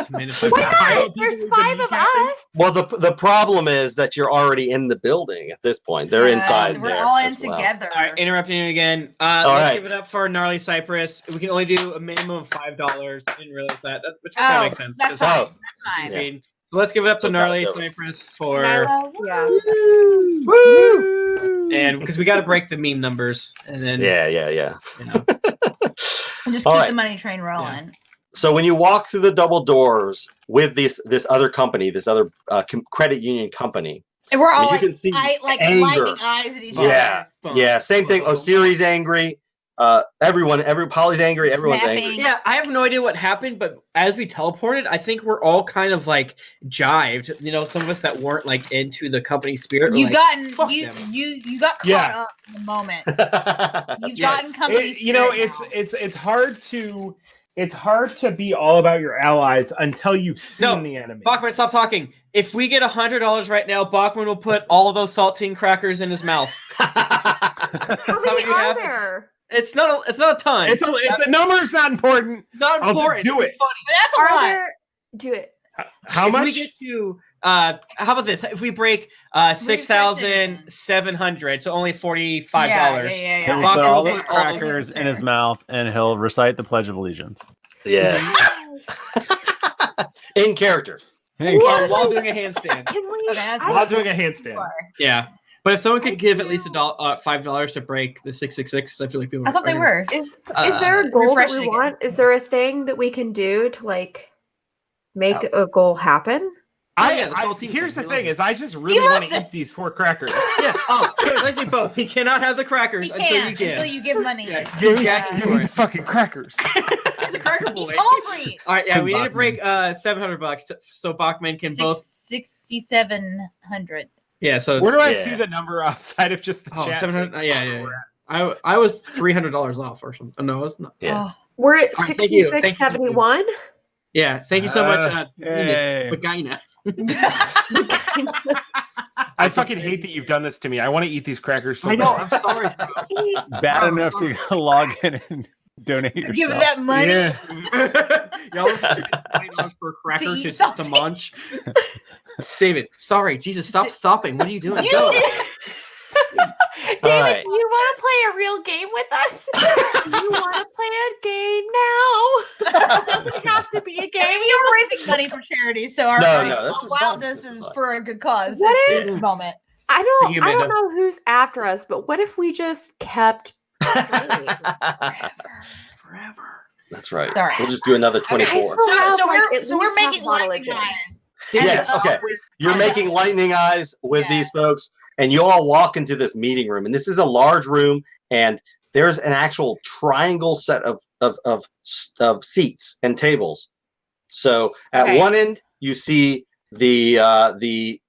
Why not? There's 5 of us. Well, the problem is that you're already in the building at this point. They're inside we're there. all in as well. together. All right, interrupting you again. Let's give it up for Gnarly Cypress. We can only do a minimum of $5. I didn't realize that. Which kind of makes sense. That's fine. That's fine. So let's give it up to Gnarly Cypress for. Yeah. Woo! And because we got to break the meme numbers, and then Yeah. you know. And just All keep right. the money train rolling. So when you walk through the double doors with this other company, this other credit union company, And we're all you like, can see anger. lightning eyes at each Yeah, other. yeah, same thing. Osiri's angry. Polly's angry. Everyone's angry. Snapping. Yeah, I have no idea what happened, but as we teleported, I think we're all kind of like jived. You know, some of us that weren't like into the company spirit. Were You like, got "Fuck you them." you got caught Yeah. up in the moment. You've Yes. gotten company. You know, spirit it's hard to be all about your allies until you've seen the enemy. Bachmann, stop talking. If we get $100 right now, Bachmann will put all of those saltine crackers in his mouth. How many are there? It's not a ton. The number's not important. not I'll just important. do It's it. funny. But that's a Are lot. there? Do it. How If much? we get to how about this? If we break 6,700, so only $45. Yeah. He'll Bachmann put all will those put all those crackers in in his there. mouth and he'll recite the Pledge of Allegiance. Yes, in character. while doing a handstand. Can we? Okay, that's While doing a handstand. Yeah. But if someone could give at least $5 to break the 666, I feel like people. I thought they were. Is there a goal that refresh it we again. want? Is there a thing that we can do to like make a goal happen? yeah, the saltine Here's the thing. thing: is I just really want loves to it. eat these 4 crackers. Yeah. Oh, so let's do both. He cannot have the crackers He until can't you give. until you give money. Yeah, Give me, Jack give for me it. the fucking crackers. He's a cracker He's boy. hungry. All right, yeah, we need to Bachmann. break $700 so Bachmann can both. 6,700. Yeah, so Where do I Yeah. see the number outside of just the chat? 700. Yeah. I was $300 off or something. Oh, no, it's not. Yeah. We're at All right, thank you. 66.71. Yeah, thank you so much, yay. Vagina. I fucking hate that you've done this to me. I want to eat these crackers. So I know. bad. I'm sorry. Bad enough to log in and donate yourself. Give that money. Yeah. Y'all are $20 per cracker eat to saltine. munch. David, sorry, Jesus, stop stopping. What are you doing? You Go. did- David, right. you want to play a real game with us? You want to play a game now? It doesn't have to be a I game. mean, we were raising money for charity, so our No, this is fun. wildness This is is fun. for a good cause. What at is- this moment? I Thank you, don't Amanda. know who's after us, but what if we just kept playing? Forever. That's right. Sorry. We'll just do another 24. Okay, So, Have, so like, we're at so we're least half making bottle of lightning gin. eyes. Yes, okay. You're making lightning eyes with Yeah. these folks, and you all walk into this meeting room, and this is a large room, and there's an actual triangle set of seats and tables. So at Okay. one end, you see the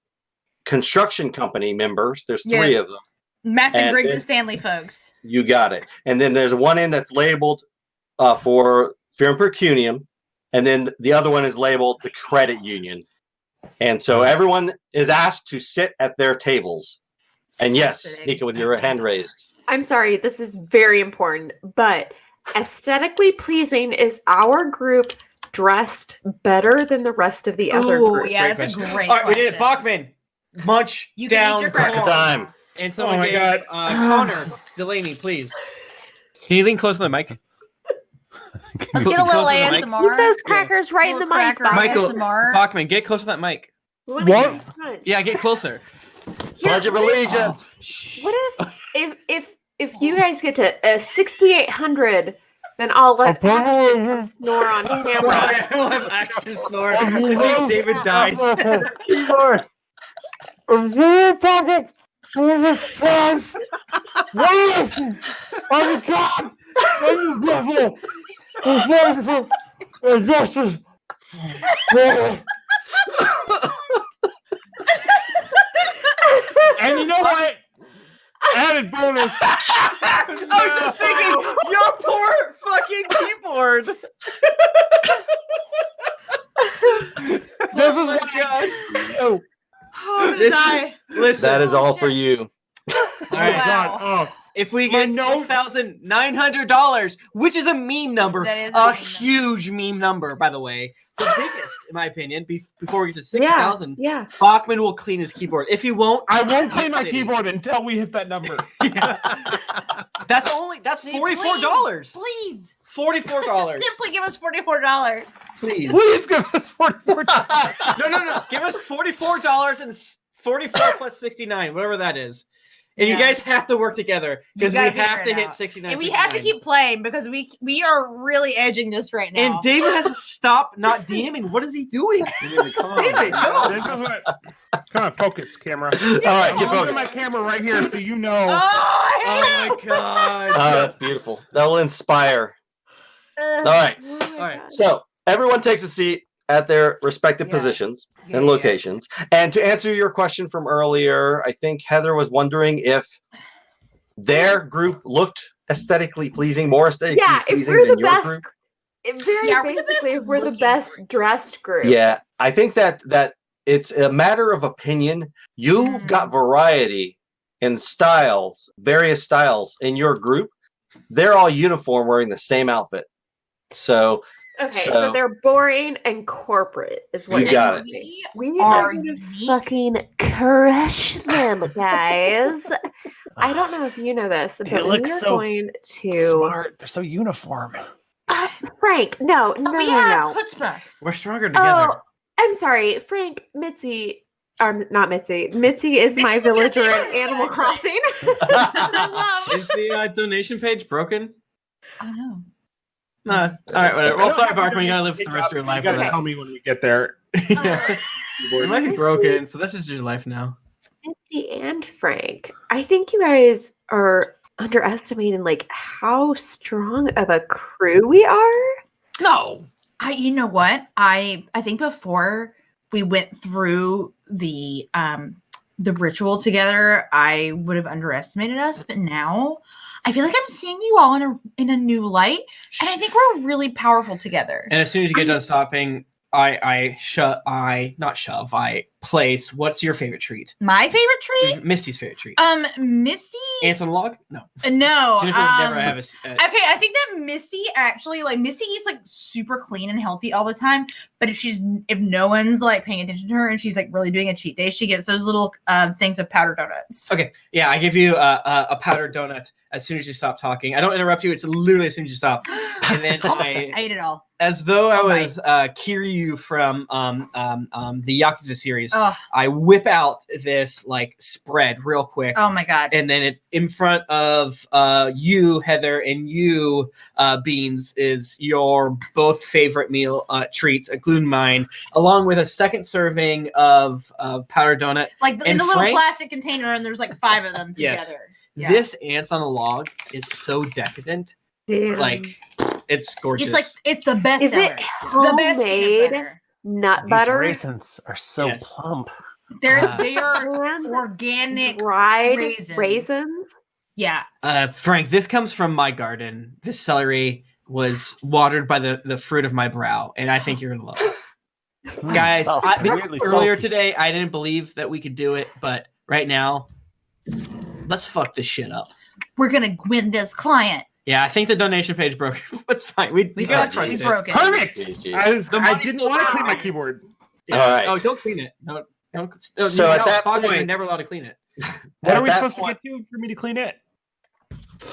construction company members. There's 3 of them. Massive And Griggs then- and Stanley folks. You got it. And then there's one end that's labeled for Fear and Pecunium, and then the other one is labeled the Credit Union. And so everyone is asked to sit at their tables. And yes, Nika, with your hand raised. I'm sorry, this is very important, but aesthetically pleasing, is our group dressed better than the rest of the other Oh, group? yeah, Great that's a question. great All right, we did it. question. Bachmann, munch You can eat down your Cracker cracker. time. And someone Oh my gave God. Connor Delaney, please. Can you lean close to the mic? Let's get a little ASMR. Keep those crackers right in the Little mic, cracker Michael, ASMR. Bachmann, get close to that mic. What? Yeah, get closer. Pledge of Allegiance. What if you guys get to 6,800, then I'll let Paxton snore on camera. We'll have Axton snore until David dies. And you know what? Added bonus. I was just thinking, your poor fucking keyboard. This is my what God. Oh, Oh, I'm gonna This is- die. Listen, That is all for you. oh Wow. God. Oh. if we My get notes. $6,900, which is a meme number, That is a a meme number. huge meme number, by the way, the biggest, in my opinion, before we get to Yeah, 6,000, yeah. Bachmann will clean his keyboard. If he won't, I won't clean my City. keyboard until we hit that number. that's Please, $44. Please. $44. Simply give us $44. Please. Please give us $44. No. Give us $44 and 44 plus 69, whatever that is. And you guys have to work together because we have to hit 69. And we have to keep playing because we are really edging this right now. And David has to stop not DMing. What is he doing? David, come on. David, no. This is what. Come on, focus, camera. All right, I'm get focused. my camera right here so you know. Oh my god. Oh, that's beautiful. That will inspire. All right. Oh my God. So everyone takes a seat at their respective positions and locations. And to answer your question from earlier, I think Heather was wondering if their group looked aesthetically pleasing, more aesthetically pleasing than your group. We're the best dressed group. Yeah, I think that it's a matter of opinion. You've got variety in styles, various styles in your group. They're all uniform, wearing the same outfit. So so they're boring and corporate is what you got it. We are gonna fucking crush them, guys. I don't know if you know this, but They look we are so going to smart. They're so uniform. Frank. No. Chutzpah. We're stronger together. Oh, I'm sorry, Frank. Mitzi. Not Mitzi. Mitzi is my villager in Animal Crossing. Is the donation page broken? Oh no. No. All right, whatever. Well, sorry, Bachmann. You gotta live the rest of your life. You gotta tell me when we get there. It might be broken, so this is your life now. Misty and Frank, I think you guys are underestimating like how strong of a crew we are. No. You know what? I think before we went through the ritual together, I would have underestimated us, but now I feel like I'm seeing you all in a new light, and I think we're really powerful together. And as soon as you get done stopping, I place. What's your favorite treat? My favorite treat? Misty's favorite treat. Misty. Ants on a log? No. No. Jennifer would never have okay, I think that Misty actually Misty eats like super clean and healthy all the time. But if no one's like paying attention to her and she's like really doing a cheat day, she gets those little things of powdered donuts. Okay, yeah, I give you a powdered donut as soon as you stop talking. I don't interrupt you. It's literally as soon as you stop, and then I ate it all. As though I was Kiryu from the Yakuza series. I whip out this like spread real quick. Oh my god! And then it's in front of you, Heather, and you, Beans, is your both favorite meal treats, including mine, along with a second serving of powdered donut. Like in the little plastic container, and there's like 5 of them together. Yes. Yeah. This Ants on a Log is so decadent. Damn. Like, it's gorgeous. It's like it's the best. Is it homemade nut butter? These raisins are so plump. They are organic dried raisins. Yeah. Frank, this comes from my garden. This celery was watered by the fruit of my brow, and I think you're gonna love it. Guys, earlier today I didn't believe that we could do it, but right now, let's fuck this shit up. We're gonna win this client. Yeah, I think the donation page broke. It's fine. We got it. Perfect. I didn't want to clean my keyboard. Yeah. All right. Oh, don't clean it. No. So at that point, you're never allowed to clean it. What are we supposed to get to for me to clean it?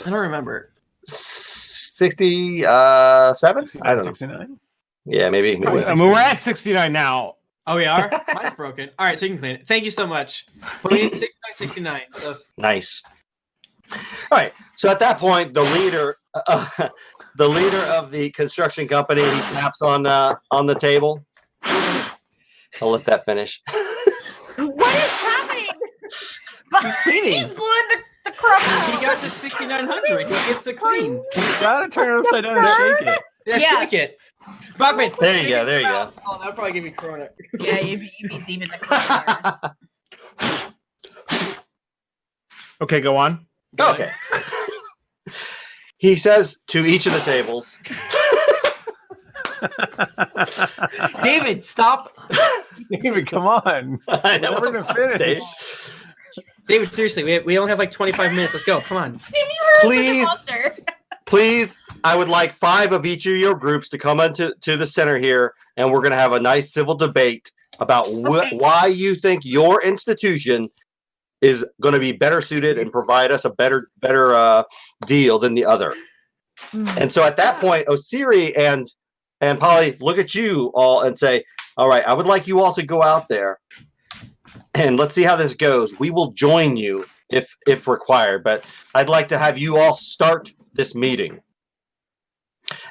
I don't remember. 67? I don't know. 69? Yeah, maybe. I mean, we're at 69 now. Oh, we are? Mine's broken. All right, so you can clean it. Thank you so much. But we need 69. So. Nice. All right. So at that point, the leader of the construction company, he taps on the table. I'll let that finish. What is happening? He's cleaning. He's blowing the crumb. He got the 6900. He gets to clean. You gotta turn it upside down and shake it. Yeah, shake it. Bachmann. There you go. There you go. Oh, that'll probably give me corona. Yeah, you'd be deep in the corner. Okay, go on. Okay. He says to each of the tables. David, stop. David, come on. I know we're gonna finish. David, seriously, we only have like 25 minutes. Let's go. Come on. Please, I would like 5 of each of your groups to come into the center here, and we're going to have a nice civil debate about why you think your institution is going to be better suited and provide us a better deal than the other. And so at that point, Osiri and Polly look at you all and say, all right, I would like you all to go out there and let's see how this goes. We will join you if required. But I'd like to have you all start this meeting.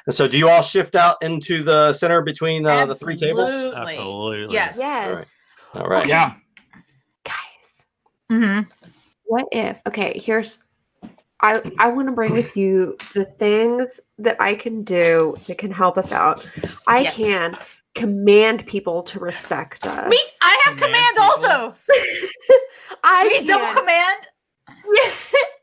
And so, do you all shift out into the center between the three tables? Absolutely. Yes. Yes. All right. Yeah. Guys, Mm-hmm. what if? Okay, I want to bring with you the things that I can do that can help us out. I Yes. can command people to respect us. Me, I have Command command also. I We can double command.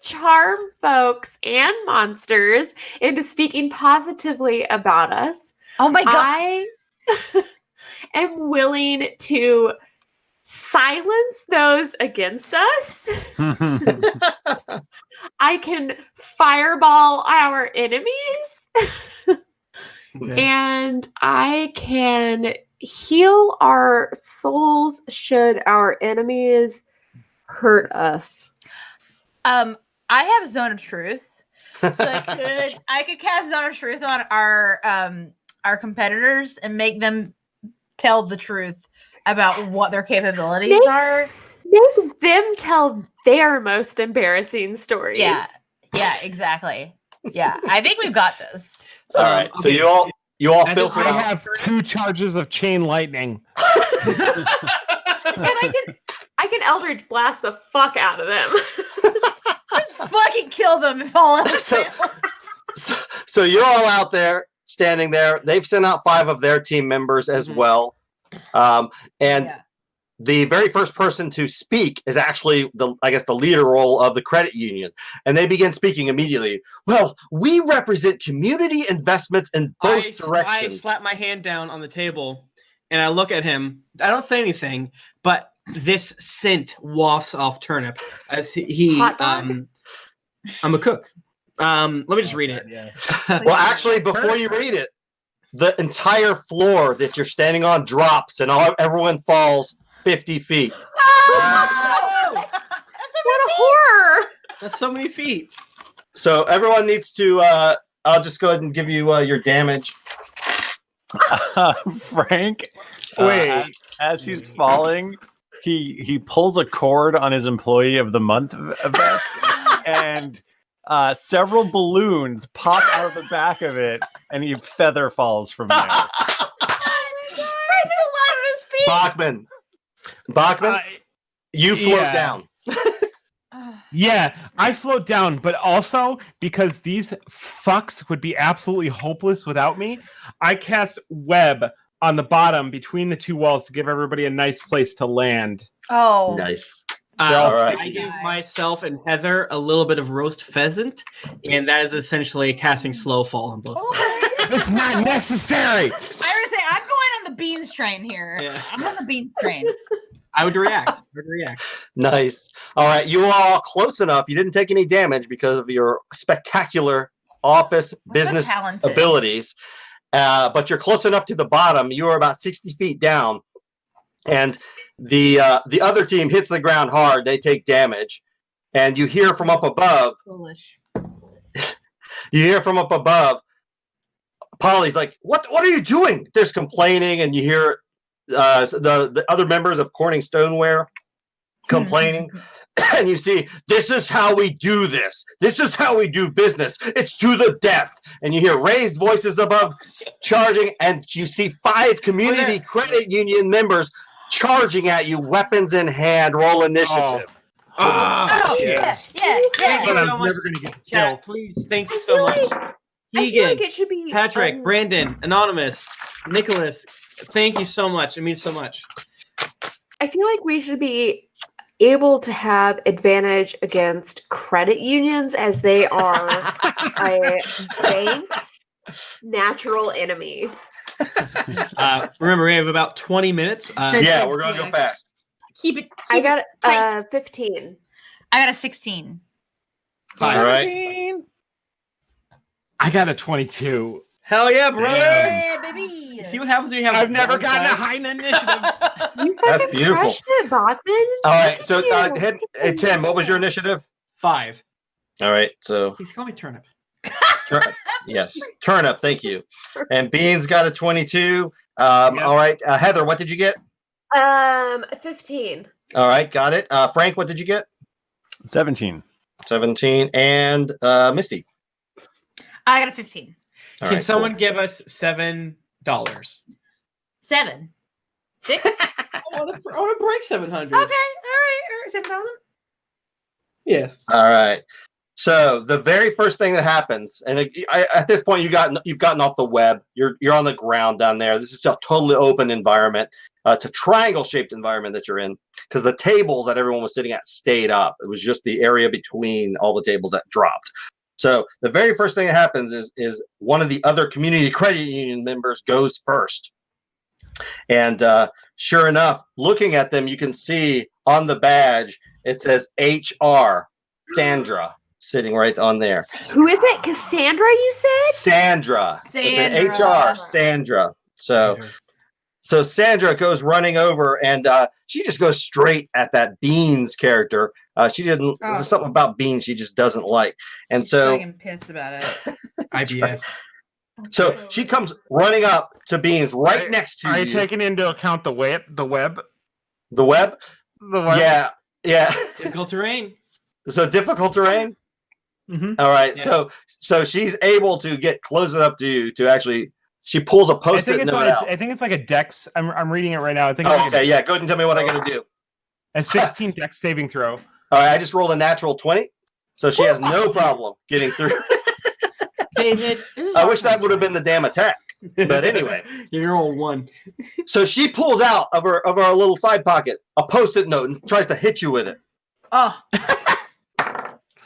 charm folks and monsters into speaking positively about us. Oh my god. I am willing to silence those against us. I can fireball our enemies. And I can heal our souls should our enemies hurt us. I have Zone of Truth, so I could cast Zone of Truth on our competitors and make them tell the truth about what their capabilities are. Make them tell their most embarrassing stories. Yeah, exactly. Yeah, I think we've got this. All right. So you all filter I out. have 2 charges of chain lightning. And I can Eldritch blast the fuck out of them. Just fucking kill them if all else fails. So you're all out there, standing there. They've sent out 5 of their team members as well. And the very first person to speak is actually the leader role of the credit union. And they begin speaking immediately. Well, we represent community investments in both directions. I slap my hand down on the table and I look at him. I don't say anything, but this scent wafts off Turnip as he I'm a cook. Let me just read it. Well, actually, before you read it, the entire floor that you're standing on drops and everyone falls 50 feet. Oh! What a horror! That's so many feet. So everyone needs to I'll just go ahead and give you your damage. Frank, Wait. as he's falling, he pulls a cord on his employee of the month vest, and several balloons pop out of the back of it, and he feather falls from there. Bachmann, you float down. Yeah, I float down, but also because these fucks would be absolutely hopeless without me, I cast web on the bottom between the 2 walls to give everybody a nice place to land. Oh, Nice. All right. I give myself and Heather a little bit of roast pheasant, and that is essentially casting slow fall on both. It's not necessary. I was saying I'm going on the beans train here. Yeah. I'm on the beans train. I would react. Nice. All right, you are all close enough. You didn't take any damage because of your spectacular office business talented. abilities, but you're close enough to the bottom. You are about 60 feet down, and the other team hits the ground hard. They take damage, and you hear from up above. Foolish. You hear from up above. Polly's like, "What are you doing?" There's complaining, and you hear the other members of Corning Stoneware complaining. And you see, this is how we do this. This is how we do business. It's to the death. And you hear raised voices above charging, and you see 5 community credit union members charging at you, weapons in hand. Roll initiative. Yeah. But I'm never going to get Chat, killed. please, thank you so much. I feel Keegan, like it should be Patrick, Brandon, Anonymous, Nicholas, thank you so much. It means so much. I feel like we should be able to have advantage against credit unions as they are a bank's natural enemy. Remember, we have about 20 minutes. Yeah, we're going to go fast. Keep it. I got tight. 15. I got a 16. All right. I got a 22. Hell yeah, bro. Yeah, baby. See what happens when you have. I've never gotten a dice? high initiative. You That's fucking beautiful. crushed it, Bachmann. All right. So, Thank you. hey, Tim, what was your initiative? 5. All right. So, Please call me Turnip. yes, Turnip. Thank you. And Beans got a 22. All right. Heather, what did you get? 15. All right. Got it. Frank, what did you get? 17. 17. And Misty. I got a 15. Can someone give us $7? 7. 6. I want to break 700. Okay. All right. 7,000. Yes. All right. So the very first thing that happens, and at this point you've gotten off the web. You're on the ground down there. This is a totally open environment. It's a triangle-shaped environment that you're in because the tables that everyone was sitting at stayed up. It was just the area between all the tables that dropped. So the very first thing that happens is one of the other community credit union members goes first. And sure enough, looking at them, you can see on the badge, it says HR, Sandra, sitting right on there. Who is it? Cassandra, you said? Sandra. It's an HR, Sandra. So Sandra goes running over, and she just goes straight at that Beans character. There's something about Beans she just doesn't like. And so I'm pissed about it. IBS. Right. So she comes running up to Beans right next to you. Are you taking into account the web? The web? Yeah. Difficult terrain. So difficult terrain? Mm-hmm. All right. Yeah. So she's able to get close enough to you to actually, she pulls a Post-it note out. I think it's like a dex. I'm reading it right now. I think. Go ahead and tell me what I got to do. A 16 dex saving throw. All right. I just rolled a natural 20. So she has no problem getting through. David, I wish that would have been the damn attack. But anyway. Your old one. So she pulls out of her little side pocket a Post-it note and tries to hit you with it. Oh.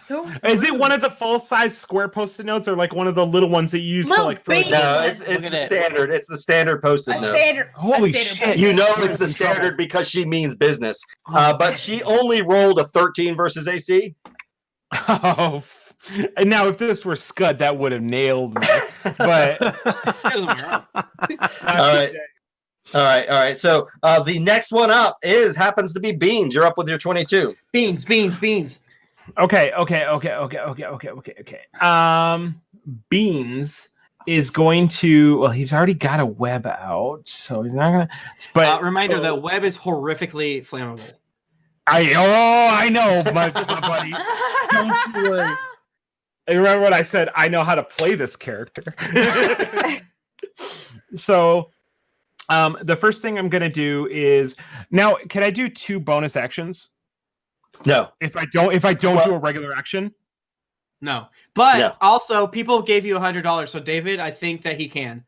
So is it one of the full-size square Post-it notes, or like one of the little ones that you use to like? No, it's the standard. It's the standard Post-it note. Holy shit! You know it's the standard because she means business. But she only rolled a 13 versus AC. Oh, and now if this were Skud, that would have nailed me. But all right. So the next one up happens to be Beans. You're up with your 22. Beans. Okay. Beans is going to. Well, he's already got a web out, so he's not gonna. But reminder: the web is horrifically flammable. I know, my buddy. Don't you worry. And remember what I said? I know how to play this character. So, the first thing I'm gonna do is now. Can I do 2 bonus actions? No. If I don't do a regular action? No. But also people gave you $100, so David, I think that he can.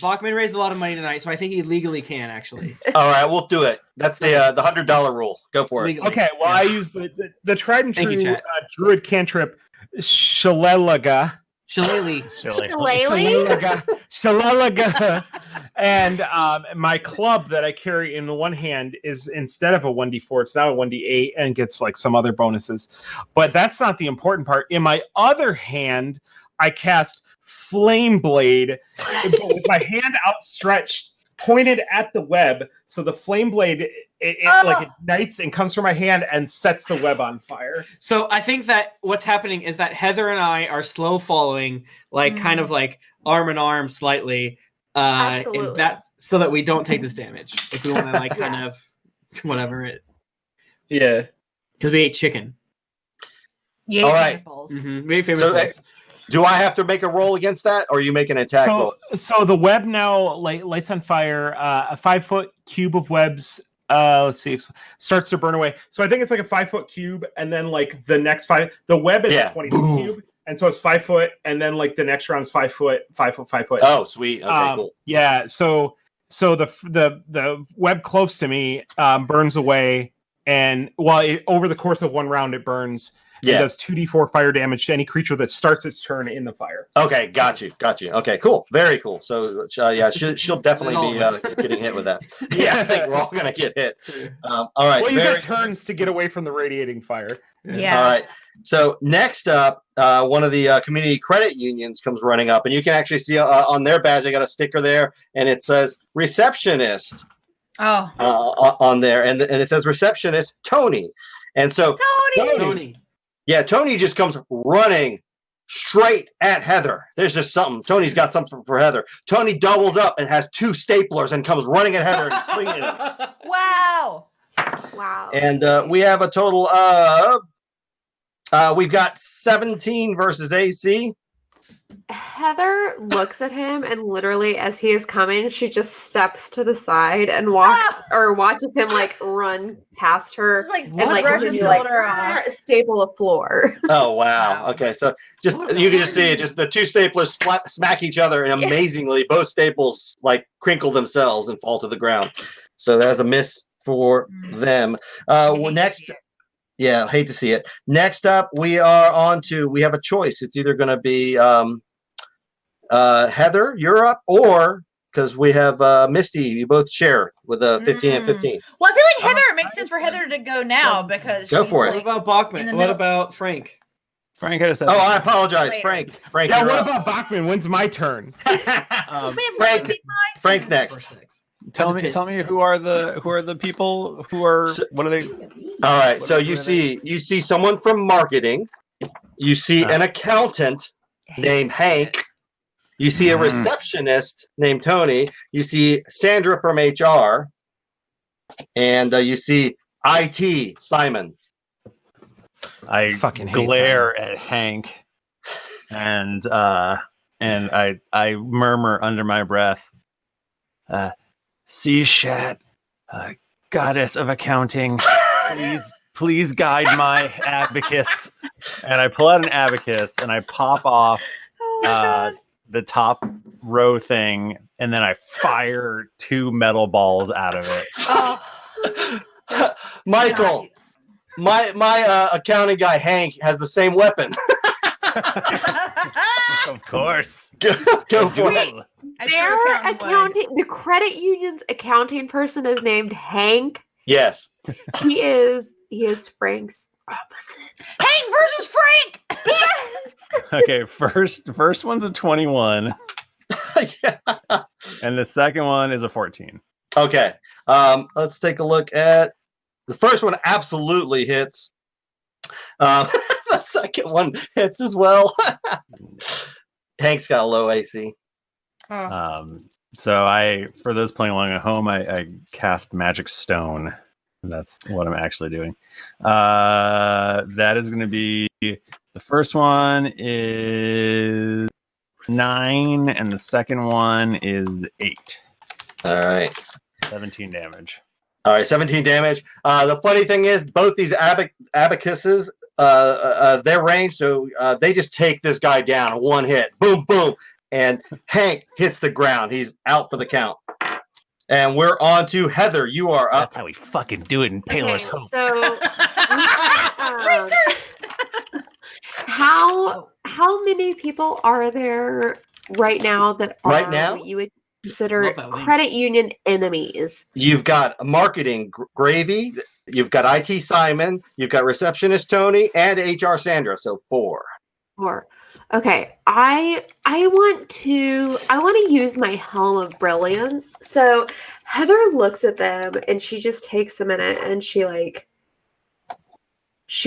Bachmann raised a lot of money tonight, so I think he legally can actually. All right, we'll do it. That's the $100 rule. Go for it. Legally. Okay, well I use the tried and true druid cantrip Shalalaga. Shalalaga. And my club that I carry in the one hand is, instead of a 1d4, it's now a 1d8 and gets like some other bonuses. But that's not the important part. In my other hand, I cast Flame Blade with my hand outstretched, pointed at the web. So the Flame Blade it ignites and comes from my hand and sets the web on fire. So I think that what's happening is that Heather and I are slow following, kind of like arm in arm slightly, in that, so that we don't take this damage. If we want to kind of whatever it. Yeah. Because we ate chicken. Yeah. All right. Mm-hmm. We ate favorite balls. Do I have to make a roll against that, or you make an attack roll? So the web now lights on fire. A 5-foot cube of webs. Let's see. Starts to burn away. So I think it's like a 5-foot cube, and then like the next 5. The web is a 20-foot cube, and so it's 5 foot, and then like the next round's 5 foot, 5 foot, 5 foot. Oh, sweet. Okay, cool. Yeah. So the web close to me burns away, and over the course of one round it burns. It does 2d4 fire damage to any creature that starts its turn in the fire. Okay, got you. Okay, cool. Very cool. So, she'll definitely be getting hit with that. Yeah, I think we're all going to get hit. All right. Well, you got turns to get away from the radiating fire. Yeah. All right. So, next up, one of the community credit unions comes running up, and you can actually see on their badge, they got a sticker there, and it says receptionist on there. And it says receptionist Tony. And so, Tony. Yeah, Tony just comes running straight at Heather. There's just something. Tony's got something for Heather. Tony doubles up and has 2 staplers and comes running at Heather and swinging at her. Wow. Wow. And we have a total of we've got 17 versus AC. Heather looks at him and literally as he is coming, she just steps to the side and watches him like run past her Just, like, and like brush his shoulder off. staple a floor. Oh wow. Okay, so just you can just see it, just the two staplers smack each other and amazingly both staples like crinkle themselves and fall to the ground. So that's a miss for them. Next. Yeah, hate to see it. Next up, we have a choice. It's either going to be Heather, you're up, or because we have Misty, you both share with 15 and 15. Well, I feel like Heather, it makes sense for Heather to go now because Go for it. What about Bachmann? What about Frank? Frank had a set. Oh, I apologize, Later. Frank. Yeah, you're what up. about Bachmann? When's my turn? Frank next. Tell me who are the people who are what are they? All right, so you see someone from marketing, you see an accountant named Hank, you see a receptionist named Tony, you see Sandra from HR, and you see IT Simon. I fucking hate glare at Hank, and I murmur under my breath, Seashat, goddess of accounting, please guide my abacus. And I pull out an abacus and I pop off the top row thing, and then I fire 2 metal balls out of it. Michael, my accounting guy Hank has the same weapon. Of course. Go for it. Their accounting, the credit union's accounting person is named Hank. Yes. He is Frank's opposite. Hank versus Frank. Yes. Okay, first one's a 21. Yeah. And the second one is a 14. Okay. Let's take a look at the first one. Absolutely hits. The second one hits as well. Hank's got a low AC. So for those playing along at home, I cast Magic Stone. That's what I'm actually doing. That is going to be, the first one is 9 and the second one is 8. All right. 17 damage. All right, 17 damage. The funny thing is, both these abacuses, their range, so they just take this guy down. One hit, boom, boom, and Hank hits the ground. He's out for the count. And we're on to Heather. You are up. That's how we fucking do it in Paler's Hope. So, how many people are there right now that are Right now? what you would consider credit union enemies? You've got marketing Gravy. You've got IT Simon. You've got receptionist Tony and HR Sandra. So 4. 4. Okay, I want to use my Helm of Brilliance. So Heather looks at them and she just takes a minute and she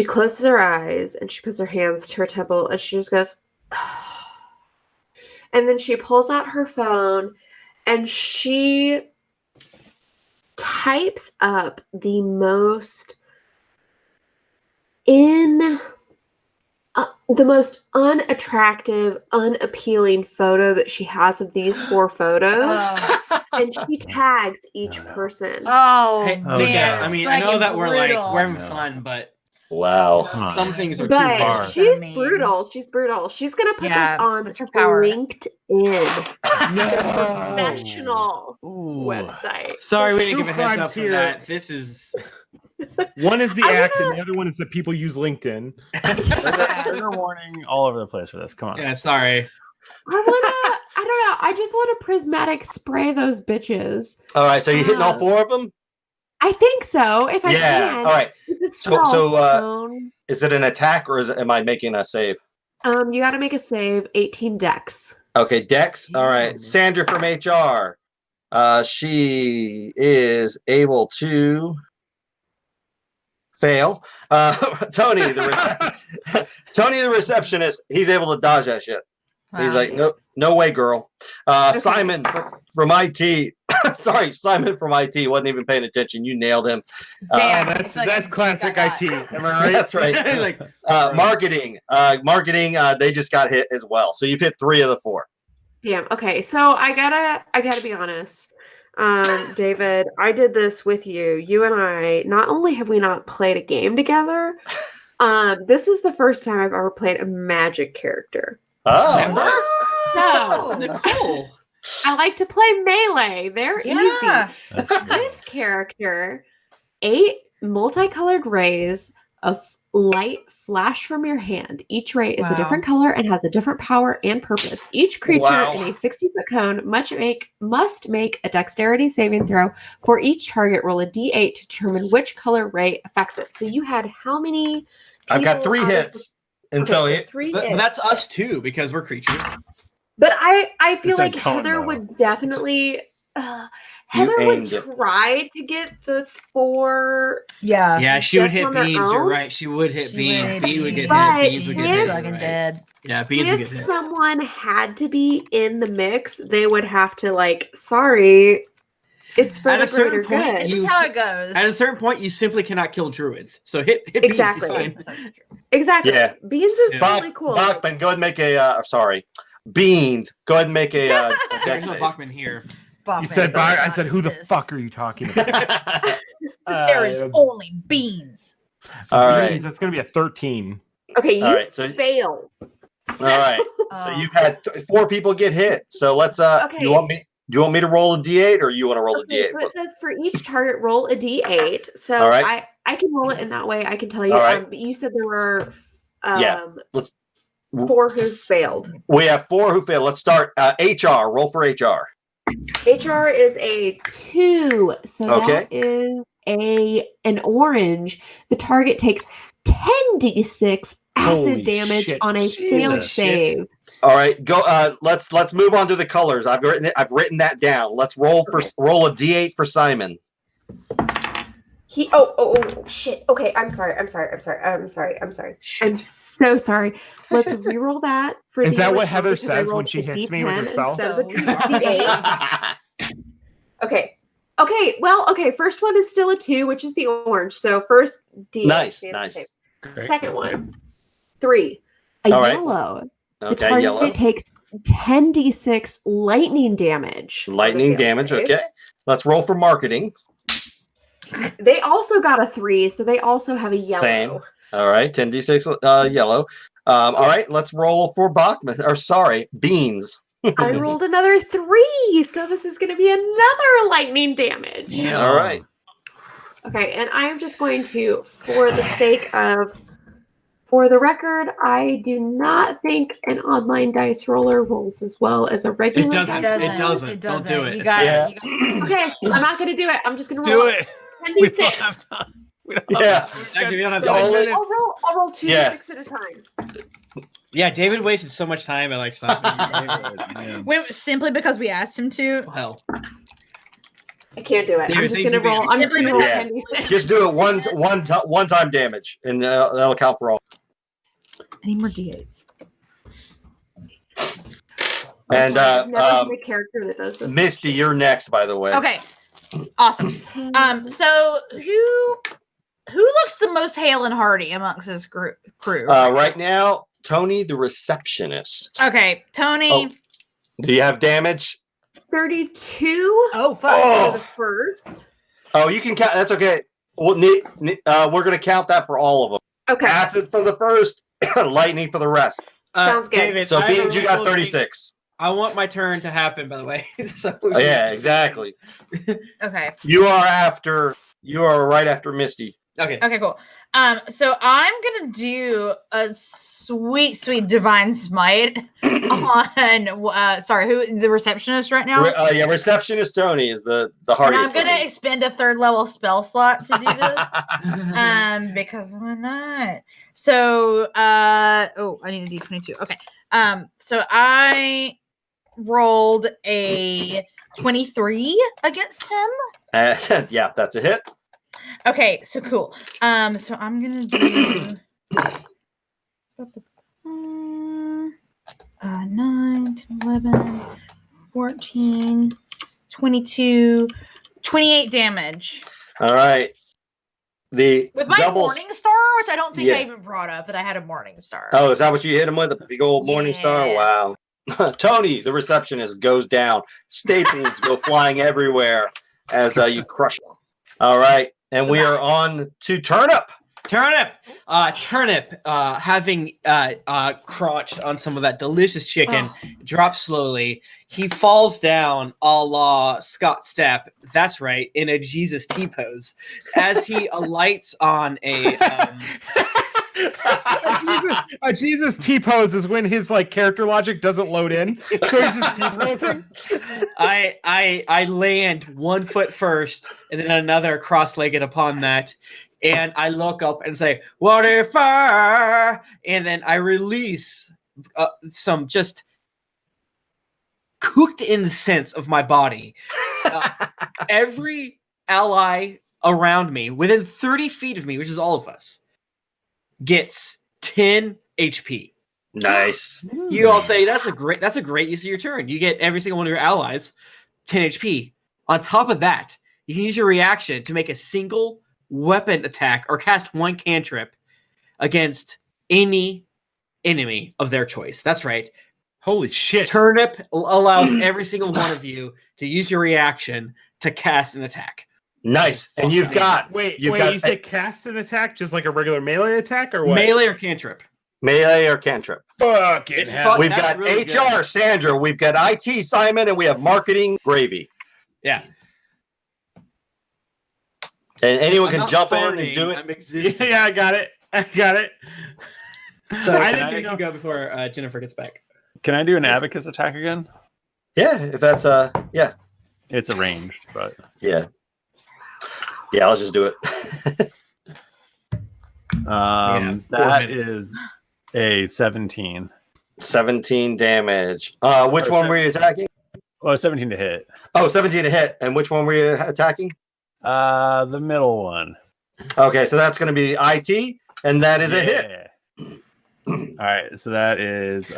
closes her eyes and she puts her hands to her temple and she just goes, and then she pulls out her phone and she types up the most unattractive, unappealing photo that she has of these 4 photos, and she tags each person. Man. Yeah. I mean, I know that we're having fun, but wow, some things are too But far. she's brutal. She's brutal. She's gonna put this on that's her power. LinkedIn professional website. Sorry, we didn't Two give a heads crimes up for here. that. This is One is the act, and the other one is that people use LinkedIn. Trigger warning all over the place for this. Come on. yeah. Sorry. I don't know. I just want to prismatic spray those bitches. All right, so you hitting all 4 of them? I think so. If I can. All right. It's So is it an attack or am I making a save? you got to make a save. 18 dex. Okay, Dex. All right, Sandra from HR. She is able to fail. Tony, Tony, the receptionist, he's able to dodge that shit. He's like, no way, girl. Simon from IT. Sorry, Simon from IT wasn't even paying attention. You nailed him. Damn. That's classic IT. Am I right? That's right. Like, Marketing. They just got hit as well. So you've hit 3 of the 4. Damn. Okay, so I gotta be honest. David, I did this with you. You and I, not only have we not played a game together, this is the first time I've ever played a magic character. Oh, So Nicole. I like to play melee. They're Yeah. easy. This character, 8 multicolored rays of light flash from your hand. Each ray is a different color and has a different power and purpose. Each creature in a 60-foot cone must make a dexterity saving throw. For each target, roll a d8 to determine which color ray affects it. So you had how many? I've got 3 out of hits. And Okay, so so it, 3 But hits. that's us too, because we're creatures. But I feel It's a like cone, Heather though. would definitely. Heather would aimed it. try to get the 4. Yeah. Yeah, she would just hit on their beans. You're own? right. She would hit She beans. would Beans would get But hit. Beans would get if- hit. Fucking Right. dead. Yeah, beans would If get hit. someone had to be in the mix, they would have to sorry, it's for At the a certain greater point, good. This you- is how it goes. At a certain point, you simply cannot kill druids. So hit Exactly. beans. Is fine. Exactly. Yeah. Beans is Yeah. really cool. Bachman, go ahead and make a. Sorry, Beans. Go ahead and make a dex There's no save. Bachman here. You said I said, who the fuck are you talking about? There is only beans. All right. That's gonna be a 13. Okay, you All right, so- fail. All right. So you've had 4 people get hit. So let's. Okay. Do you want me to roll a d8, or you want to roll Okay, a d8? so it says for each target, roll a d8. So All right. I can roll it in that way. I can tell you. All right. But you said there were Yeah. Let's. 4 who failed. We have 4 who failed. Let's start. HR. Roll for HR. HR is a 2, so Okay. that is an orange. The target takes 10d6 acid Holy damage shit. on a failed Jesus. save. All right. Go. Let's move on to the colors. I've written that down. Let's roll roll a d8 for Simon. Oh shit. Okay, I'm sorry. I'm so sorry. Let's reroll that for Is the that what original Heather because I says rolled when she a hits me with D10 herself? instead of a D8. Okay. Okay, first one is still a 2, which is the orange. So first D8. Nice. Great. Second one, 3. A All right. yellow. The Okay. target Yellow. takes 10d6 lightning damage. on the Lightning failed damage. save. Okay. Let's roll for marketing. They also got a 3, so they also have a yellow. Same. All right. 10d6 yellow. All right. Let's roll for Bachman. Or sorry, Beans. I rolled another 3, so this is going to be another lightning damage. All right. Okay, and I'm just going to, for the record, I do not think an online dice roller rolls as well as a regular It doesn't. dice It roller. doesn't. Don't do it. You It's got bad. it. You got it. Okay, I'm not going to do it. I'm just going to Do roll it. We don't 10d6. have time. We don't Yeah. Actually, we don't have The only- to. I'll roll 2 Yeah. 6 at a time. Yeah, David wasted so much time at stopping. Simply because we asked him to. Hell, I can't do it. David, I'm just thank going to you for roll. I'm just going to roll Yeah. 10d6. Just do it one time damage, and that'll count for all. I need more D8s. And I've never been a character that does this. Misty, you're next, by the way. Okay. Awesome. So who looks the most hale and hearty amongst this crew? Right now, Tony, the receptionist. Okay, Tony. Oh. Do you have damage? 32 Oh fuck. Oh. for the first. Oh, you can count. That's okay. Well, we're going to count that for all of them. Okay. Acid for the first, lightning for the rest. Sounds good. David, So, I have a Beans, you got rule thing. 36. I want my turn to happen. By the way, so Oh, yeah, exactly. Okay. You are right after Misty. Okay. Okay, cool. So I'm gonna do a sweet divine smite on who the receptionist right now. Receptionist Tony is the And hardest. I'm gonna expend a 3rd level spell slot to do this. Because why not? So I need a D22. Okay. So I rolled a 23 against him. Yeah, that's a hit. Okay, so cool. So I'm gonna do 9, 10, 11, 14, 22, 28 damage. All right. The With my double Morning Star, which I don't think I even brought up that I had a Morning Star. Oh, is that what you hit him with? A big old Morning Star? Wow. Tony, the receptionist, goes down. Staples go flying everywhere as you crush it. All right. And we are on to Turnip. Turnip, having crunched on some of that delicious chicken, drops slowly. He falls down a la Scott Stapp. That's right, in a Jesus T pose, as he alights on a. A Jesus T pose is when his like character logic doesn't load in, so he's just T posing. I land 1 foot first, and then another cross-legged upon that. And I look up and say, "What if I?" And then I release some just cooked incense of my body. Every ally around me, within 30 feet of me, which is all of us, gets 10 HP. Nice. You all say that's a great use of your turn. You get every single one of your allies 10 HP. On top of that, you can use your reaction to make a single weapon attack or cast one cantrip against any enemy of their choice. That's right. Holy shit. Turnip allows every single one of you to use your reaction to cast an attack. Nice. And you've got... you say cast an attack just like a regular melee attack or what? Melee or cantrip? Melee or cantrip. Fucking hell. We've got really HR, good. Sandra. We've got IT, Simon. And we have marketing, Gravy. Yeah. And anyone can jump in and do it. Yeah, I got it. So I can go before Jennifer gets back. Can I do an abacus attack again? Yeah, if that's yeah. It's arranged, but yeah. Yeah, I'll just do it. That is a 17. 17 damage. Which one were you attacking? Oh, 17 to hit. Oh, 17 to hit. And which one were you attacking? The middle one. Okay, so that's going to be IT, and that is a hit. All right, so that is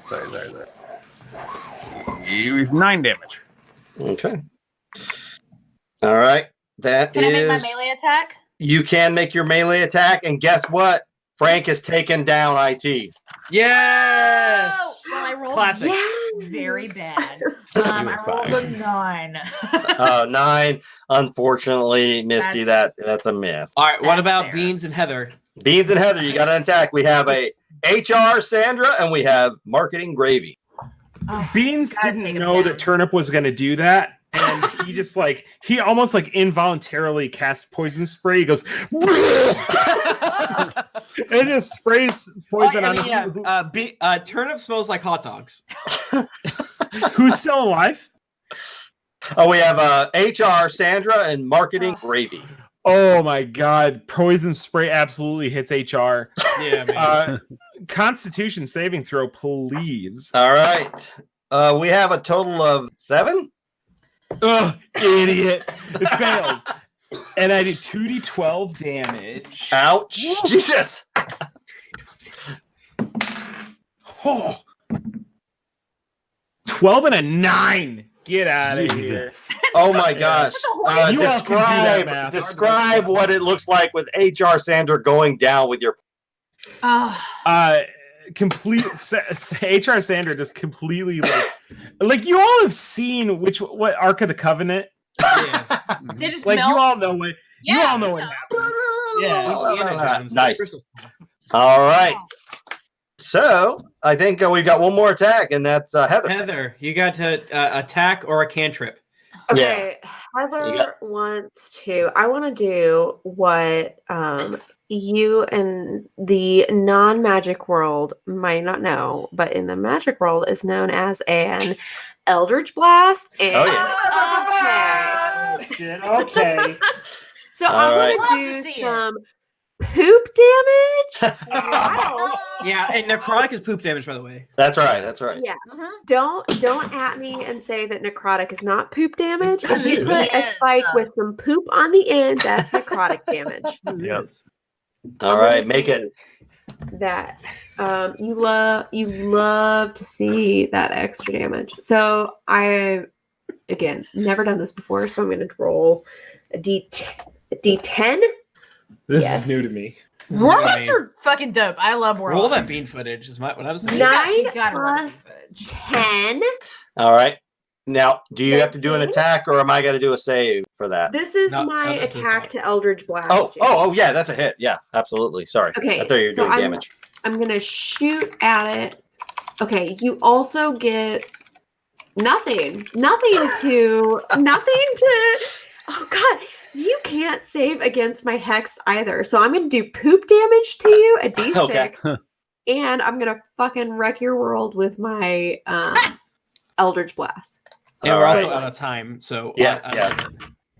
sorry. 9 damage. Okay. All right. Can I make my melee attack? You can make your melee attack, and guess what? Frank has taken down IT. Yes. Oh, well, I rolled classic. Very bad. I rolled a 9. 9. Unfortunately, Misty, that's a miss. All right. What about Beans and Heather? Beans and Heather, you got an attack. We have a HR Sandra, and we have marketing Gravy. Beans didn't know that Turnip was going to do that. And he just he almost involuntarily casts poison spray. He goes, and just sprays poison on him. Turnip smells like hot dogs. Who's still alive? Oh, we have HR Sandra and marketing Gravy. Oh my God! Poison spray absolutely hits HR. Yeah, man. Constitution saving throw, please. All right. We have a total of 7. Oh, idiot! It failed. And I did 2d12 damage. Ouch! Jesus! Oh. 12 and a 9. Get out of here! Oh my gosh! Describe what it looks like with HR Sandra going down with your. Complete HR Sandra just completely like you all have seen what Ark of the Covenant. Yeah. They just like melt. you all know it. Yeah, you all know what happens. Yeah. Nice. All right. So I think we've got one more attack, and that's Heather. Heather, you got to attack or a cantrip. Okay, Heather wants to. I want to do what you in the non-magic world might not know, but in the magic world is known as an Eldritch Blast. And okay. So I'm going to do some poop damage. Yeah, and necrotic is poop damage, by the way. That's right. Yeah. Don't at me and say that necrotic is not poop damage. If you put a spike with some poop on the end, that's necrotic damage. Yep. All right, make it that you love to see that extra damage. So I, again, never done this before, so I'm going to roll a D10. This is new to me. Warlocks are fucking dope. I love warlocks. Roll that bean footage is what I was saying. 9 plus 10. All right. Now, do you have to do an attack, or am I going to do a save for that? This is my attack to Eldritch Blast. Oh, yeah, that's a hit. Yeah, absolutely. Sorry. Okay. I thought you were doing damage. I'm going to shoot at it. Okay, you also get nothing. Nothing to... Oh, God. You can't save against my hex either. So I'm going to do poop damage to you, a D6. Okay. And I'm going to fucking wreck your world with my Eldritch Blast. And we're also out of time, so yeah.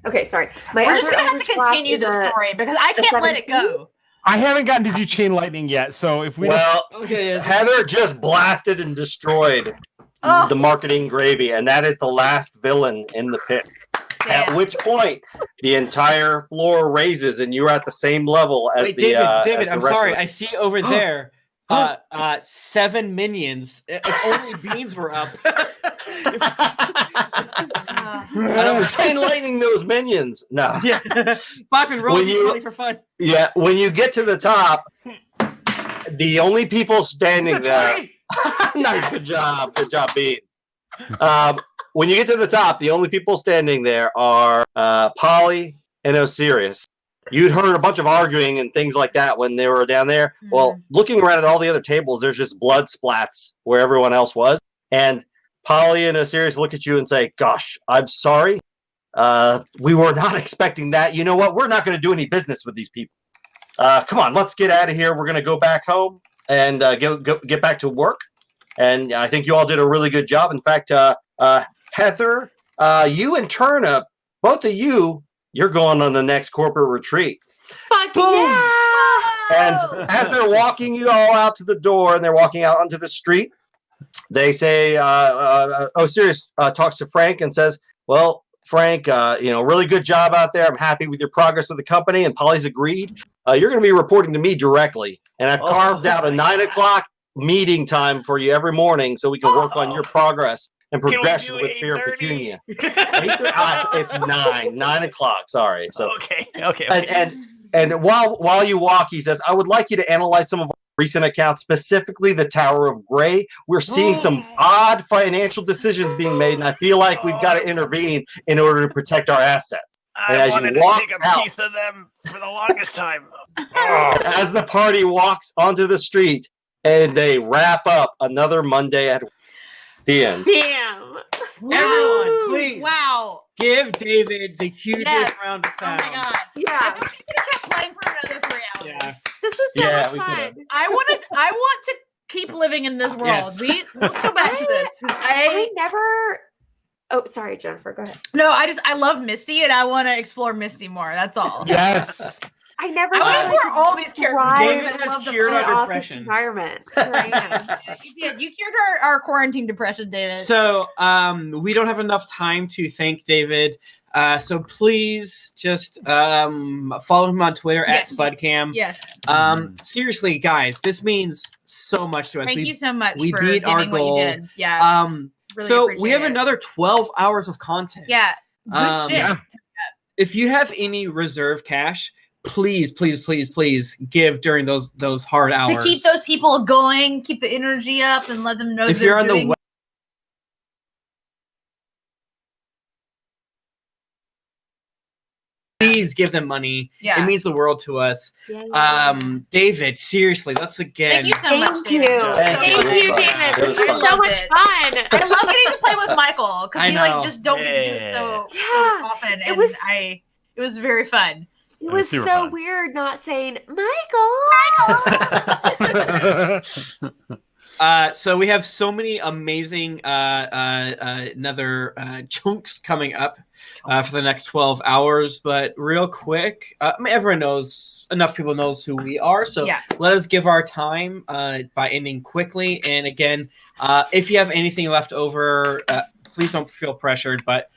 Okay, sorry. We're just gonna have to continue the story because I can't let it go. I haven't gotten to do chain lightning yet, so if we Heather just blasted and destroyed the marketing gravy, and that is the last villain in the pit. Damn. At which point, the entire floor raises, and you're at the same level as David, I'm sorry. I see over there 7 minions. If only beans were up. Chain lightning those minions. No. Yeah. Bachmann, roll D20 for fun. Yeah. When you get to the top, the only people standing there. Nice. Good job. Good job, Beans. When you get to the top, the only people standing there are Polly and Osiris. You'd heard a bunch of arguing and things like that when they were down there. Mm-hmm. Well, looking around at all the other tables, there's just blood splats where everyone else was. And Polly and Osiris look at you and say, "Gosh, I'm sorry. We were not expecting that. You know what? We're not going to do any business with these people. Come on, let's get out of here. We're going to go back home and get back to work. And I think you all did a really good job. In fact, Heather, you and Turnip, both of you, you're going on the next corporate retreat." Fuck yeah! And as they're walking you all out to the door and they're walking out onto the street, they say, Osiris talks to Frank and says, "Well, Frank, really good job out there. I'm happy with your progress with the company." And Polly's agreed. You're going to be reporting to me directly. And I've carved out a 9 o'clock meeting time for you every morning so we can work on your progress and progression with Fear Petunia. It's 9 o'clock. Sorry. So okay. And while you walk, he says, "I would like you to analyze some of our recent accounts, specifically the Tower of Grey. We're seeing some odd financial decisions being made, and I feel like we've got to intervene in order to protect our assets." And I wanted to take a piece of them for the longest time. As the party walks onto the street, and they wrap up another Monday at the end. Damn. Everyone, please. Wow. Give David the hugest round of sound. Oh my god. Yeah. I think we could have kept playing for another 3 hours. Yeah. This is so much fun. I want to keep living in this world. Yes. Let's go back to this. I never. Oh, sorry, Jennifer. Go ahead. No, I love Misty, and I want to explore Misty more. That's all. Yes. I never. I want to explore all these characters. David has cured our depression. Environment. You cured our quarantine depression, David. So we don't have enough time to thank David. So please just follow him on Twitter at Spudcam. Yes. Seriously, guys, this means so much to us. Thank you so much. We for beat our goal. What you did. Yeah. Really so we have it. another 12 hours of content. Yeah. Good shit. Yeah. If you have any reserve cash, please give during those hard hours to keep those people going, keep the energy up, and let them know if you're on the please give them money. Yeah. It means the world to us. Yeah. David, seriously, let's again. Thank you so much, David. Thank you, David. This was so much fun. I love getting to play with Michael because we just don't get to do it so often. And it was very fun. It was so fun. Weird not saying Michael. So we have so many amazing another chunks coming up for the next 12 hours. But real quick, everyone knows, enough people knows who we are. So let us give our time by ending quickly. And again, if you have anything left over, please don't feel pressured. But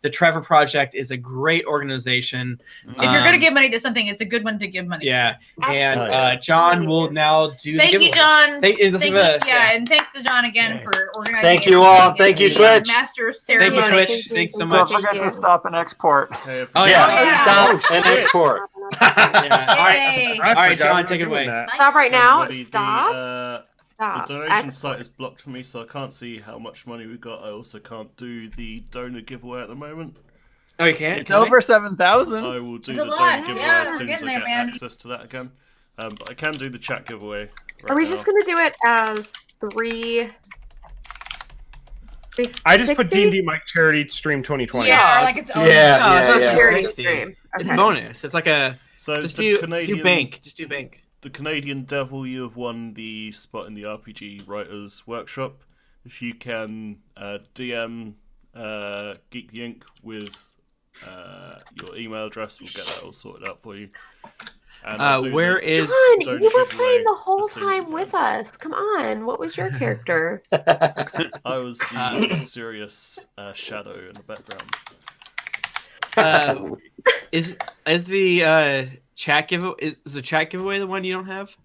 the Trevor Project is a great organization. If you're going to give money to something, it's a good one to give money to. Yeah. And John will now do Thank the you, John. Thank you, and thanks to John again for organizing. Thank you all. Thank you, Twitch. Master of ceremony. Thank you, Twitch. Thanks so much. Don't forget to stop and export. Stop and export. All right, John, take it away. Stop right now. Everybody, Stop. The donation site is blocked for me, so I can't see how much money we've got. I also can't do the donor giveaway at the moment. Oh, you can't? It's over 7,000. I will do It's the a lot. donor giveaway Yeah, as we're soon as I getting get there, man. access to that again. But I can do the chat giveaway. Are we just gonna do it as 3? I just put D&D Mike Charity Stream 2020. Yeah, like it's It's bonus. It's like a So just the do Canadian bank. Just do bank. The Canadian Devil, you have won the spot in the RPG Writers Workshop. If you can DM GeeklyInc with your email address, we'll get that all sorted out for you. And where is John, you were playing the whole time with us. Come on. What was your character? I was the mysterious shadow in the background. Is the chat giveaway? Is the chat giveaway the one you don't have?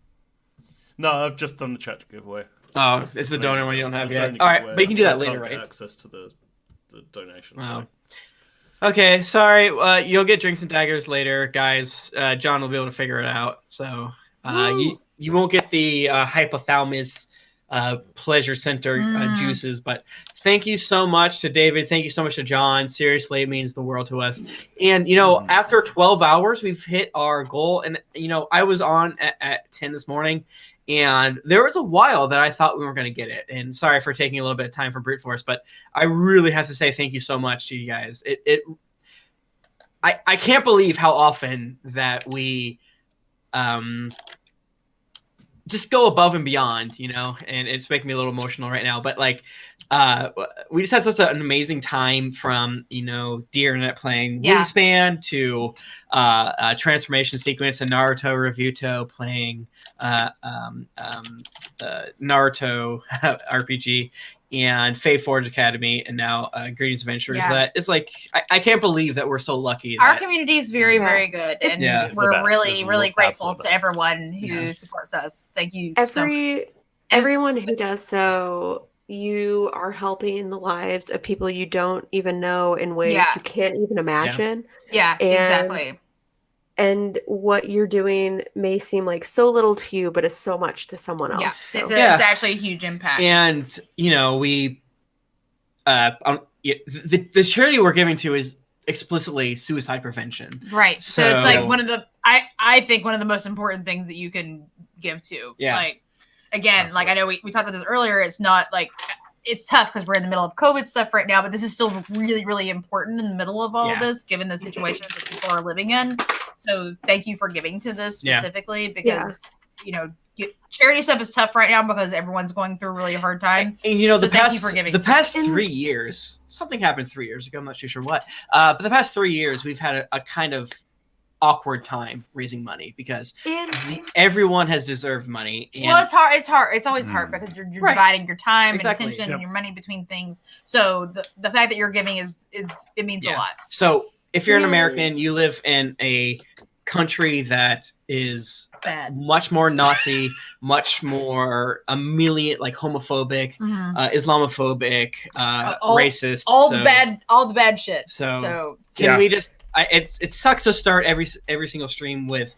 No, I've just done the chat giveaway. Oh, it's the donor one you don't have The yet. donor All right, giveaway, but you can do that I later, can't right? get access to the donation. Wow. So. Okay, sorry. You'll get drinks and daggers later, guys. John will be able to figure it out. So you won't get the hypothalamus pleasure center juices, but thank you so much to David. Thank you so much to John. Seriously, it means the world to us. And after 12 hours, we've hit our goal. And I was on at 10 this morning, and there was a while that I thought we weren't going to get it. And sorry for taking a little bit of time for brute force, but I really have to say thank you so much to you guys. I can't believe how often that we just go above and beyond, and it's making me a little emotional right now. But we just had such an amazing time from, Dear Internet playing Wingspan to Transformation Sequence and Naruto Revuto playing Naruto RPG and Fae Forge Academy and now Greetings Adventures. That it's like I can't believe that we're so lucky. Our community is very, very good, and we're really, really grateful to everyone who supports us. Thank you. Everyone who does so. You are helping the lives of people you don't even know in ways you can't even imagine. Yeah, exactly. And what you're doing may seem like so little to you, but it's so much to someone else. Yeah, so. It's actually a huge impact. And, we, the charity we're giving to is explicitly suicide prevention. Right. So it's like I think one of the most important things that you can give to. Yeah. Again, absolutely. I know we talked about this earlier. It's not it's tough because we're in the middle of COVID stuff right now, but this is still really, really important in the middle of all of this, given the situations that people are living in. So thank you for giving to this specifically because, charity stuff is tough right now because everyone's going through a really hard time. And the past 3 years, something happened 3 years ago. I'm not too sure what, but the past 3 years, we've had a kind of awkward time raising money because everyone has deserved money. And it's hard. It's always hard because you're dividing your time and attention and your money between things. So the fact that you're giving it means a lot. So if you're an American, you live in a country that is bad, much more Nazi, much more homophobic, Islamophobic, racist, all the bad shit. So can we just? It sucks to start every single stream with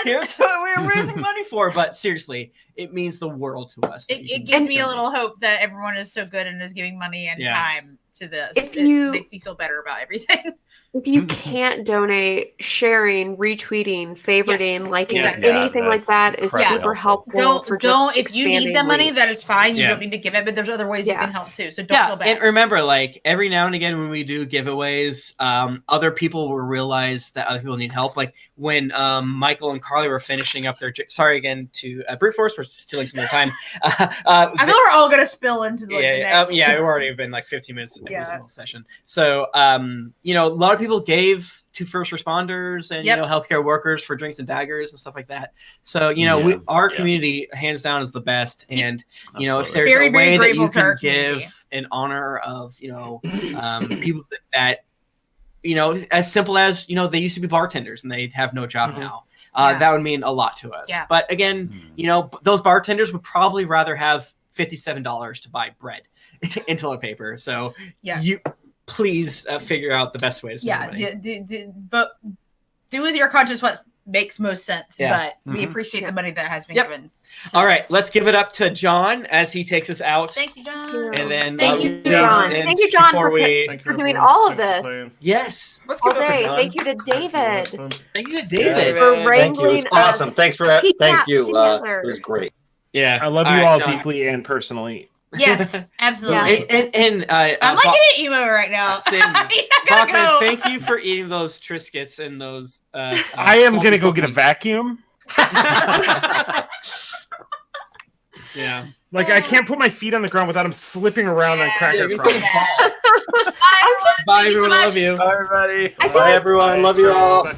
here's what we're raising money for, but seriously, it means the world to us. It gives me a little hope that everyone is so good and is giving money and time to this. It makes me feel better about everything. If you can't donate, sharing, retweeting, favoriting, liking, anything like that is super helpful. If you need the money, that is fine. You don't need to give it, but there's other ways you can help too. So don't feel bad. And remember, every now and again when we do giveaways, other people will realize that other people need help. Like when Michael and Carly were finishing up their. Sorry again to Brute Force for stealing some of their time. I know we're all gonna spill into the next. We've already been 15 minutes every single session. So a lot of people people gave to first responders and healthcare workers for drinks and daggers and stuff like that. So our community hands down is the best, and if there's a way that you can give in honor of people that as simple as they used to be bartenders and they have no job now, that would mean a lot to us. But again, those bartenders would probably rather have $57 to buy bread and toilet paper. So you please figure out the best way to spend money. Do with your conscience what makes most sense. But we appreciate the money that has been given. All right, let's give it up to John as he takes us out. Thank you, John. And then thank you, John. Thank you, John, for doing all of this. Yes, let's all day. Thank you to David. Thank you to David for wrangling. Awesome. Thanks for that. Thank you. It was great. Yeah, I love you all deeply and personally. Yes, absolutely. And I'm like an emo right now. Bachmann, thank you for eating those Triscuits and those. I am gonna go get a vacuum. Yeah, like I can't put my feet on the ground without them slipping around on cracker crumbs. Bye, everyone. Love you. Bye, everybody. Bye, everyone. Love you all.